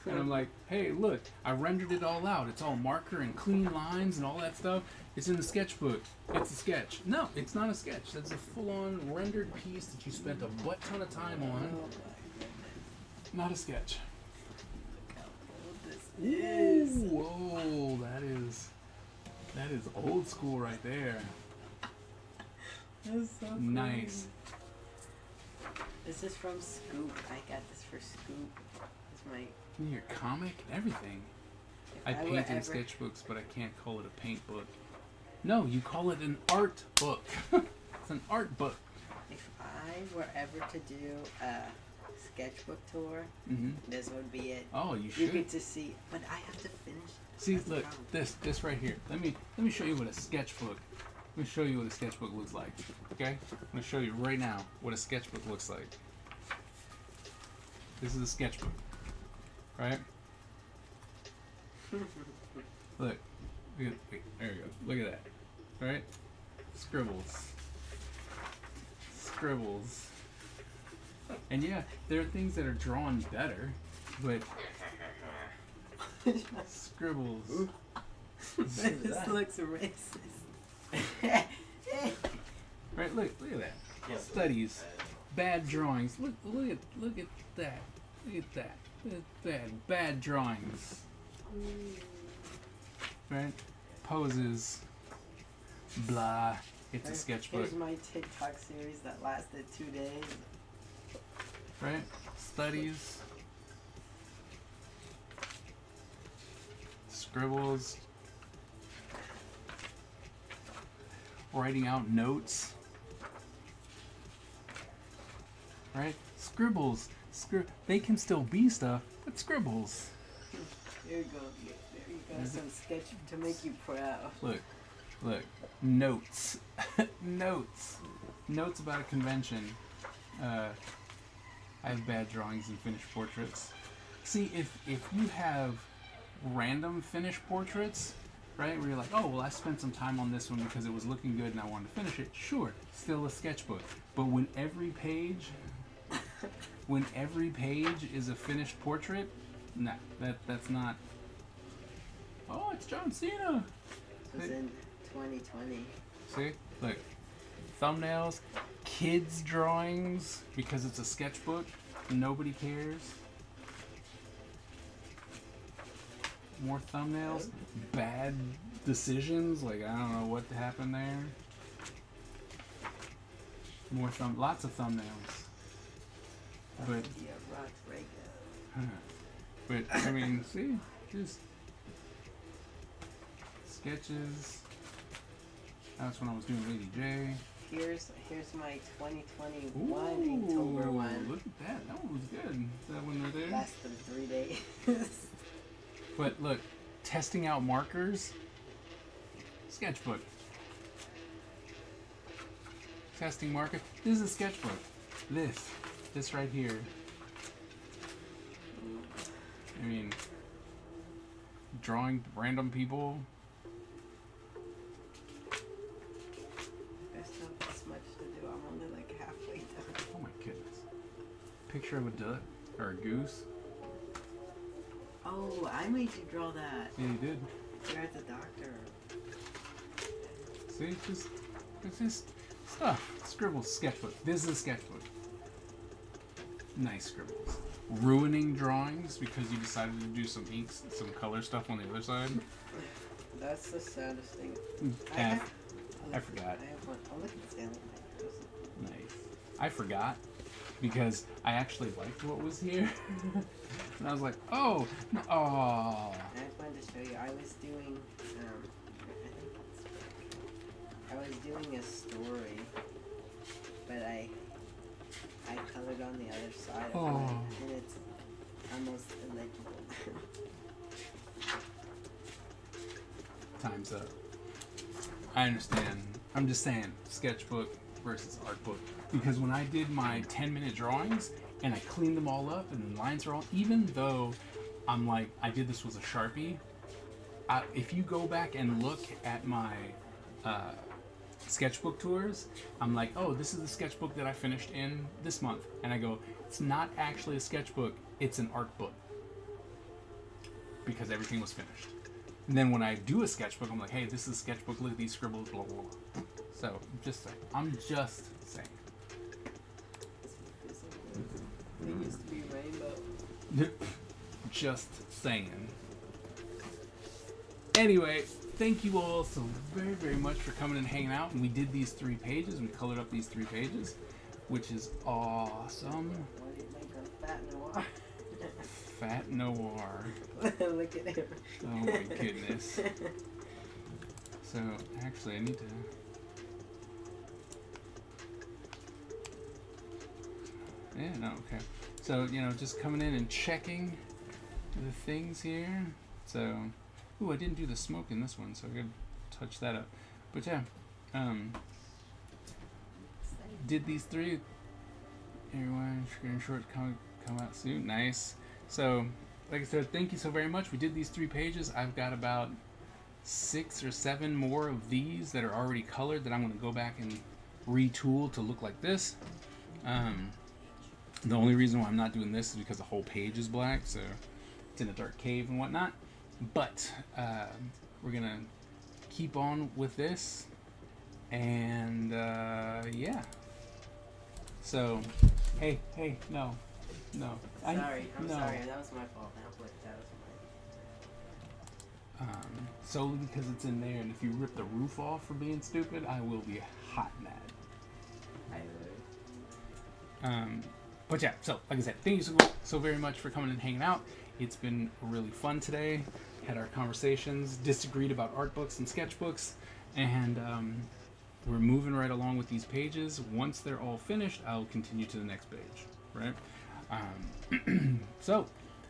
And I'm like, hey, look, I rendered it all out. It's all marker and clean lines and all that stuff. It's in the sketchbook. It's a sketch. No, it's not a sketch. That's a full-on rendered piece that you spent a butt ton of time on. Not a sketch. Ooh, whoa, that is old school right there. That's so Nice. This is from Scoop. I got this for Scoop. It's my. Your comic and everything. I were paint in ever- sketchbooks, but I can't call it a paint book. No, you call it an art book. It's an art book. If I I were ever to do a sketchbook tour, Mm-hmm. this would be it. Oh, you You should. get to see, but I have to finish. See, That's the look, problem. this right here. Let me show you what a sketchbook. Let me show you what a sketchbook looks like. Okay, I'm gonna show you right now what a sketchbook looks like. This is a sketchbook, right? Look, there you go. Look at that, right? Scribbles, scribbles, and yeah, there are things that are drawn better, but scribbles. This looks racist. Right, look at that. Studies, bad drawings. Look at that. Look at that. Look at that. Bad drawings. Right? Poses. Blah. It's a sketchbook. Here's my TikTok series that lasted 2 days. Right? Studies. Scribbles. Writing out notes. Right? Scribbles. They can still be stuff, but scribbles. Here you go. There you go. Some sketch to make you proud. Look. Notes. Notes about a convention. I have bad drawings and finished portraits. See, if you have random finished portraits, right, where you're like, oh, well, I spent some time on this one because it was looking good and I wanted to finish it, sure, still a sketchbook. But when every page is a finished portrait, nah, that's not. Oh, it's John Cena. This was in 2020. See, look, thumbnails, kids' drawings because it's a sketchbook. Nobody cares. More thumbnails, bad decisions. Like I don't know what happened there. More lots of thumbnails. But Yeah, Rock Rego. but I mean, see, just sketches. That's when I was doing Lady J. Here's my 2021 Inktober one. Look at that. That one was good. That one right there. Less than 3 days. But look, testing out markers. Sketchbook. Testing marker. This is a sketchbook. This right here. I mean, drawing random people. There's not this much to do. I'm only like halfway done. Oh my goodness. Picture of a duck or a goose. Oh, I made you draw that. Yeah, you did. You're at the doctor. See, it's just stuff. Scribbles, sketchbook. This is a sketchbook. Nice scribbles. Ruining drawings because you decided to do some inks, some color stuff on the other side. That's the saddest thing. F. I forgot. I have one. Oh, look at Stanley. Nice. I forgot because I actually liked what was here, and I was like, oh, oh. I just wanted to show you. I was doing. I was doing a story, but I colored on the other side of Oh. it, and it's almost illegible. Time's up. I understand. I'm just saying, sketchbook versus art book. Because when I did my 10-minute drawings and I cleaned them all up and the lines are all, even though I'm like, I did this with a Sharpie, if you go back and look at my sketchbook tours, I'm like, oh, this is the sketchbook that I finished in this month. And I go, it's not actually a sketchbook, it's an art book. Because everything was finished. And then when I do a sketchbook, I'm like, hey, this is a sketchbook, look at these scribbles, blah, blah, blah. So, just saying. I'm just saying. It used to be rainbow. Just saying. Anyway, thank you all so very, very much for coming and hanging out. And we did these 3 pages. We colored up these 3 pages, which is awesome. Why do you make them fat noir? Fat Noir. Look at him. Oh my goodness. So, actually, I need to... Yeah, no, okay. So, you know, just coming in and checking the things here. So, ooh, I didn't do the smoke in this one, so I could touch that up. But yeah, did these three. Everyone, screen short come out soon. Nice. So, like I said, thank you so very much. We did these 3 pages. I've got about 6 or 7 more of these that are already colored that I'm going to go back and retool to look like this. The only reason why I'm not doing this is because the whole page is black, so it's in a dark cave and whatnot. But we're going to keep on with this. And yeah. So, hey, no. Sorry, I'm no. sorry. That was my fault. That was my. Solely because it's in there, and if you rip the roof off for being stupid, I will be hot mad. But yeah, so like I said, thank you so very much for coming and hanging out. It's been really fun today. Had our conversations, disagreed about art books and sketchbooks, and we're moving right along with these pages. Once they're all finished, I'll continue to the next page, right? So,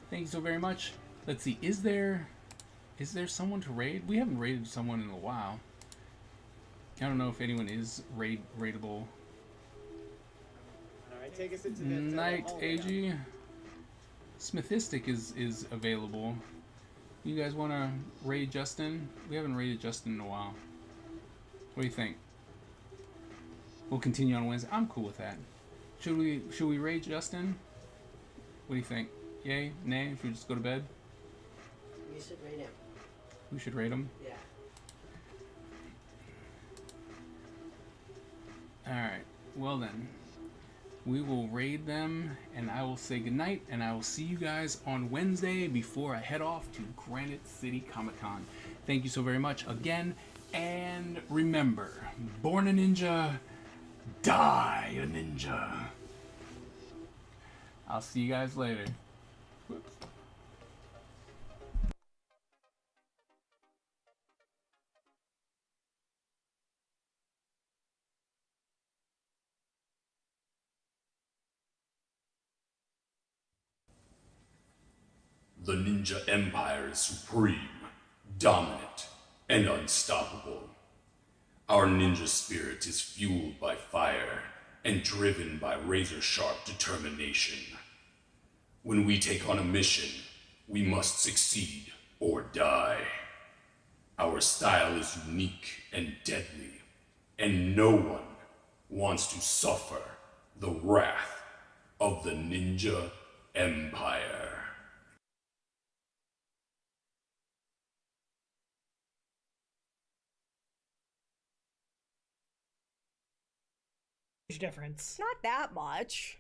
thank you so very much. Let's see, is there someone to raid? We haven't raided someone in a while. I don't know if anyone is raidable. Alright, take us into that Night hallway now. AG. Smithistic is available. You guys want to raid Justin? We haven't raided Justin in a while. What do you think? We'll continue on Wednesday. I'm cool with that. Should we raid Justin? What do you think? Yay? Nay? Should we just go to bed? You should rate him. We should raid him. Yeah. Alright. Well then. We will raid them, and I will say goodnight, and I will see you guys on Wednesday before I head off to Granite City Comic Con. Thank you so very much again, and remember, born a ninja, die a ninja. I'll see you guys later. Whoops. The Ninja Empire is supreme, dominant, and unstoppable. Our ninja spirit is fueled by fire and driven by razor-sharp determination. When we take on a mission, we must succeed or die. Our style is unique and deadly, and no one wants to suffer the wrath of the Ninja Empire. Difference. Not that much.